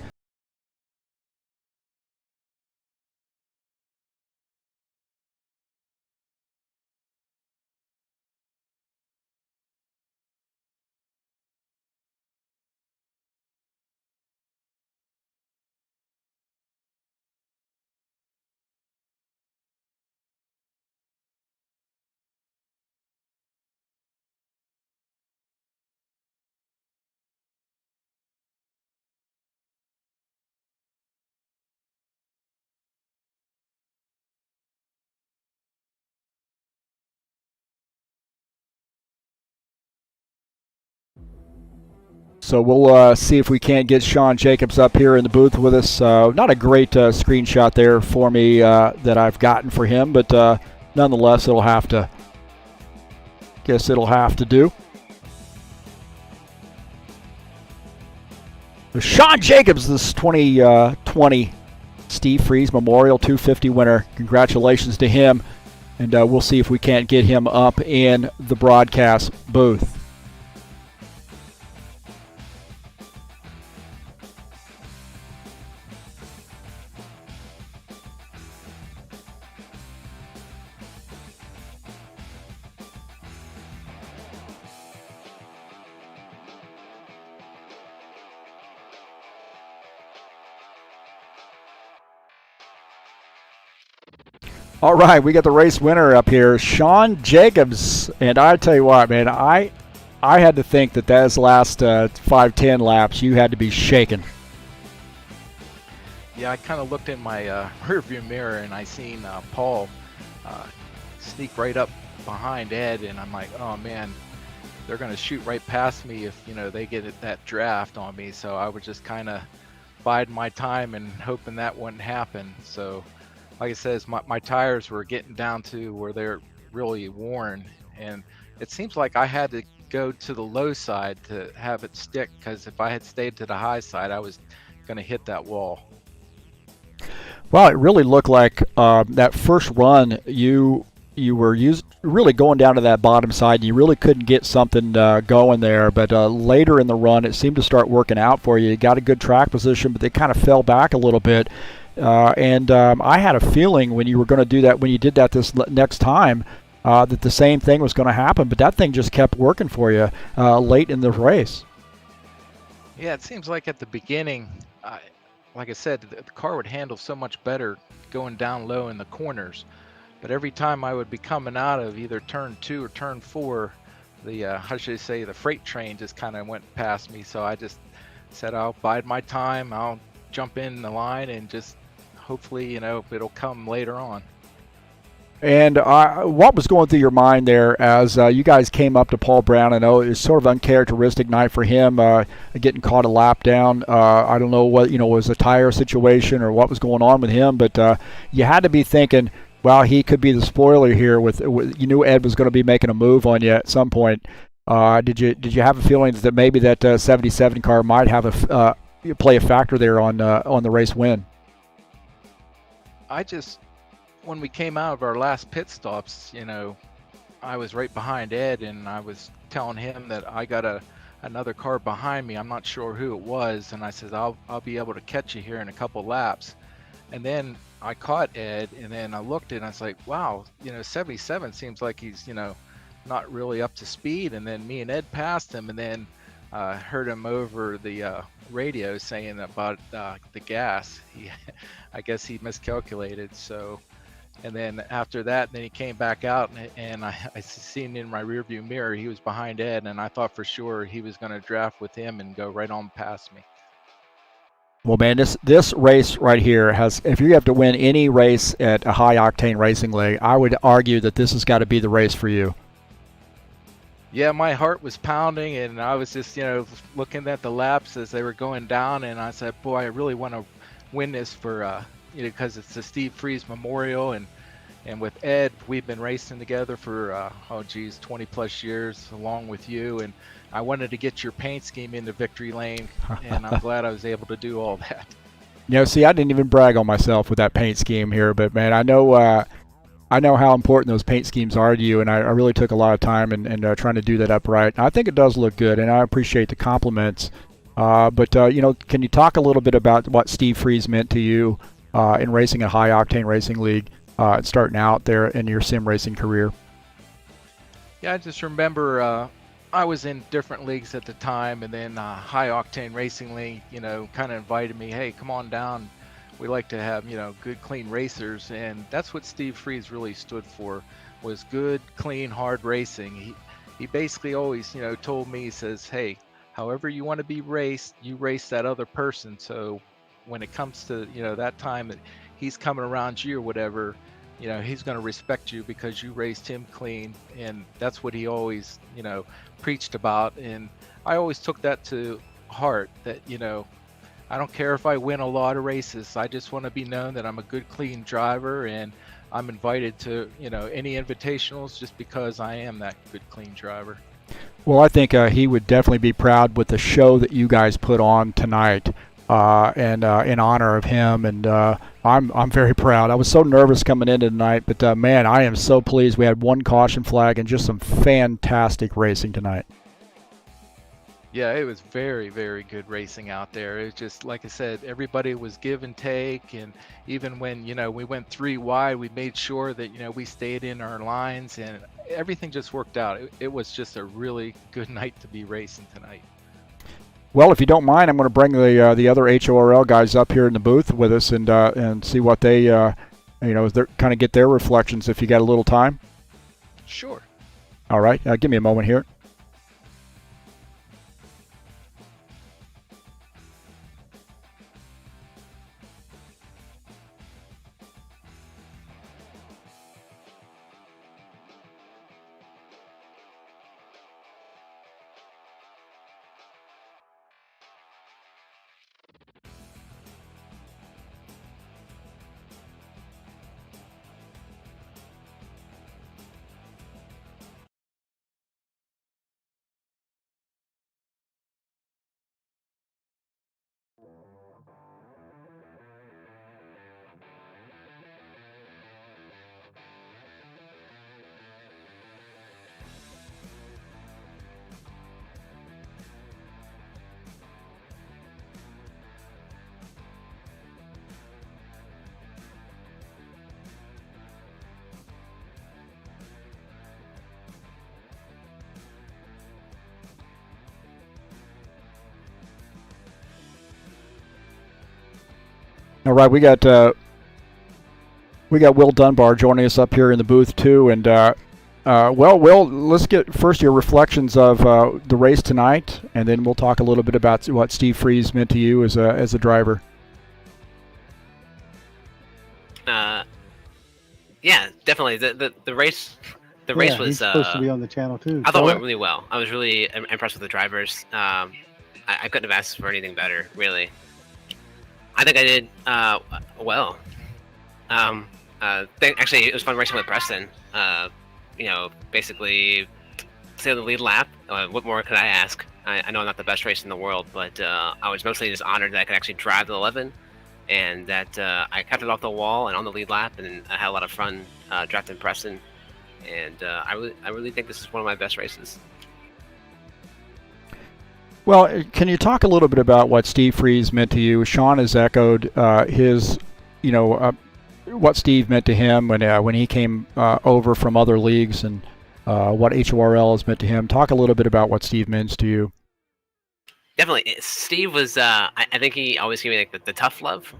So we'll see if we can't get Sean Jacobs up here in the booth with us. Not a great screenshot there for me that I've gotten for him, but nonetheless, it'll have to do. Sean Jacobs, this 2020 Steve Freeze Memorial 250 winner. Congratulations to him, and we'll see if we can't get him up in the broadcast booth. All right, we got the race winner up here, Sean Jacobs. And I tell you what, man, I had to think that those last 5-10 laps, you had to be shaking. Yeah, I kind of looked in my rearview mirror and I seen Paul sneak right up behind Ed, and I'm like, oh man, they're going to shoot right past me if they get that draft on me. So I was just kind of biding my time and hoping that wouldn't happen. So like I said, my tires were getting down to where they're really worn, and it seems like I had to go to the low side to have it stick, because if I had stayed to the high side, I was going to hit that wall. Well, it really looked like that first run you were really going down to that bottom side, and you really couldn't get something going there. But later in the run, it seemed to start working out for you. You got a good track position, but they kind of fell back a little bit. And I had a feeling when you were going to do that, when you did that this next time, that the same thing was going to happen. But that thing just kept working for you late in the race. Yeah, it seems like at the beginning, like I said, the car would handle so much better going down low in the corners. But every time I would be coming out of either turn 2 or turn 4, the how should I say, the freight train just kind of went past me. So I just said, I'll bide my time. I'll jump in the line and just hopefully, it'll come later on. And what was going through your mind there as you guys came up to Paul Brown? I know it's sort of uncharacteristic night for him, getting caught a lap down. I don't know what was a tire situation or what was going on with him, but you had to be thinking, well, he could be the spoiler here. With you knew Ed was going to be making a move on you at some point. Did you have a feeling that maybe that 77 car might have play a factor there on the race win? When we came out of our last pit stops, I was right behind Ed, and I was telling him that I got another car behind me. I'm not sure who it was, and I said, I'll be able to catch you here in a couple laps. And then I caught Ed, and then I looked and I was like, wow, 77 seems like he's, not really up to speed. And then me and Ed passed him, and then heard him over the radio saying about the gas. I guess he miscalculated. So, and then after that, then he came back out, and I seen in my rearview mirror he was behind Ed, and I thought for sure he was going to draft with him and go right on past me. Well, man, this race right here has, if you have to win any race at a high octane racing league, I would argue that this has got to be the race for you. Yeah, my heart was pounding, and I was just, looking at the laps as they were going down, and I said, boy, I really want to win this for, because it's the Steve Freeze Memorial, and with Ed, we've been racing together for, 20 plus years along with you, and I wanted to get your paint scheme into victory lane, and I'm glad I was able to do all that. See, I didn't even brag on myself with that paint scheme here, but man, I know how important those paint schemes are to you, and I really took a lot of time and trying to do that upright. I think it does look good, and I appreciate the compliments. But can you talk a little bit about what Steve Freeze meant to you in racing a high octane racing league, starting out there in your sim racing career? Yeah, I just remember I was in different leagues at the time, and then high octane racing league, kind of invited me, hey, come on down. We like to have, good, clean racers, and that's what Steve Freeze really stood for, was good, clean, hard racing. He basically always, told me, he says, hey, however you want to be raced, you race that other person. So when it comes to, that time that he's coming around you or whatever, he's going to respect you because you raced him clean. And that's what he always, preached about. And I always took that to heart, that, I don't care if I win a lot of races. I just want to be known that I'm a good, clean driver, and I'm invited to, any invitationals just because I am that good, clean driver. Well, I think he would definitely be proud with the show that you guys put on tonight, and in honor of him. And I'm very proud. I was so nervous coming into tonight, but man, I am so pleased. We had one caution flag and just some fantastic racing tonight. Yeah, it was very, very good racing out there. It was just, like I said, everybody was give and take, and even when, we went 3 wide, we made sure that, we stayed in our lines, and everything just worked out. It was just a really good night to be racing tonight. Well, if you don't mind, I'm going to bring the other HORL guys up here in the booth with us and see what they, kind of get their reflections if you got a little time. Sure. All right, give me a moment here. All right, we got Will Dunbar joining us up here in the booth too, and well, Will, let's get first your reflections of the race tonight, and then we'll talk a little bit about what Steve Freeze meant to you as a driver. Yeah, definitely. The race was. He's supposed to be on the channel too. I thought it went really well. I was really impressed with the drivers. I couldn't have asked for anything better, really. I think I did well. Actually, it was fun racing with Preston. Basically, stay on the lead lap. What more could I ask? I know I'm not the best racer in the world, but I was mostly just honored that I could actually drive the 11, and that I kept it off the wall and on the lead lap, and I had a lot of fun drafting Preston. And I really think this is one of my best races. Well, can you talk a little bit about what Steve Freeze meant to you? Sean has echoed his, what Steve meant to him when he came over from other leagues, and what HORL has meant to him. Talk a little bit about what Steve means to you. Definitely, Steve was. I think he always gave me the tough love.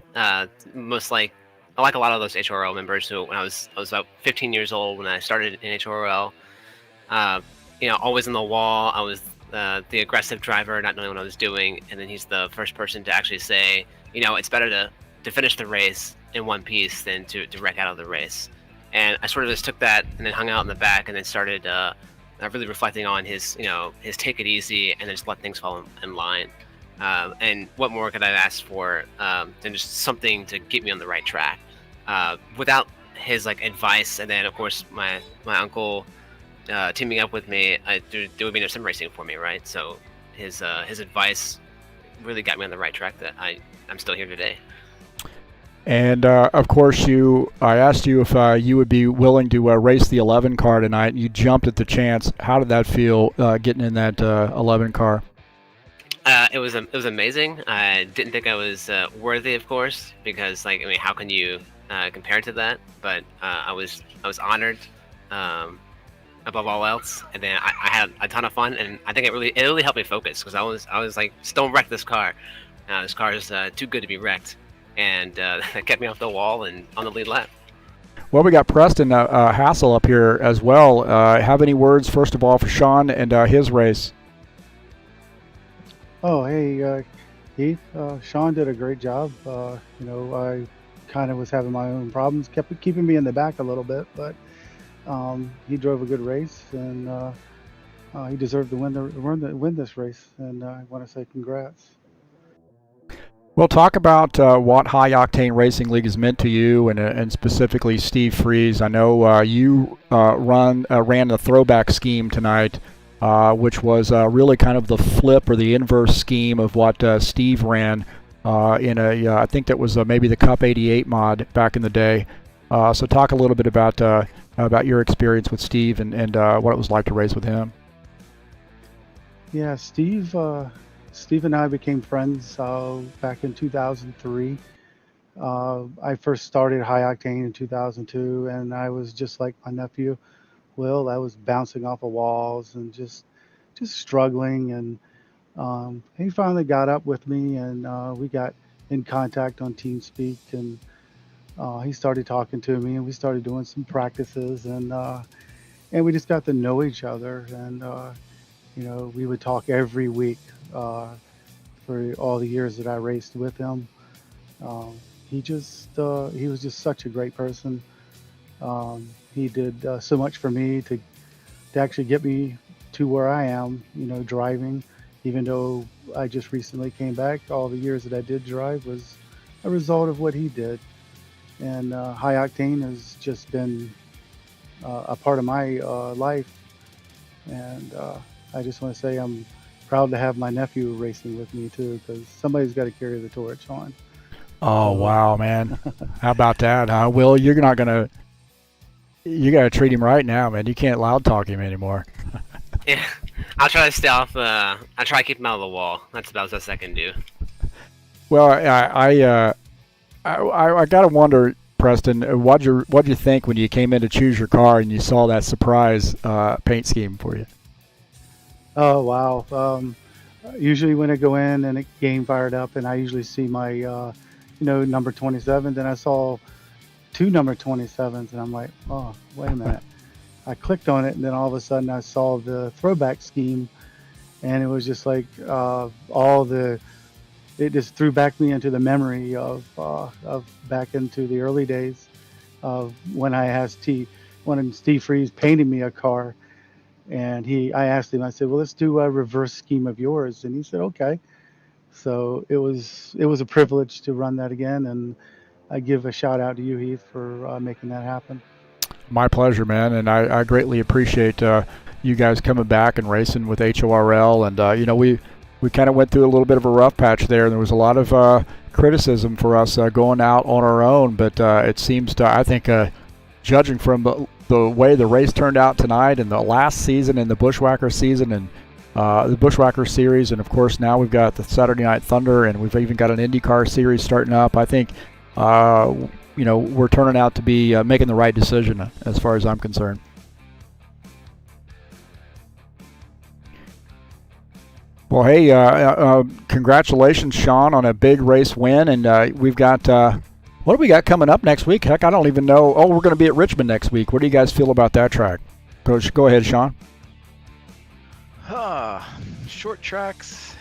Most like a lot of those HORL members who, when I was about 15 years old when I started in HORL. Always on the wall. I was the aggressive driver, not knowing what I was doing, and then he's the first person to actually say, it's better to finish the race in one piece than to wreck out of the race. And I sort of just took that and then hung out in the back and then started really reflecting on his take it easy and then just let things fall in line. And what more could I ask for than just something to get me on the right track? Without his advice, and then of course my uncle teaming up with me, there would be no sim racing for me, right? So his advice really got me on the right track that I'm still here today. And of course, I asked you if you would be willing to race the 11 car tonight, and you jumped at the chance. How did that feel, getting in that 11 car? It was amazing. I didn't think I was worthy, of course, because how can you compare to that? But I was honored above all else, and then I had a ton of fun, and I think it really helped me focus, because I was like, just don't wreck this car. This car is too good to be wrecked. And that kept me off the wall and on the lead lap. Well, we got Preston Hassel up here as well. Have any words, first of all, for Sean and his race? Oh, hey, Heath. Sean did a great job. I kind of was having my own problems, kept keeping me in the back a little bit, but he drove a good race, and he deserved to win this race. And I want to say congrats. Well, talk about what High Octane Racing League has meant to you, and specifically Steve Freeze. I know you ran the throwback scheme tonight, which was really kind of the flip or the inverse scheme of what Steve ran in I think that was maybe the Cup 88 mod back in the day. So talk a little bit about your experience with Steve and what it was like to race with him. Yeah, Steve and I became friends back in 2003. I first started High Octane in 2002, and I was just like my nephew, Will. I was bouncing off of walls and just struggling. And he finally got up with me, and we got in contact on TeamSpeak, and he started talking to me, and we started doing some practices, and we just got to know each other. And we would talk every week. For all the years that I raced with him. He was just such a great person. He did so much for me to actually get me to where I am, driving. Even though I just recently came back, all the years that I did drive was a result of what he did. And High Octane has just been a part of my life. And I just want to say I'm proud to have my nephew racing with me too, because somebody's got to carry the torch on. Oh wow, man! How about that, huh? Will, you got to treat him right now, man. You can't loud talk him anymore. Yeah, I'll try to stay off. I'll try to keep him out of the wall. That's about the best I can do. Well, I gotta wonder, Preston, what'd you think when you came in to choose your car and you saw that surprise paint scheme for you? Oh wow! Usually when I go in and a game fired up, and I usually see my number 27. Then I saw 2 number 27s, and I'm like, oh, wait a minute. I clicked on it, and then all of a sudden I saw the throwback scheme, and it was just like it just threw back me into the memory of back into the early days of when when Steve Freeze painted me a car, and I asked him, I said, well, let's do a reverse scheme of yours, and he said, okay. So it was a privilege to run that again, and I give a shout out to you, Heath, for making that happen. My pleasure, man, and I greatly appreciate you guys coming back and racing with HORL. And we kind of went through a little bit of a rough patch there, and there was a lot of criticism for us going out on our own. But it seems to, I think, judging from the way the race turned out tonight, and the last season, and the Bushwhacker season, and the Bushwhacker series, and of course now we've got the Saturday Night Thunder, and we've even got an IndyCar series starting up. I think we're turning out to be making the right decision as far as I'm concerned. Well, hey, congratulations, Sean, on a big race win, and we've got what do we got coming up next week? Heck, I don't even know. Oh, we're going to be at Richmond next week. What do you guys feel about that track? Coach, go ahead, Sean. Short tracks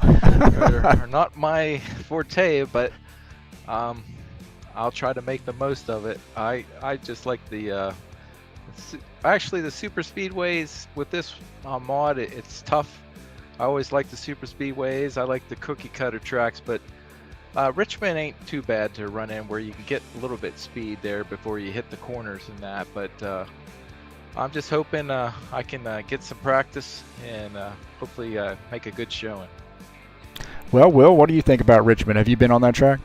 are not my forte, but I'll try to make the most of it. I just like the super speedways with this mod. It's tough. I always like the super speedways. I like the cookie cutter tracks, but Richmond ain't too bad to run in, where you can get a little bit speed there before you hit the corners and that. But I'm just hoping I can get some practice and hopefully make a good showing. Well, Will, what do you think about Richmond? Have you been on that track?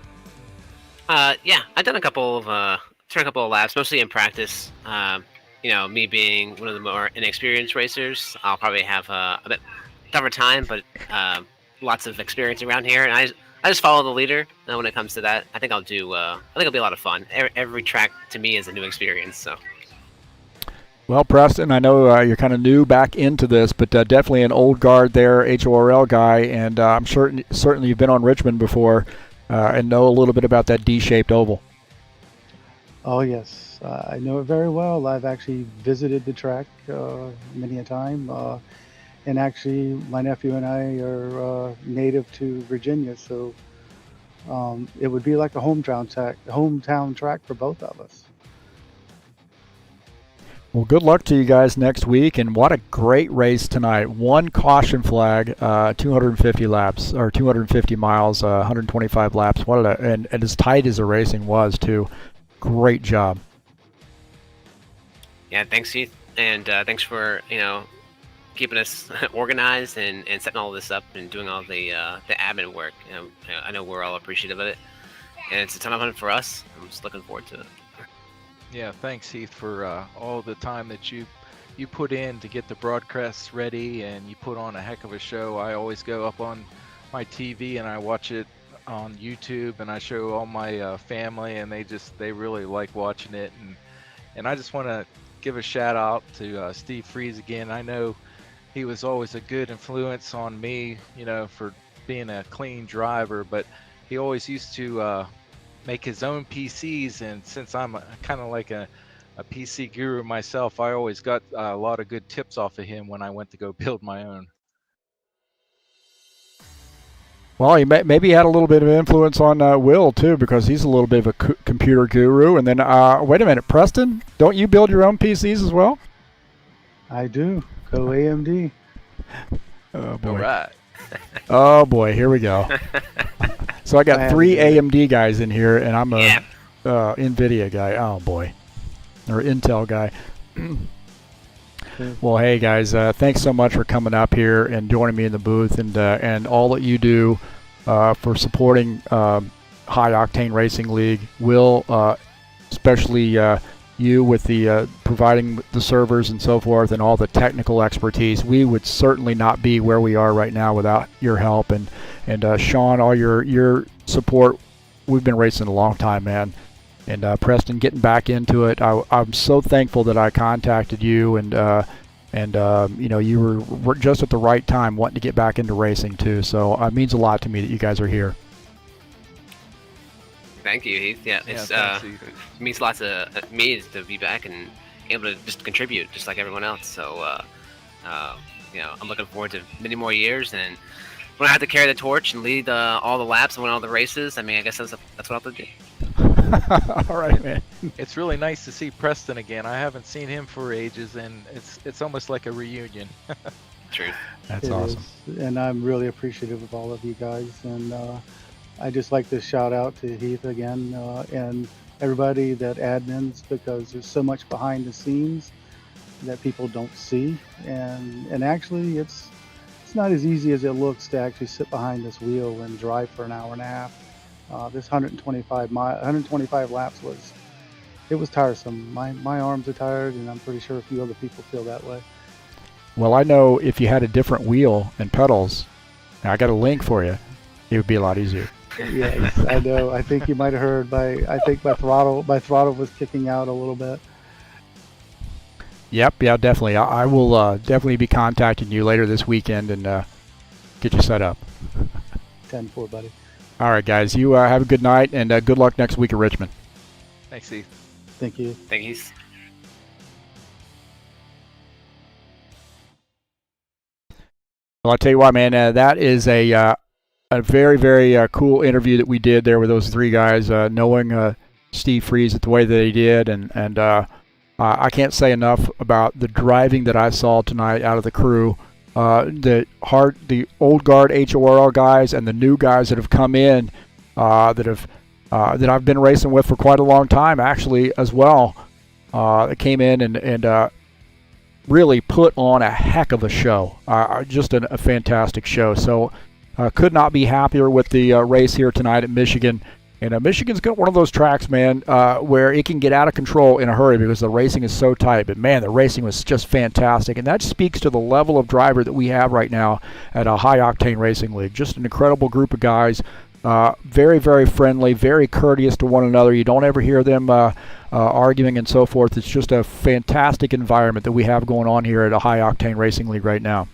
Yeah, I've done a couple of laps, mostly in practice. Me being one of the more inexperienced racers, I'll probably have a bit tougher time, but lots of experience around here, and I just follow the leader when it comes to that. I think I'll do. I think it'll be a lot of fun. Every track to me is a new experience. So. Well, Preston, I know you're kind of new back into this, but definitely an old guard there, HORL guy, and I'm certainly you've been on Richmond before and know a little bit about that D-shaped oval. Oh, yes. I know it very well. I've actually visited the track many a time. And actually, my nephew and I are native to Virginia, so it would be like a hometown track for both of us. Well, good luck to you guys next week, and what a great race tonight. One caution flag, 250 laps, or 250 miles, 125 laps. And as tight as the racing was, too. Great job. Yeah, thanks, Heath, and thanks for, keeping us organized and setting all this up and doing all the admin work. I know we're all appreciative of it, and it's a ton of fun for us. I'm just looking forward to it. Yeah, thanks, Heath, for all the time that you put in to get the broadcasts ready, and you put on a heck of a show. I always go up on my TV and I watch it on YouTube, and I show all my family, and they really like watching it. And I just want to give a shout out to Steve Freeze again. I know he was always a good influence on me, for being a clean driver, but he always used to make his own PCs, and since I'm kind of like a PC guru myself, I always got a lot of good tips off of him when I went to go build my own. Well, he maybe had a little bit of influence on Will, too, because he's a little bit of a computer guru. And then, wait a minute, Preston, don't you build your own PCs as well? I do. Go AMD. Oh, boy. All right. Oh, boy, here we go. So I got 3 AMD guys in here, and I'm a NVIDIA guy. Oh, boy. Or Intel guy. Well, hey, guys, thanks so much for coming up here and joining me in the booth, and all that you do for supporting High Octane Racing League. Will, especially you with the providing the servers and so forth and all the technical expertise. We would certainly not be where we are right now without your help. And Sean, all your support. We've been racing a long time, man. And Preston, getting back into it, I'm so thankful that I contacted you, and you were just at the right time wanting to get back into racing too. So it means a lot to me that you guys are here. Thank you, Heath. Yeah, Yeah, it's thanks, Heath. it means lots to me to be back and able to just contribute, just like everyone else. So, I'm looking forward to many more years, and when I have to carry the torch and lead all the laps and win all the races, I mean, I guess that's what I'll do. All right, man. It's really nice to see Preston again. I haven't seen him for ages, and it's almost like a reunion. True. That's It awesome. is, and I'm really appreciative of all of you guys. And I just like to shout out to Heath again and everybody that admins, because there's so much behind the scenes that people don't see. And actually, it's not as easy as it looks to actually sit behind this wheel and drive for an hour and a half. This 125 laps was tiresome. My arms are tired, and I'm pretty sure a few other people feel that way. Well, I know if you had a different wheel and pedals, now I got a link for you, it would be a lot easier. Yes, I know. I think you might have heard I think my throttle was kicking out a little bit. Yep, yeah, definitely. I will definitely be contacting you later this weekend and get you set up. 10-4, buddy. All right, guys. You have a good night, and good luck next week at Richmond. Thanks, Heath. Thank you. Thank you. Well, I'll tell you what, man, that is a very, very cool interview that we did there with those three guys, knowing Steve Freeze the way that he did, and I can't say enough about the driving that I saw tonight out of the crew. The old guard HORL guys and the new guys that have come in, that I've been racing with for quite a long time, actually, as well. That came in and really put on a heck of a show. Just a fantastic show. So could not be happier with the race here tonight at Michigan. And Michigan's got one of those tracks, man, where it can get out of control in a hurry because the racing is so tight. But, man, the racing was just fantastic. And that speaks to the level of driver that we have right now at a high-octane racing league. Just an incredible group of guys. Very, very friendly, very courteous to one another. You don't ever hear them arguing and so forth. It's just a fantastic environment that we have going on here at a high-octane racing league right now.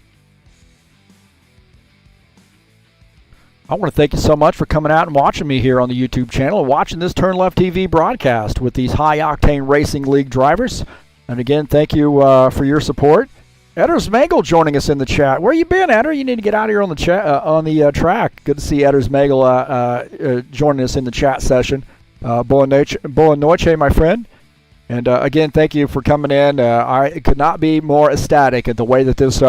I want to thank you so much for coming out and watching me here on the YouTube channel and watching this TurnLeftTV broadcast with these high-octane racing league drivers. And again, thank you for your support. Edders Magel joining us in the chat. Where you been, Edder? You need to get out here on the track. Good to see Edders Magel joining us in the chat session. Boa noche, my friend. And again, thank you for coming in. I could not be more ecstatic at the way that this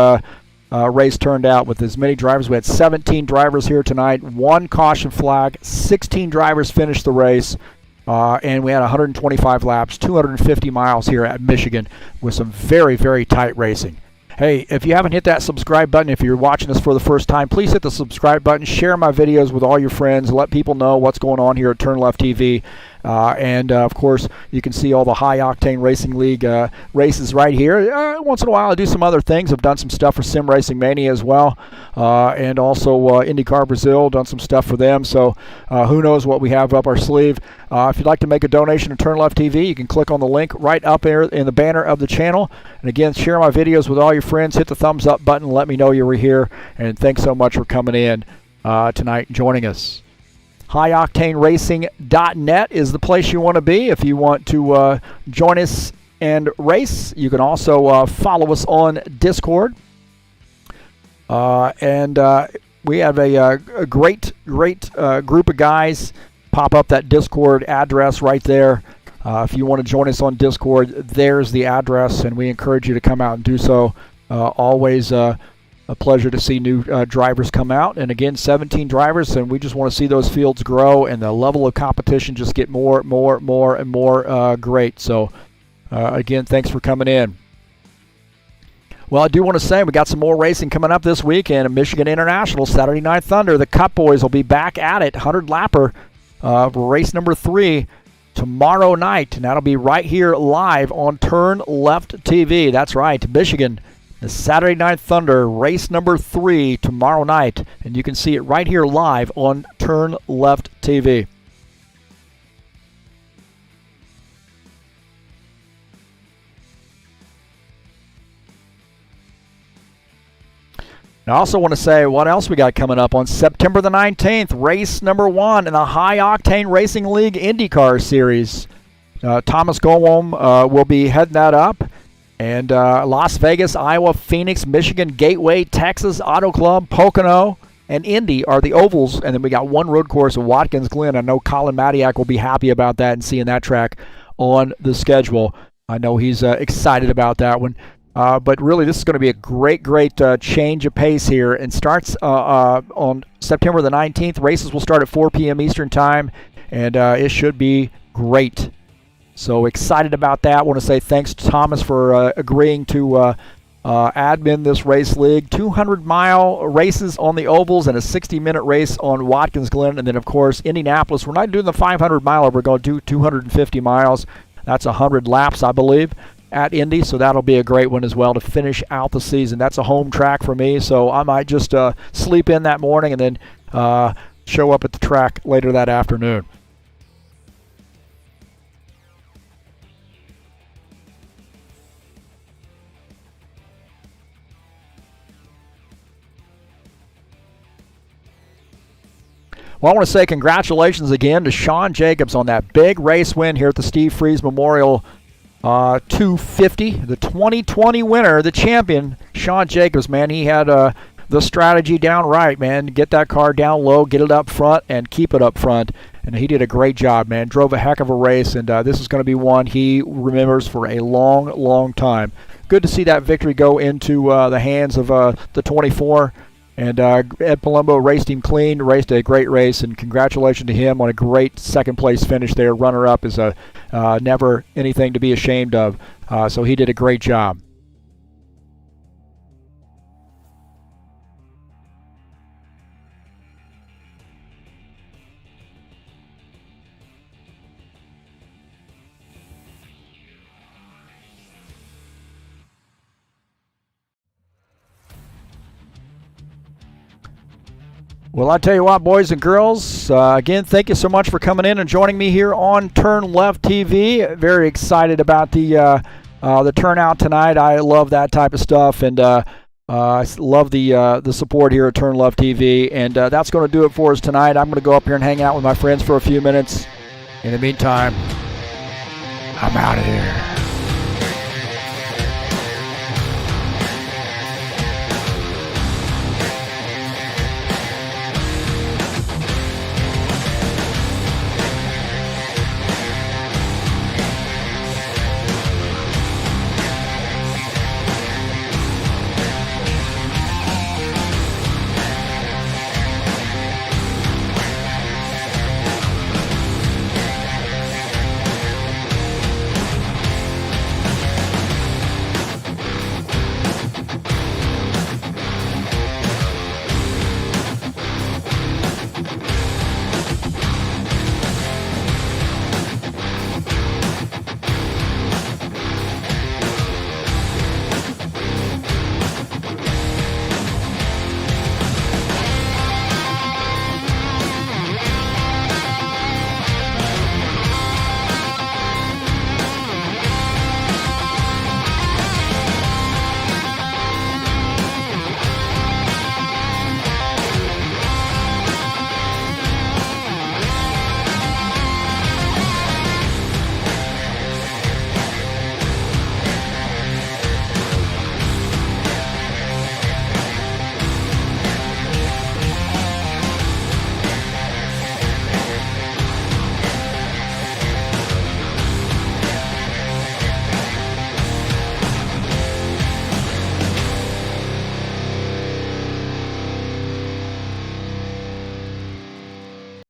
race turned out with as many drivers. We had 17 drivers here tonight, 1 caution flag, 16 drivers finished the race, and we had 125 laps, 250 miles here at Michigan with some very, very tight racing. Hey, if you haven't hit that subscribe button, if you're watching this for the first time, please hit the subscribe button, share my videos with all your friends, let people know what's going on here at TurnLeftTV. And of course, you can see all the High Octane Racing League races right here. Once in a while, I do some other things. I've done some stuff for Sim Racing Mania as well, and also IndyCar Brazil, done some stuff for them. So who knows what we have up our sleeve. If you'd like to make a donation to TurnLeftTV, you can click on the link right up there in the banner of the channel. And again, share my videos with all your friends. Hit the thumbs up button. Let me know you were here. And thanks so much for coming in tonight and joining us. HighOctaneRacing.net is the place you want to be if you want to join us and race. You can also follow us on Discord. And we have a great group of guys. Pop up that Discord address right there. If you want to join us on Discord, there's the address, and we encourage you to come out and do so. Always a pleasure to see new drivers come out. And again, 17 drivers, and we just want to see those fields grow and the level of competition just get more and more great. So again, thanks for coming in. Well, I do want to say we got some more racing coming up this weekend at Michigan International, Saturday Night Thunder. The Cup Boys will be back at it, 100-lapper, race number 3 tomorrow night, and that'll be right here live on TurnLeftTV. That's right, Michigan. The Saturday Night Thunder, race number 3 tomorrow night. And you can see it right here live on TurnLeftTV. I also want to say what else we got coming up on September the 19th, race number 1 in the High Octane Racing League IndyCar Series. Thomas Gowom will be heading that up. And Las Vegas, Iowa, Phoenix, Michigan, Gateway, Texas, Auto Club, Pocono, and Indy are the ovals. And then we got one road course at Watkins Glen. I know Colin Madiak will be happy about that and seeing that track on the schedule. I know he's excited about that one. But really, this is going to be a great change of pace here. And starts on September the 19th. Races will start at 4 p.m. Eastern Time. And it should be great. So excited about that. I want to say thanks to Thomas for agreeing to admin this race league. 200-mile races on the ovals and a 60-minute race on Watkins Glen. And then, of course, Indianapolis. We're not doing the 500-miler. We're going to do 250 miles. That's 100 laps, I believe, at Indy. So that'll be a great one as well to finish out the season. That's a home track for me. So I might just sleep in that morning and then show up at the track later that afternoon. Well, I want to say congratulations again to Sean Jacobs on that big race win here at the Steve Freeze Memorial 250. The 2020 winner, the champion, Sean Jacobs, man. He had the strategy down right, man. Get that car down low, get it up front, and keep it up front. And he did a great job, man. Drove a heck of a race, and this is going to be one he remembers for a long, long time. Good to see that victory go into the hands of the 24. And Ed Palumbo raced him clean, raced a great race, and congratulations to him on a great second-place finish there. Runner-up is never anything to be ashamed of, so he did a great job. Well, I tell you what, boys and girls, again, thank you so much for coming in and joining me here on TurnLeftTV. Very excited about the turnout tonight. I love that type of stuff, and I love the support here at TurnLeftTV. And that's going to do it for us tonight. I'm going to go up here and hang out with my friends for a few minutes. In the meantime, I'm out of here.